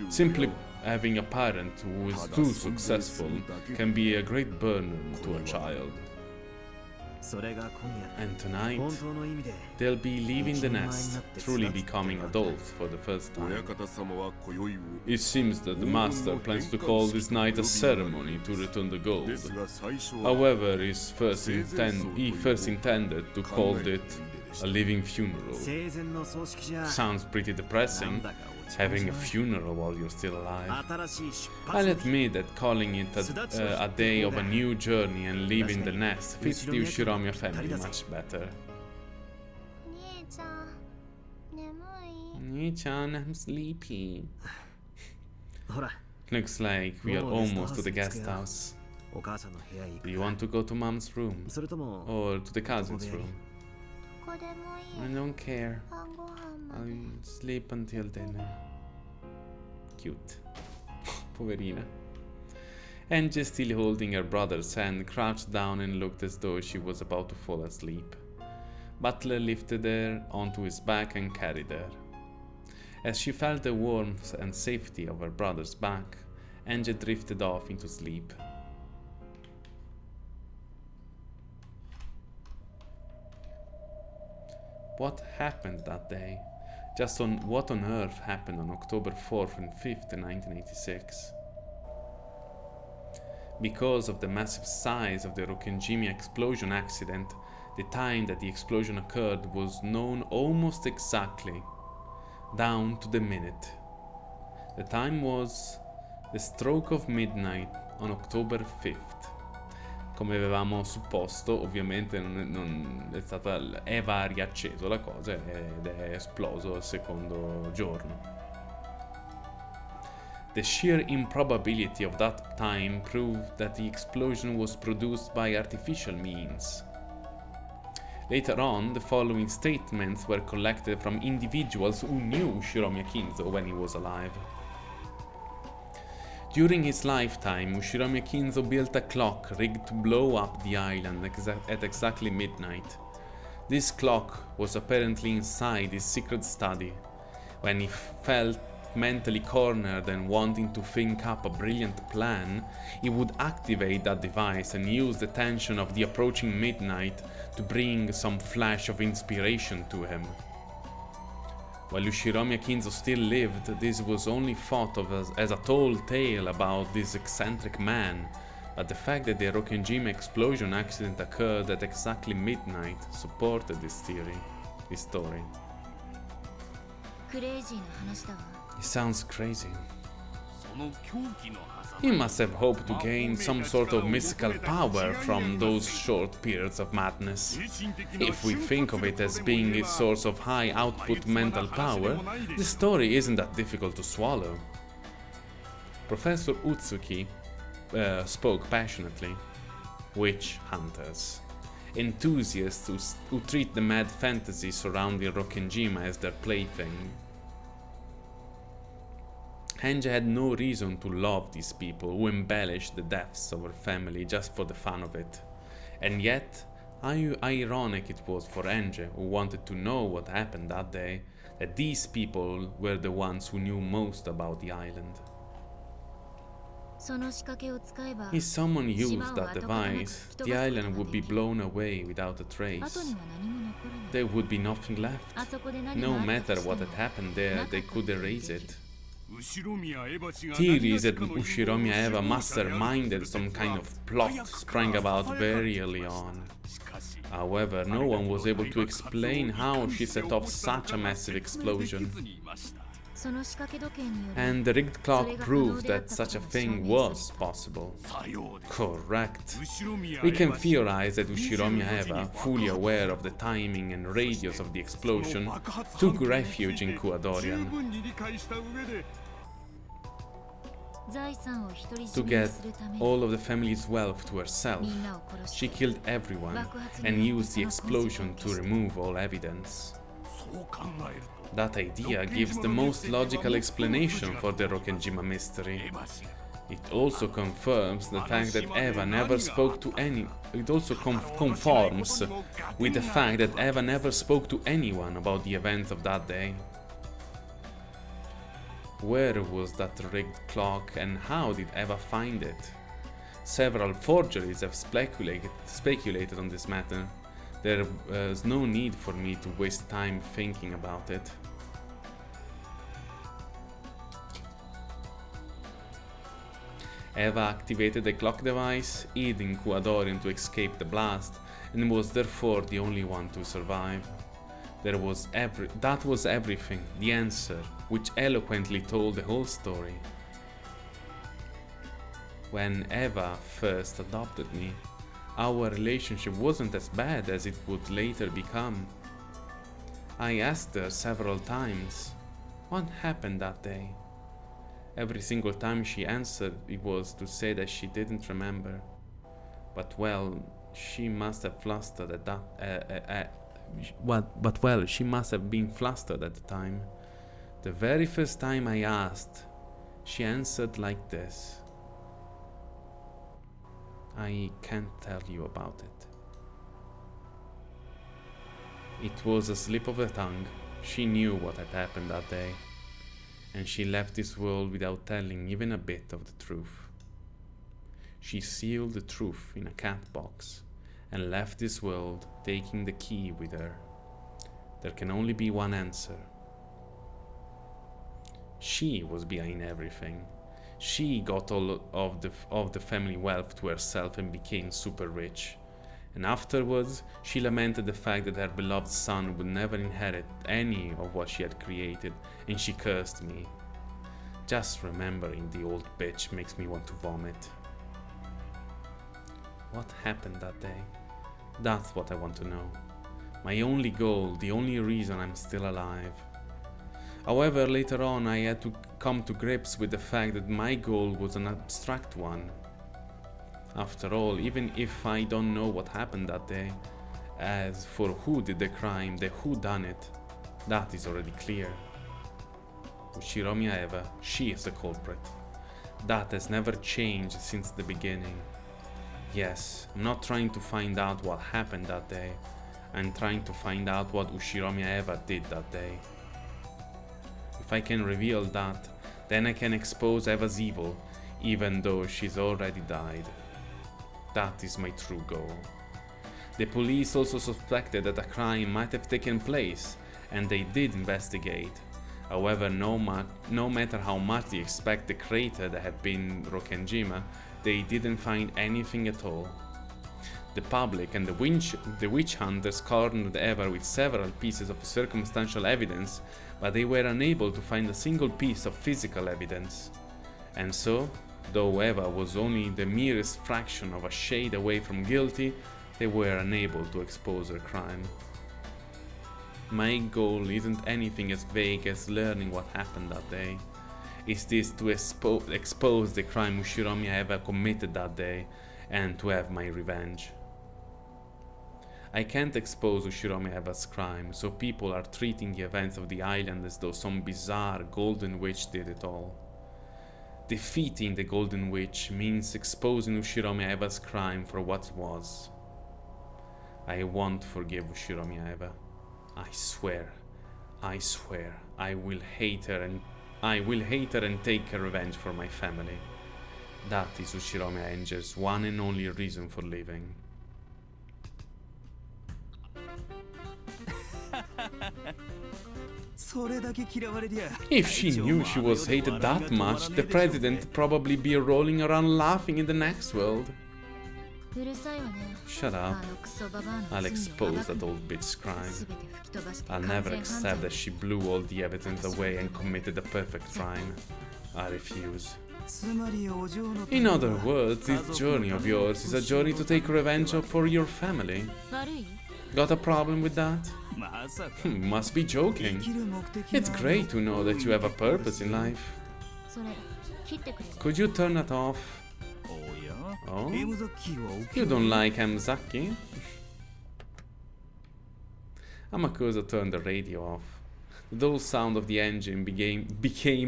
Simply having a parent who is too successful can be a great burden to a child. And tonight, they'll be leaving the nest, truly becoming adults for the first time. It seems that the master plans to call this night a ceremony to return the gold. However, he first intended to call it a living funeral. Sounds pretty depressing, having a funeral while you're still alive. I'll admit that calling it a day of a new journey and leaving the nest fits the Ushiromiya family much better. Nii-chan, I'm sleepy. Looks like we are almost to the guest house. Do you want to go to Mom's room? Or to the cousin's room? I don't care. I'll sleep until dinner. Cute. Poverina. Angie, still holding her brother's hand, crouched down and looked as though she was about to fall asleep. Butler lifted her onto his back and carried her. As she felt the warmth and safety of her brother's back, Angie drifted off into sleep. What happened that day? What on earth happened on October 4th and 5th, 1986? Because of the massive size of the Rokkenjima explosion accident, the time that the explosion occurred was known almost exactly, down to the minute. The time was the stroke of midnight on October 5th. Come avevamo supposto, ovviamente va riacceso la cosa ed è esploso al secondo giorno. The sheer improbability of that time proved that the explosion was produced by artificial means. Later on, the following statements were collected from individuals who knew Ushiromi Akinzo when he was alive. During his lifetime, Ushiromi Akinzo built a clock rigged to blow up the island at exactly midnight. This clock was apparently inside his secret study. When he felt mentally cornered and wanting to think up a brilliant plan, he would activate that device and use the tension of the approaching midnight to bring some flash of inspiration to him. While Ushiromi Akinzo still lived, this was only thought of as a tall tale about this eccentric man, but the fact that the Rokkenjima explosion accident occurred at exactly midnight supported this story. It sounds crazy. He must have hoped to gain some sort of mystical power from those short periods of madness. If we think of it as being a source of high output mental power, the story isn't that difficult to swallow. Professor Utsuki spoke passionately. Witch hunters. Enthusiasts who treat the mad fantasy surrounding Rokkenjima as their plaything. Henja had no reason to love these people who embellished the deaths of her family just for the fun of it. And yet, how ironic it was for Henja, who wanted to know what happened that day, that these people were the ones who knew most about the island. If someone used that device, the island would be blown away without a trace. There would be nothing left. No matter what had happened there, they could erase it. Theories that Ushiromi Eva masterminded some kind of plot sprang about very early on. However, no one was able to explain how she set off such a massive explosion. And the rigged clock proved that such a thing was possible. Correct. We can theorize that Ushiromi Eva, fully aware of the timing and radius of the explosion, took refuge in Kuadorian. To get all of the family's wealth to herself, she killed everyone and used the explosion to remove all evidence. That idea gives the most logical explanation for the Rokkenjima mystery. It also confirms the fact that Eva never spoke to It also conforms with the fact that Eva never spoke to anyone about the events of that day. Where was that rigged clock and how did Eva find it? Several forgeries have speculated on this matter. There is no need for me to waste time thinking about it. Eva activated the clock device, aiding Kuadorian to escape the blast, and was therefore the only one to survive. That was everything, the answer, which eloquently told the whole story. When Eva first adopted me, our relationship wasn't as bad as it would later become. I asked her several times, what happened that day? Every single time she answered, it was to say that she didn't remember. But well, she must have flustered at that. She must have been flustered at the time. The very first time I asked, she answered like this. I can't tell you about it. It was a slip of the tongue. She knew what had happened that day, and she left this world without telling even a bit of the truth. She sealed the truth in a cat box and left this world, taking the key with her. There can only be one answer. She was behind everything. She got all of the family wealth to herself and became super rich. And afterwards, she lamented the fact that her beloved son would never inherit any of what she had created, and she cursed me. Just remembering the old bitch makes me want to vomit. What happened that day? That's what I want to know. My only goal, the only reason I'm still alive. However, later on I had to come to grips with the fact that my goal was an abstract one. After all, even if I don't know what happened that day, As for who did the crime, the who done it, that is already clear. Ushiromi Eva, she is the culprit. That has never changed since the beginning. Yes, I'm not trying to find out what happened that day. I'm trying to find out what Ushiromi Eva did that day. If I can reveal that, then I can expose Eva's evil, even though she's already died. That is my true goal. The police also suspected that a crime might have taken place, and they did investigate. However, no matter how much they expect the crater that had been Rokkenjima, they didn't find anything at all. The public and the witch hunters cornered Eva with several pieces of circumstantial evidence, but they were unable to find a single piece of physical evidence. And so, though Eva was only the merest fraction of a shade away from guilty, they were unable to expose her crime. My goal isn't anything as vague as learning what happened that day. It is to expose the crime Ushiromi Eva committed that day, and to have my revenge. I can't expose Ushiromi Eva's crime, so people are treating the events of the island as though some bizarre golden witch did it all. Defeating the golden witch means exposing Ushiromi Eva's crime for what it was. I won't forgive Ushiromi Eva. I swear, I will hate her and take her revenge for my family. That is Ushiromi Angel's one and only reason for living. If she knew she was hated that much, the president probably be rolling around laughing in the next world. Shut up. I'll expose that old bitch's crime. I'll never accept that she blew all the evidence away and committed a perfect crime. I refuse. In other words, this journey of yours is a journey to take revenge for your family. Got a problem with that? Must be joking. It's great to know that you have a purpose in life. Could you turn that off? Oh? You don't like Hamzaki? Amakosa turned the radio off. The dull sound of the engine became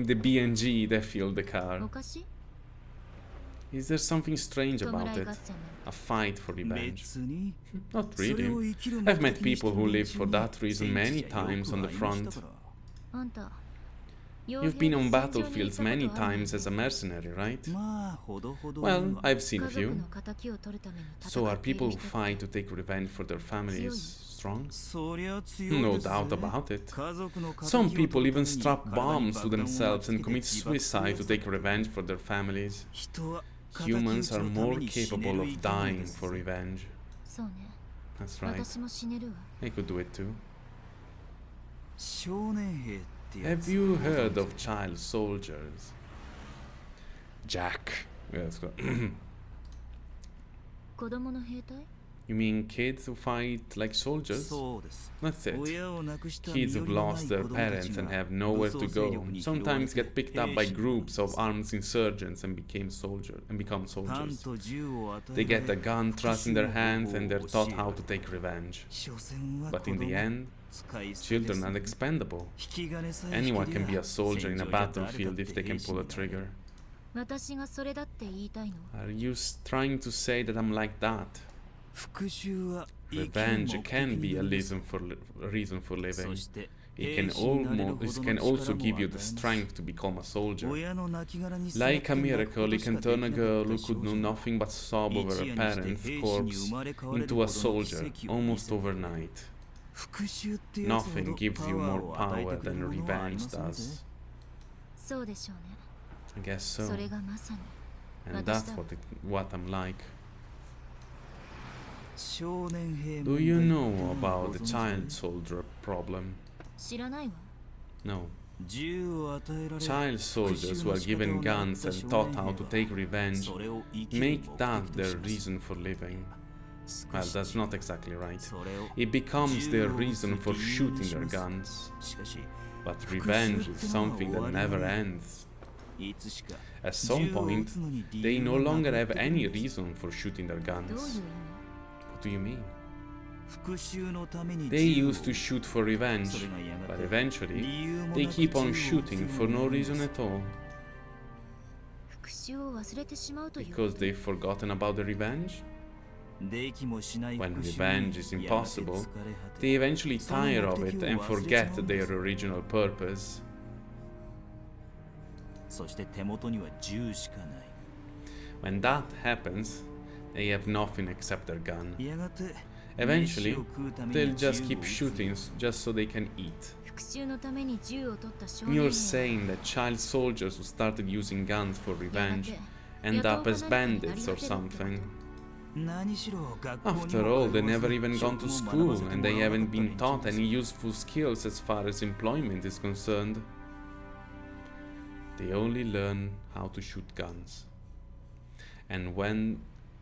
the BNG that filled the car. Is there something strange about it? A fight for revenge? Not really. I've met people who lived for that reason many times on the front. You've been on battlefields many times as a mercenary, right? Well, I've seen a few. So are people who fight to take revenge for their families strong? No doubt about it. Some people even strap bombs to themselves and commit suicide to take revenge for their families. Humans are more capable of dying for revenge. That's right. I could do it too. Have you heard of child soldiers? Jack. Yeah, let's go. You mean kids who fight like soldiers? That's it. Kids who've lost their parents and have nowhere to go sometimes get picked up by groups of armed insurgents and become soldiers. They get a gun thrust in their hands and they're taught how to take revenge. But in the end, children are expendable. Anyone can be a soldier in a battlefield if they can pull a trigger. Are you trying to say that I'm like that? Revenge can be a reason for living. It can also give you the strength to become a soldier. Like a miracle, it can turn a girl who could do nothing but sob over her parents' corpse into a soldier almost overnight. Nothing gives you more power than revenge does. I guess so. And that's what I'm like. Do you know about the child soldier problem? No. Child soldiers who are given guns and taught how to take revenge make that their reason for living. Well, that's not exactly right. It becomes their reason for shooting their guns. But revenge is something that never ends. At some point, they no longer have any reason for shooting their guns. What do you mean? They used to shoot for revenge, but eventually they keep on shooting for no reason at all. Because they've forgotten about the revenge? When revenge is impossible, they eventually tire of it and forget their original purpose. When that happens, they have nothing except their gun. Eventually, they'll just keep shooting just so they can eat. You're saying that child soldiers who started using guns for revenge end up as bandits or something. After all, they never even gone to school and they haven't been taught any useful skills as far as employment is concerned. They only learn how to shoot guns.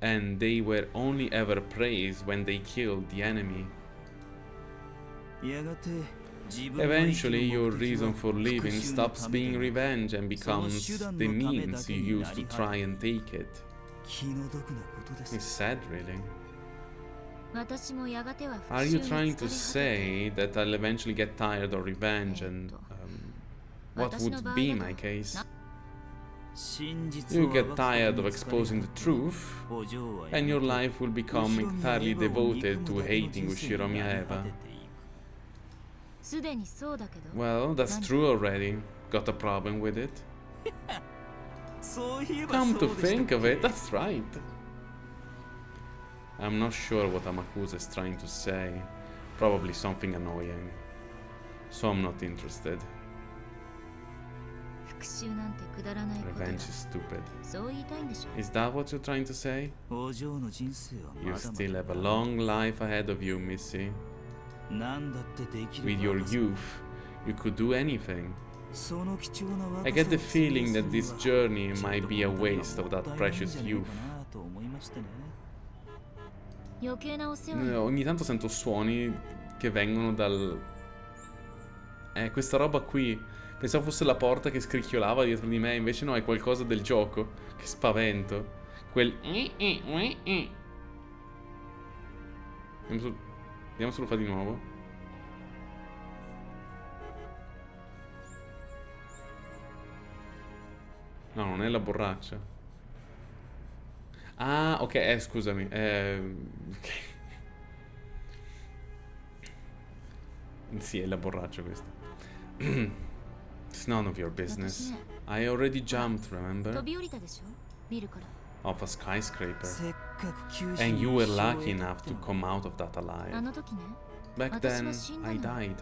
And they were only ever praised when they killed the enemy. Eventually, your reason for living stops being revenge and becomes the means you use to try and take it. It's sad, really. Are you trying to say that I'll eventually get tired of revenge and what would be my case? You get tired of exposing the truth, and your life will become entirely devoted to hating Ushiromi Eva. Well, that's true already. Got a problem with it? Come to think of it, that's right. I'm not sure what Amakusa is trying to say. Probably something annoying. So I'm not interested. Revenge is stupid. Is that what you're trying to say? You still have a long life ahead of you, Missy. With your youth, you could do anything. I get the feeling that this journey might be a waste of that precious youth. Ogni tanto sento suoni che vengono dal... questa roba qui. Pensavo fosse la porta che scricchiolava dietro di me, invece no, è qualcosa del gioco. Che spavento. Quel... Vediamo se lo fa di nuovo. No, non è la borraccia. Ah, ok, scusami. Ok. Sì, è la borraccia questa. It's none of your business. I already jumped, remember? Off a skyscraper. And you were lucky enough to come out of that alive. Back then, I died.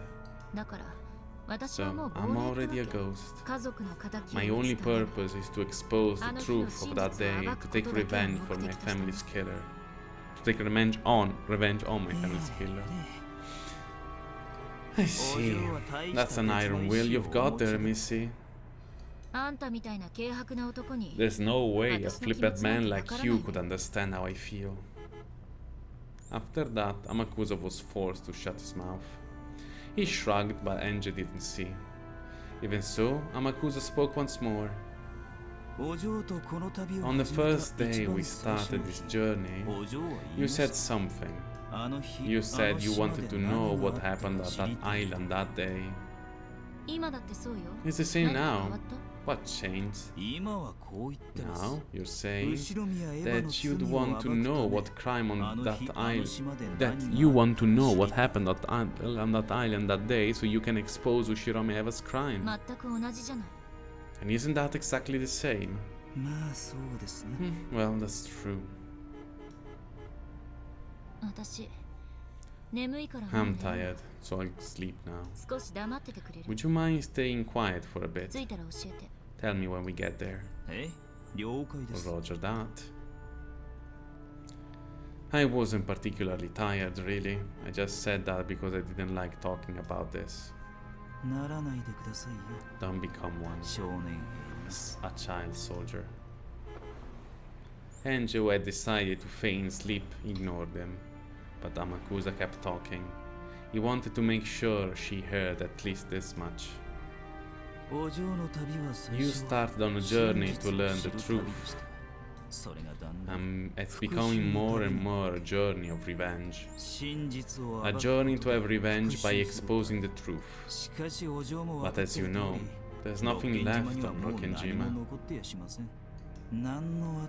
So, I'm already a ghost. My only purpose is to expose the truth of that day, to take revenge for my family's killer. To take revenge on my family's killer. I see. That's an iron will you've got there, Missy. There's no way a flippant man like you could understand how I feel. After that, Amakusa was forced to shut his mouth. He shrugged, but Enji didn't see. Even so, Amakusa spoke once more. On the first day we started this journey, you said something. You said you wanted to know what happened at that island that day. It's the same now. What changed? Now you're saying that you'd want to know what crime on that island, that you want to know what happened on that island that day so you can expose Ushiromi Eva's crime. And isn't that exactly the same? Well, that's true. I'm tired, so I'll sleep now. Would you mind staying quiet for a bit? Tell me when we get there. Roger that. I wasn't particularly tired, really. I just said that because I didn't like talking about this. Don't become one. A child soldier. Enji, who had decided to feign sleep, ignored him. But Amakusa kept talking. He wanted to make sure she heard at least this much. You started on a journey to learn the truth. It's becoming more and more a journey of revenge. A journey to have revenge by exposing the truth. But as you know, there's nothing left on Rokkenjima.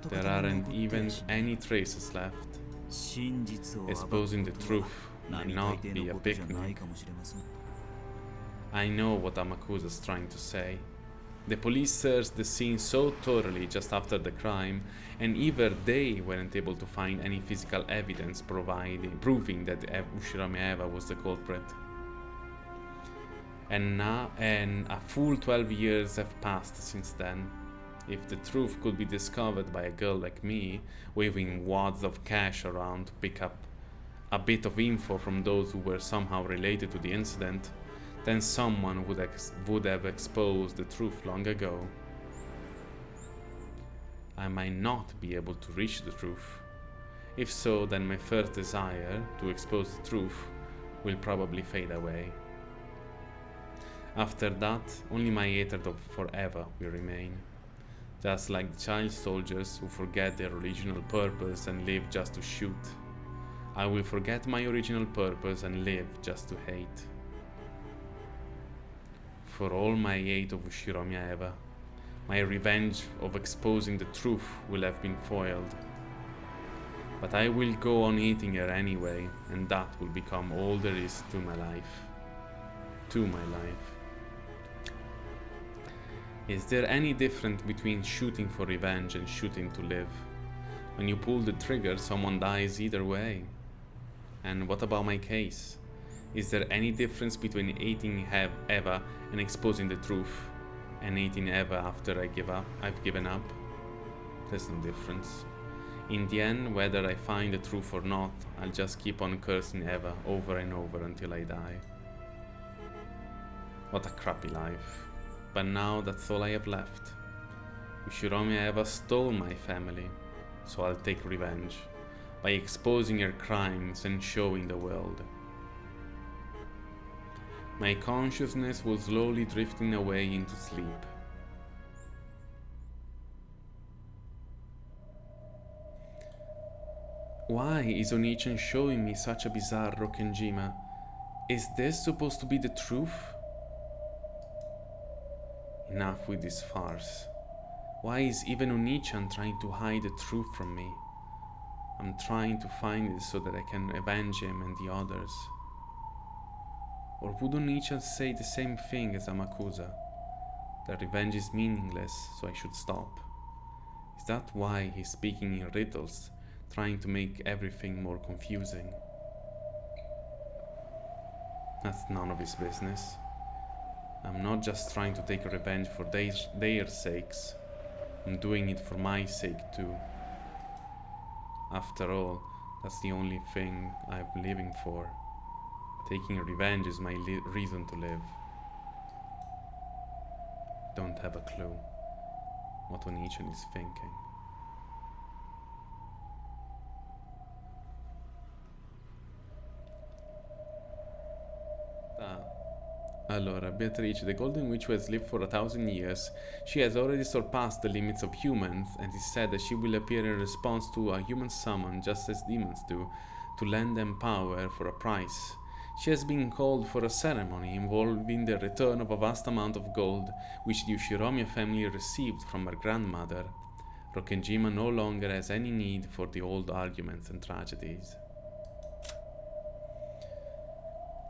There aren't even any traces left. Exposing the truth may not be a picnic. I know what Amakusa's trying to say. The police searched the scene so thoroughly just after the crime, and even they weren't able to find any physical evidence proving that Ushiromi Eva was the culprit. And a full 12 years have passed since then. If the truth could be discovered by a girl like me, waving wads of cash around to pick up a bit of info from those who were somehow related to the incident, then someone would have exposed the truth long ago. I might not be able to reach the truth. If so, then my first desire to expose the truth will probably fade away. After that, only my hatred of forever will remain. Just like the child soldiers who forget their original purpose and live just to shoot. I will forget my original purpose and live just to hate. For all my hate of Ushiromi Eva, my revenge of exposing the truth will have been foiled. But I will go on hating her anyway, and that will become all there is to my life. Is there any difference between shooting for revenge and shooting to live? When you pull the trigger, someone dies either way. And what about my case? Is there any difference between hating Eva and exposing the truth, and hating Eva after I've given up? There's no difference. In the end, whether I find the truth or not, I'll just keep on cursing Eva over and over until I die. What a crappy life. But now that's all I have left. Ushiromi Eva stole my family, so I'll take revenge by exposing her crimes and showing the world. My consciousness was slowly drifting away into sleep. Why is Onichan showing me such a bizarre Rokkenjima? Is this supposed to be the truth? Enough with this farce. Why is even Onichan trying to hide the truth from me? I'm trying to find it so that I can avenge him and the others. Or would Onichan say the same thing as Amakusa? That revenge is meaningless, so I should stop. Is that why he's speaking in riddles, trying to make everything more confusing? That's none of his business. I'm not just trying to take revenge for their sakes. I'm doing it for my sake too. After all, that's the only thing I'm living for. Taking revenge is my reason to live. Don't have a clue what Onichan is thinking. Allora, Beatrice, the Golden Witch who has lived for 1,000 years, she has already surpassed the limits of humans, and it is said that she will appear in response to a human summon, just as demons do, to lend them power for a price. She has been called for a ceremony involving the return of a vast amount of gold, which the Ushiromi family received from her grandmother. Rokkenjima no longer has any need for the old arguments and tragedies.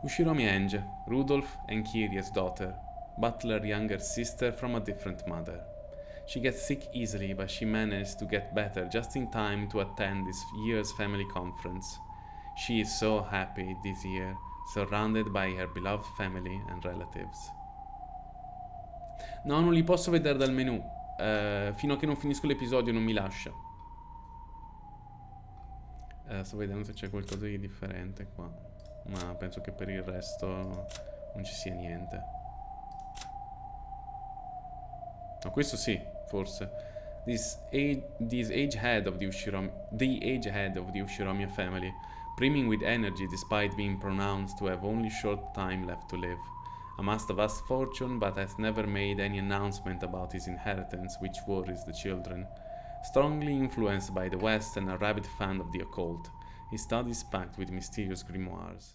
Ushiromi Enge, Rudolf and Kiria's daughter, but her younger sister from a different mother. She gets sick easily, but she managed to get better just in time to attend this year's family conference. She is so happy this year, surrounded by her beloved family and relatives. No, non li posso vedere dal menu. Fino a che non finisco l'episodio non mi lascia. Sto vedendo se c'è qualcosa di differente qua. Ma penso che per il resto non ci sia niente. No, questo sì, forse. The age head of the Ushiromi family, brimming with energy despite being pronounced to have only short time left to live. Amassed a vast fortune, but has never made any announcement about his inheritance, which worries the children. Strongly influenced by the West and a rabid fan of the occult, his studies packed with mysterious grimoires.